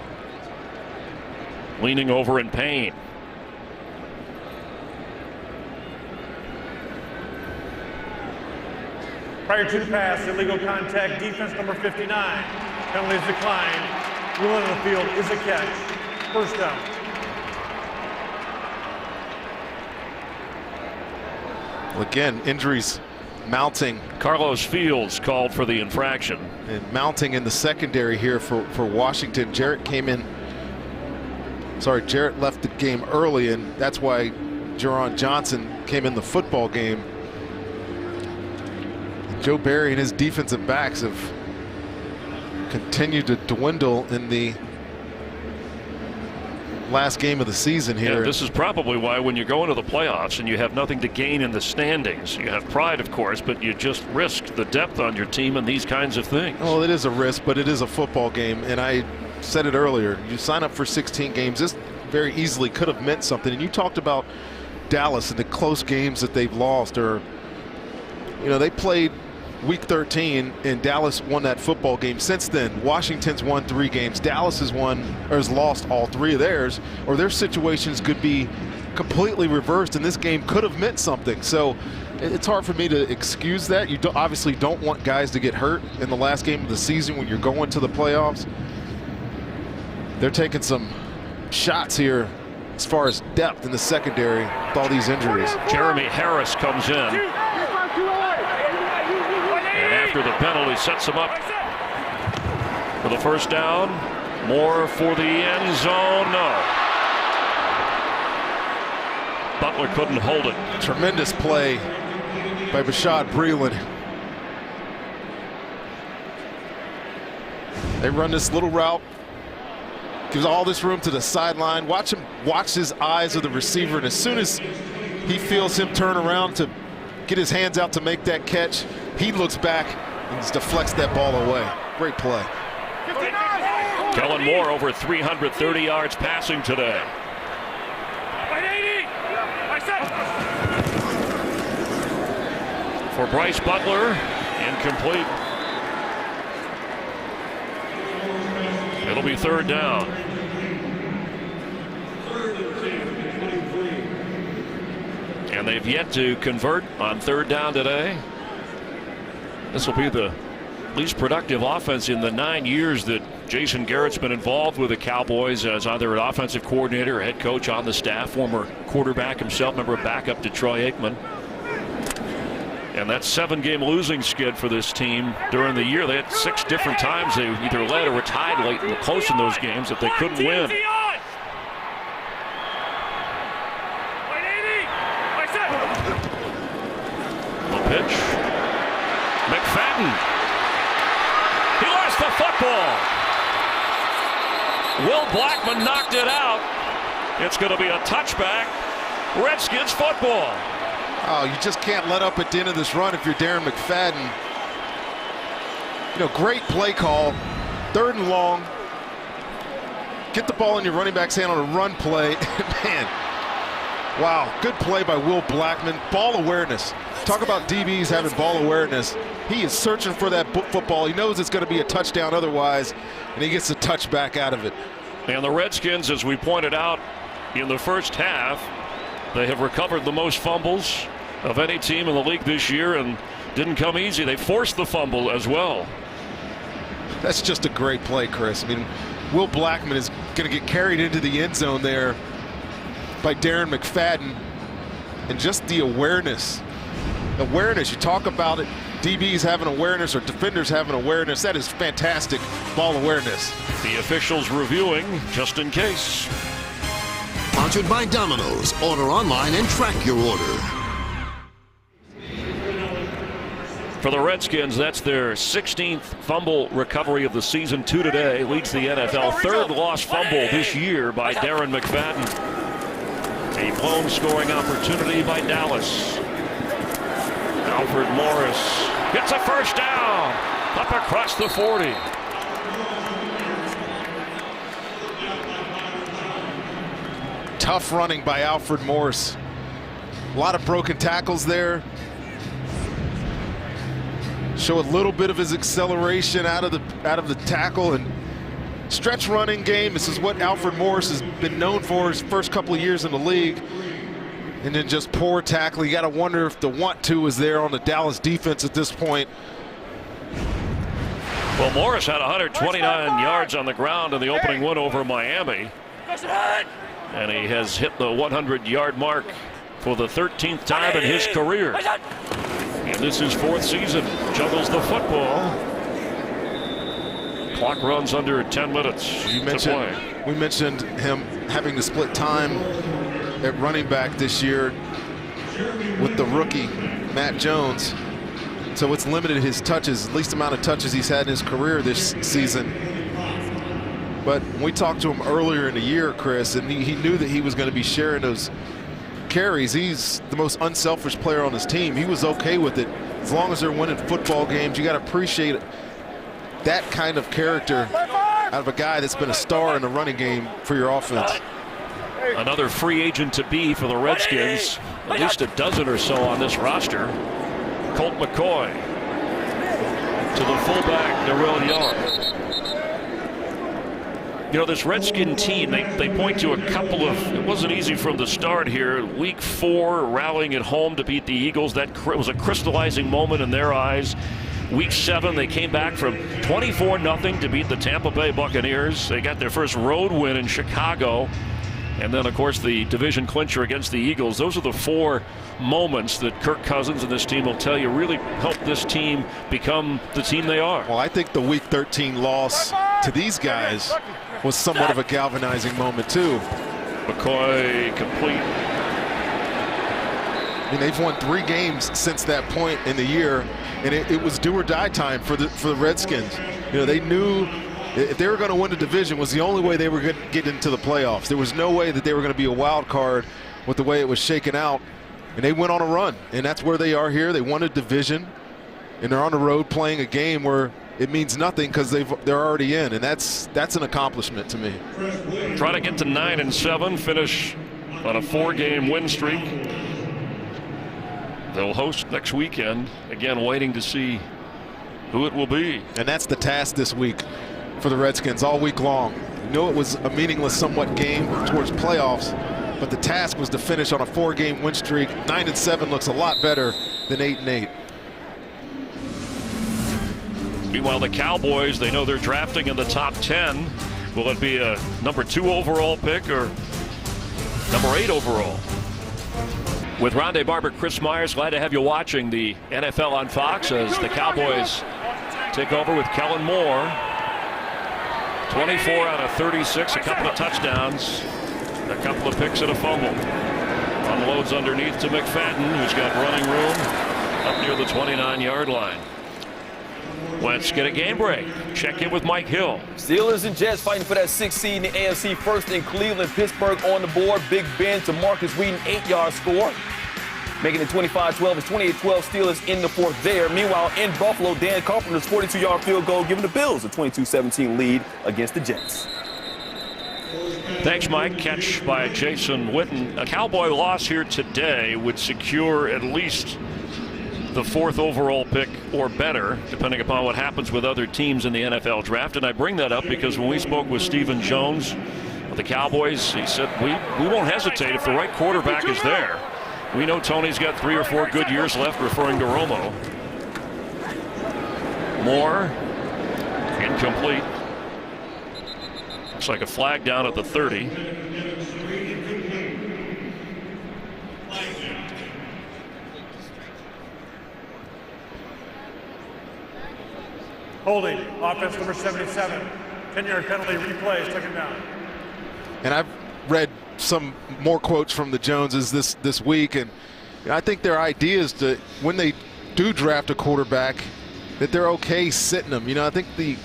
leaning over in pain. Prior to the pass, illegal contact, defense number 59. Penalties declined. Rule on the field is a catch. First down. Well, again, injuries mounting. Carlos Fields called for the infraction. And mounting in the secondary here for Washington. Jarrett left the game early, and that's why Jerron Johnson came in the football game. Joe Barry and his defensive backs have continued to dwindle in the last game of the season here. Yeah, this is probably why when you go into the playoffs and you have nothing to gain in the standings, you have pride, of course, but you just risk the depth on your team and these kinds of things. Well, it is a risk, but it is a football game, and I said it earlier. You sign up for 16 games. This very easily could have meant something. And you talked about Dallas and the close games that they've lost, or they played Week 13 and Dallas won that football game. Since then, Washington's won 3 games. Dallas has lost all 3 of theirs, or their situations could be completely reversed, and this game could have meant something. So it's hard for me to excuse that. You obviously don't want guys to get hurt in the last game of the season when you're going to the playoffs. They're taking some shots here as far as depth in the secondary with all these injuries. Jeremy Harris comes in. After the penalty sets him up for the first down. Moore for the end zone. No. Butler couldn't hold it. Tremendous play by Bashaud Breeland. They run this little route. Gives all this room to the sideline. Watch his eyes of the receiver, and as soon as he feels him turn around to get his hands out to make that catch, he looks back and just deflects that ball away. Great play. Kellen Moore over 330 yards passing today. For Bryce Butler, incomplete. It'll be third down. And they've yet to convert on third down today. This will be the least productive offense in the 9 years that Jason Garrett's been involved with the Cowboys as either an offensive coordinator or head coach on the staff, former quarterback himself, member of backup to Troy Aikman. And that 7-game losing skid for this team during the year. They had 6 different times they either led or were tied late and close in those games that they couldn't win. The pitch. McFadden. He lost the football. Will Blackman knocked it out. It's going to be a touchback. Redskins football. Oh, you just can't let up at the end of this run if you're Darren McFadden. Great play call. 3rd and long. Get the ball in your running back's hand on a run play. Man, wow, good play by Will Blackman. Ball awareness. Talk about DBs having ball awareness. He is searching for that football. He knows it's going to be a touchdown otherwise, and he gets a touchback out of it. And the Redskins, as we pointed out in the first half, they have recovered the most fumbles of any team in the league this year, and didn't come easy. They forced the fumble as well. That's just a great play, Chris. I mean, Will Blackman is going to get carried into the end zone there by Darren McFadden, and just the awareness. You talk about it, DBs having awareness or defenders having awareness. That is fantastic ball awareness. The officials reviewing just in case. Sponsored by Domino's. Order online and track your order. For the Redskins, that's their 16th fumble recovery of the season. 2 today. Leads the NFL. 3rd lost fumble this year by Darren McFadden. A blown scoring opportunity by Dallas. Alfred Morris gets a first down. Up across the 40. Tough running by Alfred Morris. A lot of broken tackles there. Show a little bit of his acceleration out of the tackle and stretch running game. This is what Alfred Morris has been known for his first couple of years in the league. And then just poor tackle. You got to wonder if the want-to is there on the Dallas defense at this point. Well, Morris had 129 yards on the ground in the opening win over Miami. And he has hit the 100-yard mark for the 13th time in his career. And this is 4th season. Juggles the football. Clock runs under 10 minutes to play. We mentioned him having to split time at running back this year with the rookie, Matt Jones. So it's limited his touches, least amount of touches he's had in his career this season. But when we talked to him earlier in the year, Chris, and he knew that he was going to be sharing those carries. He's the most unselfish player on his team. He was okay with it. As long as they're winning football games, you got to appreciate that kind of character out of a guy that's been a star in the running game for your offense. Another free agent to be for the Redskins. At least a dozen or so on this roster. Colt McCoy to the fullback, Darrell Young. You know, this Redskin team, they point to a couple of, it wasn't easy from the start here. Week 4, rallying at home to beat the Eagles. That was a crystallizing moment in their eyes. Week 7, they came back from 24-0 to beat the Tampa Bay Buccaneers. They got their first road win in Chicago. And then, of course, the division clincher against the Eagles. Those are the 4 moments that Kirk Cousins and this team will tell you really helped this team become the team they are. Well, I think the Week 13 loss to these guys was somewhat of a galvanizing moment, too. McCoy complete. I mean, they've won 3 games since that point in the year, and it was do or die time for the Redskins. You know, they knew if they were going to win the division was the only way they were going to get into the playoffs. There was no way that they were going to be a wild card with the way it was shaken out. And they went on a run, and that's where they are here. They won a division, and they're on the road playing a game where it means nothing because they're already in, and that's an accomplishment to me. Try to get to 9-7, finish on a 4-game win streak. They'll host next weekend. Again, waiting to see who it will be. And that's the task this week for the Redskins all week long. You know, it was a meaningless somewhat game towards playoffs, but the task was to finish on a 4-game win streak. 9-7 looks a lot better than 8-8. Meanwhile, the Cowboys, they know they're drafting in the top 10. Will it be a number 2 overall pick or number 8 overall? With Rondé Barber, Chris Myers, glad to have you watching the NFL on Fox as the Cowboys take over with Kellen Moore. 24 out of 36, a couple of touchdowns, a couple of picks and a fumble. Unloads underneath to McFadden, who's got running room up near the 29-yard line. Let's get a game break. Check in with Mike Hill. Steelers and Jets fighting for that 6th seed in the AFC. First in Cleveland, Pittsburgh on the board. Big Ben to Marcus Wheaton, 8-yard score. Making it 25-12. It's 28-12 Steelers in the 4th there. Meanwhile, in Buffalo, Dan Carpenter's 42-yard field goal giving the Bills a 22-17 lead against the Jets. Thanks, Mike. Catch by Jason Witten. A Cowboy loss here today would secure at least the 4th overall pick or better, depending upon what happens with other teams in the NFL draft. And I bring that up because when we spoke with Stephen Jones of the Cowboys, he said we won't hesitate if the right quarterback is there. We know Tony's got 3 or 4 good years left, referring to Romo. Moore, incomplete. Looks like a flag down at the 30. Holding, offense number 77. 10-yard penalty, replays, took him down. And I've read some more quotes from the Joneses this week, and I think their idea is to, when they do draft a quarterback, that they're okay sitting them. You know, I think the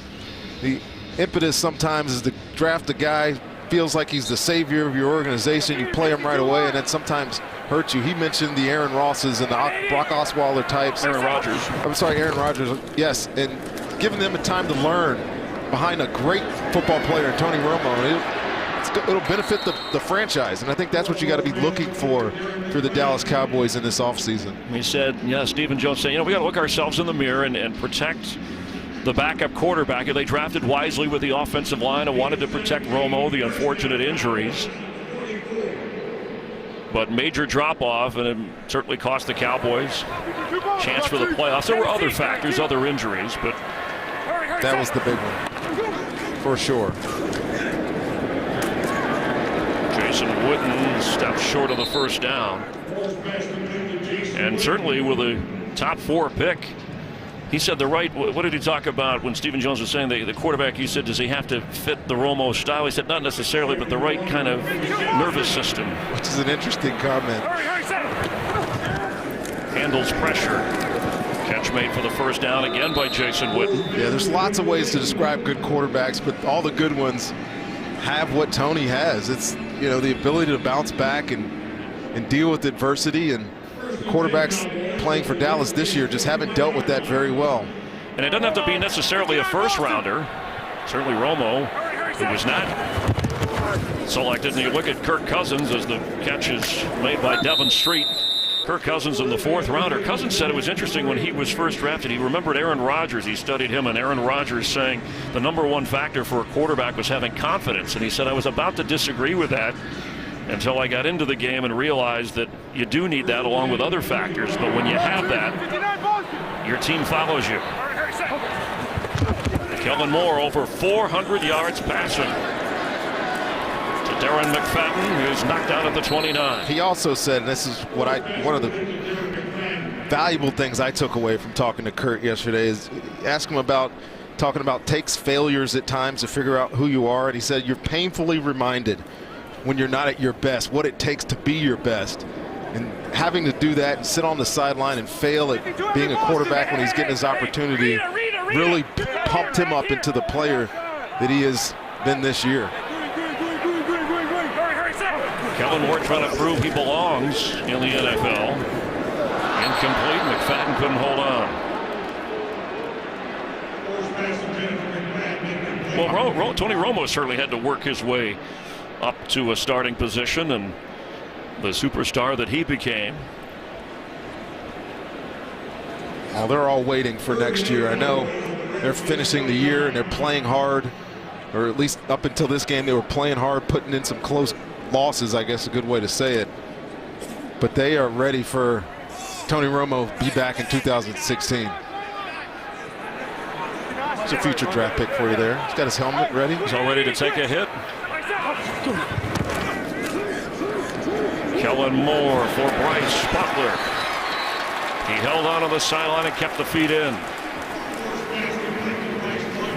impetus sometimes is to draft a guy, feels like he's the savior of your organization, you play him right away, and that sometimes hurts you. He mentioned the Aaron Rosses and the Brock Osweiler types. Aaron Rodgers. I'm sorry, Aaron Rodgers. Yes, and giving them a time to learn behind a great football player, Tony Romo. It'll benefit the franchise, and I think that's what you got to be looking for the Dallas Cowboys in this offseason. He said, yeah, Stephen Jones said, we got to look ourselves in the mirror and protect the backup quarterback. They drafted wisely with the offensive line and wanted to protect Romo, the unfortunate injuries. But major drop-off, and it certainly cost the Cowboys chance for the playoffs. There were other factors, other injuries, but that was the big one, for sure. Jason Witten steps short of the first down. And certainly with a top 4 pick, he said what did he talk about when Stephen Jones was saying the quarterback, he said, does he have to fit the Romo style? He said not necessarily, but the right kind of nervous system. Which is an interesting comment. Handles pressure. Catch made for the first down again by Jason Witten. Yeah, there's lots of ways to describe good quarterbacks, but all the good ones have what Tony has. It's, the ability to bounce back and deal with adversity, and the quarterbacks playing for Dallas this year just haven't dealt with that very well. And it doesn't have to be necessarily a first rounder. Certainly Romo, who was not selected. And you look at Kirk Cousins as the catch is made by Devon Street. Kirk Cousins in the 4th rounder. Cousins said it was interesting when he was first drafted. He remembered Aaron Rodgers. He studied him, and Aaron Rodgers saying the #1 factor for a quarterback was having confidence. And he said, I was about to disagree with that until I got into the game and realized that you do need that along with other factors. But when you have that, your team follows you. Kellen Moore over 400 yards passing. Darren McFadden, who's knocked out at the 29. He also said, and this is one of the valuable things I took away from talking to Kurt yesterday, is ask him about talking about takes failures at times to figure out who you are. And he said, you're painfully reminded when you're not at your best what it takes to be your best. And having to do that and sit on the sideline and fail at being a quarterback when he's getting his opportunity really pumped him up into the player that he has been this year. Kellen Moore trying to prove he belongs in the NFL. Incomplete. McFadden couldn't hold on. Well, Tony Romo certainly had to work his way up to a starting position and the superstar that he became. Well, they're all waiting for next year. I know they're finishing the year and they're playing hard, or at least up until this game they were playing hard, putting in some close losses, I guess a good way to say it. But they are ready for Tony Romo to be back in 2016. It's a future draft pick for you there. He's got his helmet ready. He's all ready to take a hit. Kellen Moore for Bryce Butler. He held on the sideline and kept the feet in.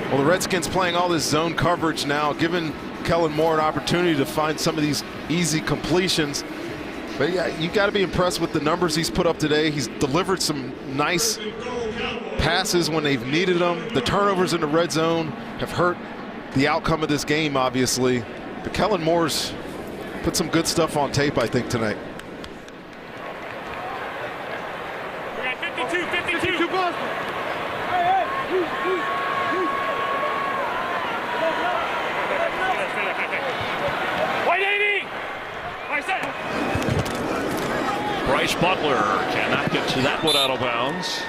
Well, the Redskins playing all this zone coverage now, giving Kellen Moore an opportunity to find some of these easy completions. But yeah, you got to be impressed with the numbers he's put up today. He's delivered some nice passes when they've needed them. The turnovers in the red zone have hurt the outcome of this game, obviously. But Kellen Moore's put some good stuff on tape, I think, tonight. We got 52 Boston. Bryce Butler cannot get to that one out of bounds.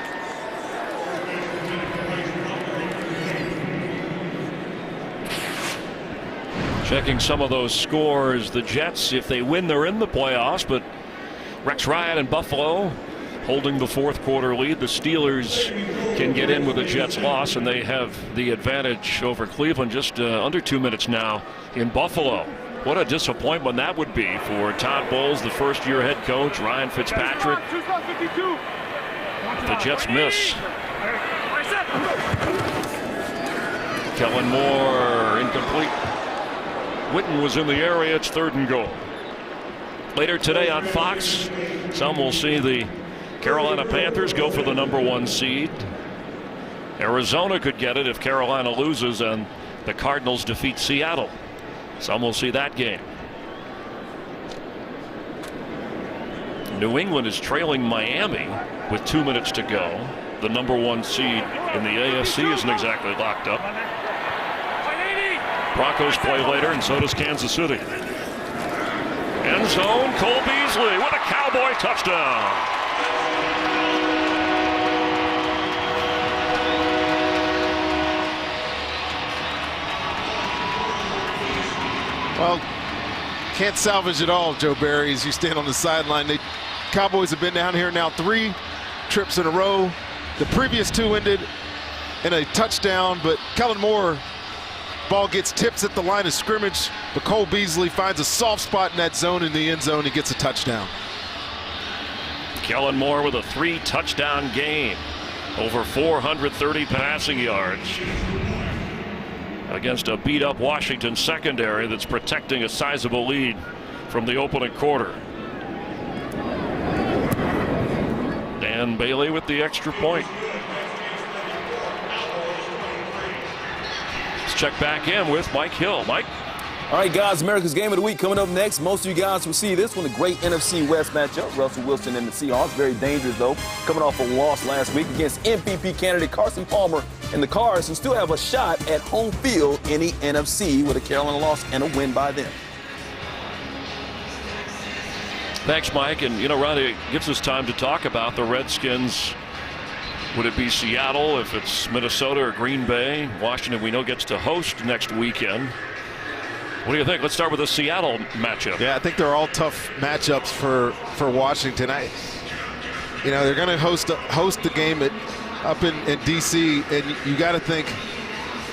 Checking some of those scores, the Jets, if they win, they're in the playoffs, but Rex Ryan and Buffalo holding the 4th quarter lead. The Steelers can get in with a Jets loss, and they have the advantage over Cleveland just under 2 minutes now in Buffalo. What a disappointment that would be for Todd Bowles, the first-year head coach, Ryan Fitzpatrick. The Jets miss. Kellen Moore incomplete. Witten was in the area. It's 3rd and goal. Later today on Fox, some will see the Carolina Panthers go for the #1 seed. Arizona could get it if Carolina loses and the Cardinals defeat Seattle. Some will see that game. New England is trailing Miami with 2 minutes to go. the #1 seed in the AFC isn't exactly locked up. Broncos play later, and so does Kansas City. End zone, Cole Beasley with a Cowboy touchdown. Well, can't salvage it all, Joe Barry, as you stand on the sideline. The Cowboys have been down here now 3 trips in a row. The previous 2 ended in a touchdown, but Kellen Moore, ball gets tipped at the line of scrimmage, but Cole Beasley finds a soft spot in that zone in the end zone. He gets a touchdown. Kellen Moore with a 3-touchdown game, over 430 passing yards against a beat-up Washington secondary that's protecting a sizable lead from the opening quarter. Dan Bailey with the extra point. Let's check back in with Mike Hill. Mike? All right, guys, America's Game of the Week coming up next. Most of you guys will see this one, a great NFC West matchup. Russell Wilson and the Seahawks, very dangerous, though, coming off a loss last week against MVP candidate Carson Palmer and the Cards, who still have a shot at home field in the NFC with a Carolina loss and a win by them. Thanks, Mike. And, you know, Ronnie, it gives us time to talk about the Redskins. Would it be Seattle if it's Minnesota or Green Bay? Washington, we know, gets to host next weekend. What do you think? Let's start with the Seattle matchup. Yeah, I think they're all tough matchups for Washington. They're going to host the game up in D.C., and you got to think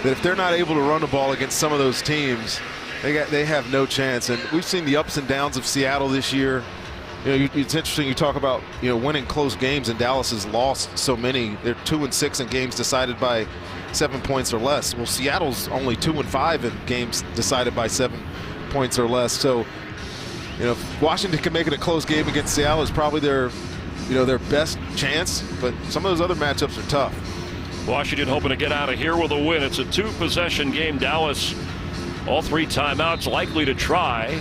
that if they're not able to run the ball against some of those teams, they have no chance. And we've seen the ups and downs of Seattle this year. It's interesting you talk about winning close games, and Dallas has lost so many. They're 2-6 in games decided by 7 points or less. Well, Seattle's only 2-5 in games decided by 7 points or less. So, if Washington can make it a close game against Seattle, is probably their best chance. But some of those other matchups are tough. Washington hoping to get out of here with a win. It's a 2-possession game. Dallas, all 3 timeouts, likely to try.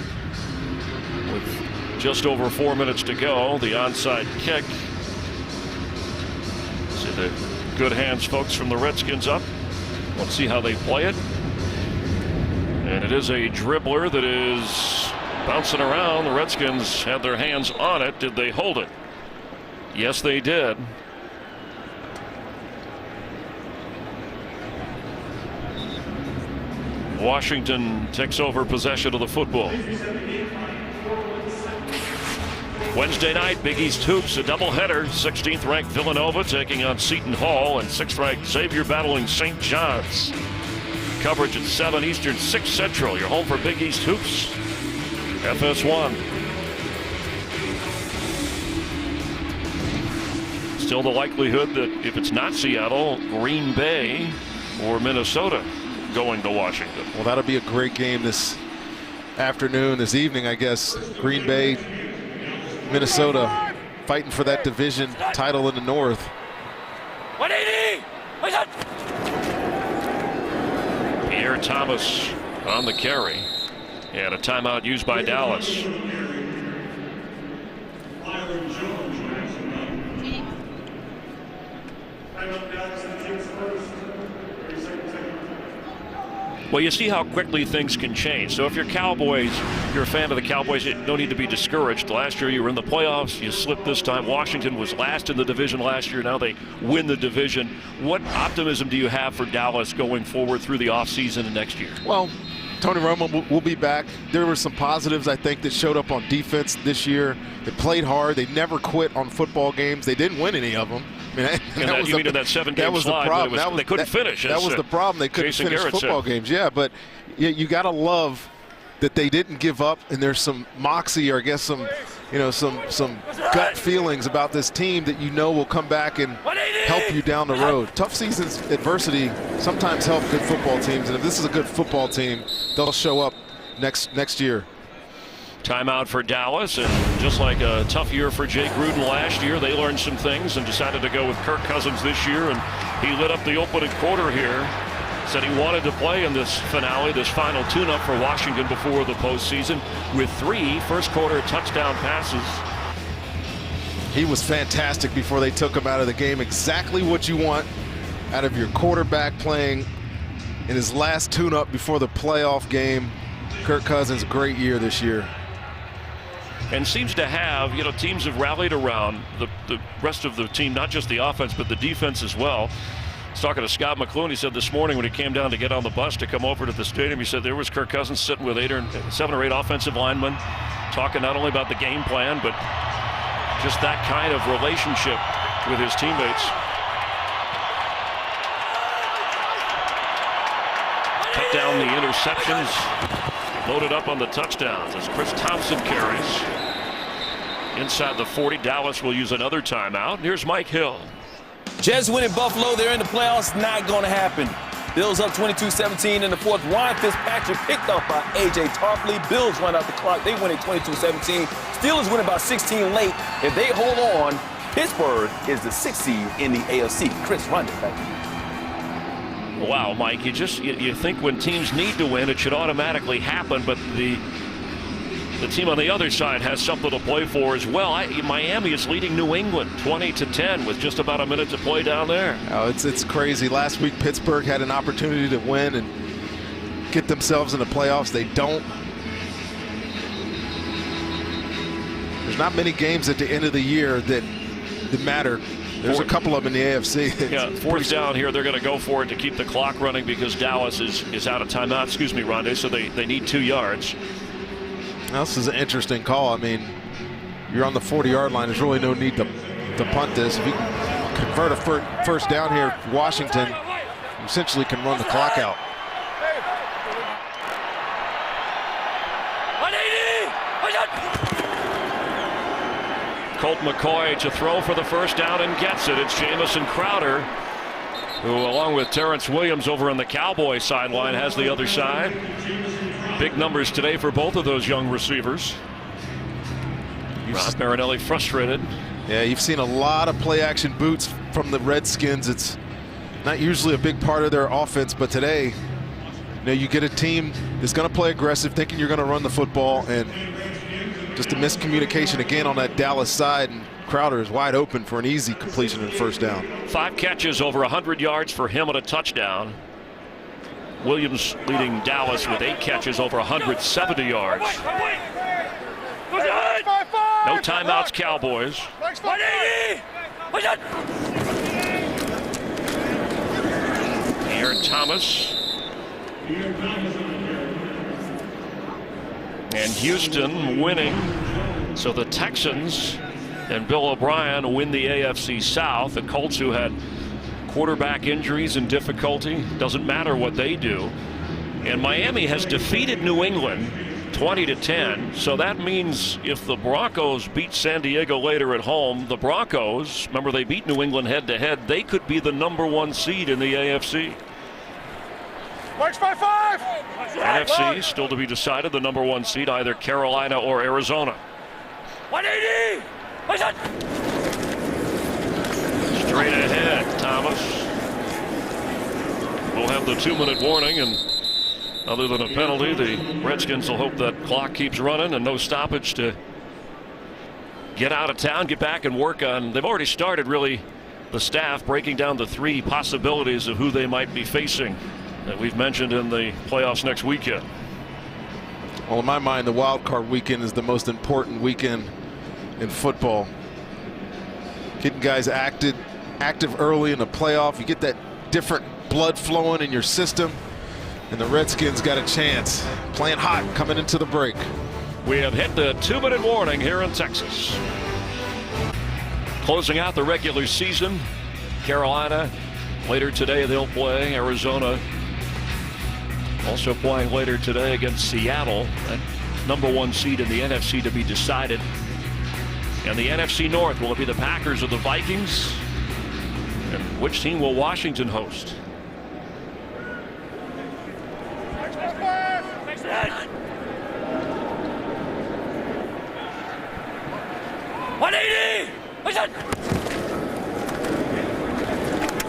With just over 4 minutes to go, the onside kick. See the good hands, folks, from the Redskins up. Let's see how they play it. And it is a dribbler that is bouncing around. The Redskins had their hands on it. Did they hold it? Yes, they did. Washington takes over possession of the football. Wednesday night, Big East Hoops, a doubleheader. 16th ranked Villanova taking on Seton Hall, and 6th ranked Xavier battling St. John's. Coverage at 7 Eastern, 6 Central. Your home for Big East Hoops, FS1. Still the likelihood that if it's not Seattle, Green Bay or Minnesota going to Washington. Well, that'll be a great game this afternoon, this evening, I guess. Green Bay, Minnesota fighting for that division title in the North. 180! Pierre Thomas on the carry, and a timeout used by Dallas. Well, you see how quickly things can change. So if you're Cowboys, you're a fan of the Cowboys, you don't need to be discouraged. Last year you were in the playoffs, you slipped this time. Washington was last in the division last year. Now they win the division. What optimism do you have for Dallas going forward through the offseason and next year? Well, Tony Romo will be back. There were some positives, I think, that showed up on defense this year. They played hard. They never quit on football games. They didn't win any of them. I mean, that 7-game slide, problem. They couldn't finish. That was the problem. They couldn't Jason finish Garrett football games. Yeah, but you got to love that they didn't give up, and there's some moxie, or I guess some gut feelings about this team that will come back and help you down the road. Tough seasons, adversity sometimes help good football teams, and if this is a good football team, they'll show up next year. Timeout for Dallas, and just like a tough year for Jay Gruden last year, they learned some things and decided to go with Kirk Cousins this year, and he lit up the opening quarter here. Said he wanted to play in this finale, this final tune-up for Washington before the postseason, with 3 first-quarter touchdown passes. He was fantastic before they took him out of the game. Exactly what you want out of your quarterback playing in his last tune-up before the playoff game. Kirk Cousins, great year this year. And seems to have, you know, teams have rallied around the rest of the team, not just the offense, but the defense as well. I was talking to Scott McCloughan. He said this morning when he came down to get on the bus to come over to the stadium, he said there was Kirk Cousins sitting with 7 or 8 offensive linemen, talking not only about the game plan, but just that kind of relationship with his teammates. Cut down the interceptions, loaded up on the touchdowns as Chris Thompson carries. Inside the 40, Dallas will use another timeout. Here's Mike Hill. Jets winning Buffalo. They're in the playoffs. Not going to happen. Bills up 22-17 in the fourth. Ryan Fitzpatrick picked off by A.J. Tarpley. Bills run out the clock. They win at 22-17. Steelers win about 16 late. If they hold on, Pittsburgh is the 6th seed in the AFC. Chris, run it back. Wow, Mike, you think when teams need to win, it should automatically happen, but the team on the other side has something to play for as well. Miami is leading New England 20-10 with just about a minute to play down there. Oh, it's crazy. Last week, Pittsburgh had an opportunity to win and get themselves in the playoffs. They don't. There's not many games at the end of the year that matter. There's a couple of them in the AFC. Yeah, fourth down here. They're going to go for it to keep the clock running because Dallas is out of timeout. Excuse me, Rondé. So they need 2 yards. Now, this is an interesting call. I mean, you're on the 40-yard line. There's really no need to punt this. If you can convert a first down here, Washington you essentially can run the clock out. Colt McCoy to throw for the first down and gets it. It's Jamison Crowder, who, along with Terrence Williams over on the Cowboys sideline, has the other side. Big numbers today for both of those young receivers. Rob Marinelli frustrated. Yeah, you've seen a lot of play-action boots from the Redskins. It's not usually a big part of their offense, but today, you know, you get a team that's going to play aggressive, thinking you're going to run the football, and just a miscommunication again on that Dallas side, and Crowder is wide open for an easy completion and first down. 5 catches, over 100 yards for him and a touchdown. Williams leading Dallas with 8 catches, over 170 yards. No timeouts, Cowboys. Aaron Thomas. And Houston winning. So the Texans and Bill O'Brien win the AFC South. The Colts, who had quarterback injuries and difficulty, doesn't matter what they do. And Miami has defeated New England 20-10. So that means if the Broncos beat San Diego later at home, the Broncos, remember they beat New England head-to-head, they could be the #1 seed in the AFC. March 5-5. NFC still to be decided, the #1 seed, either Carolina or Arizona. 180. Straight ahead, Thomas. We'll have the 2-minute warning, and other than a penalty, the Redskins will hope that clock keeps running and no stoppage to get out of town, get back and work on. They've already started, really, the staff breaking down the 3 possibilities of who they might be facing that we've mentioned in the playoffs next weekend. Well, in my mind, the wild card weekend is the most important weekend in football. Getting guys active early in the playoff. You get that different blood flowing in your system, and the Redskins got a chance. Playing hot coming into the break. We have hit the 2-minute warning here in Texas. Closing out the regular season, Carolina later today they'll play Arizona. Also playing later today against Seattle, that #1 seed in the NFC to be decided. And the NFC North, will it be the Packers or the Vikings? And which team will Washington host?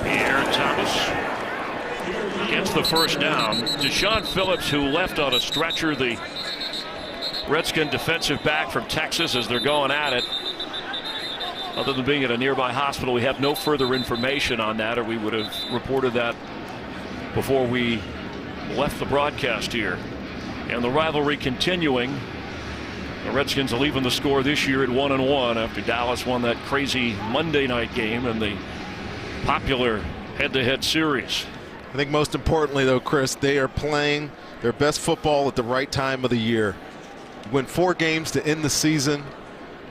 Pierre Thomas gets the first down. Deshaun Phillips, who left on a stretcher, the Redskin defensive back from Texas, as they're going at it. Other than being at a nearby hospital, we have no further information on that, or we would have reported that before we left the broadcast here. And the rivalry continuing. The Redskins will even the score this year at 1-1 after Dallas won that crazy Monday night game in the popular head-to-head series. I think most importantly, though, Chris, they are playing their best football at the right time of the year. Win 4 games to end the season.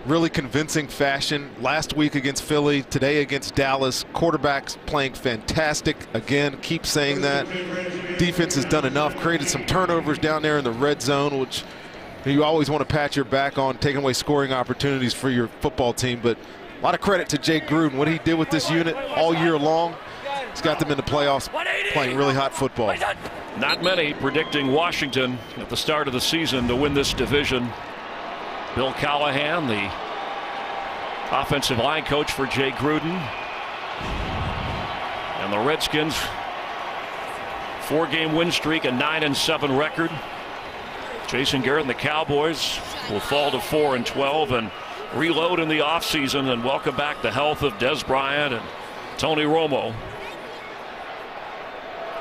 Really convincing fashion. Last week against Philly, today against Dallas. Quarterbacks playing fantastic. Again, keep saying that. Defense has done enough. Created some turnovers down there in the red zone, which you always want to pat your back on, taking away scoring opportunities for your football team. But a lot of credit to Jay Gruden. What he did with this unit all year long, he's got them in the playoffs playing really hot football. Not many predicting Washington at the start of the season to win this division. Bill Callahan, the offensive line coach for Jay Gruden. And the Redskins, 4-game win streak, a 9-7 record. Jason Garrett and the Cowboys will fall to 4-12 and reload in the offseason and welcome back the health of Des Bryant and Tony Romo.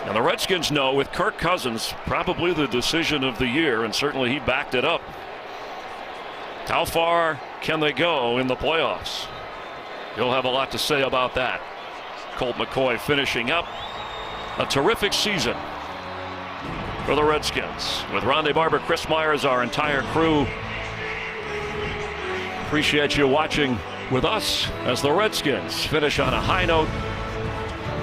And the Redskins know with Kirk Cousins probably the decision of the year, and certainly he backed it up. How far can they go in the playoffs? He'll have a lot to say about that. Colt McCoy finishing up a terrific season for the Redskins. With Rondé Barber, Chris Myers, our entire crew. Appreciate you watching with us as the Redskins finish on a high note,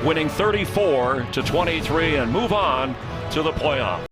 winning 34-23 and move on to the playoffs.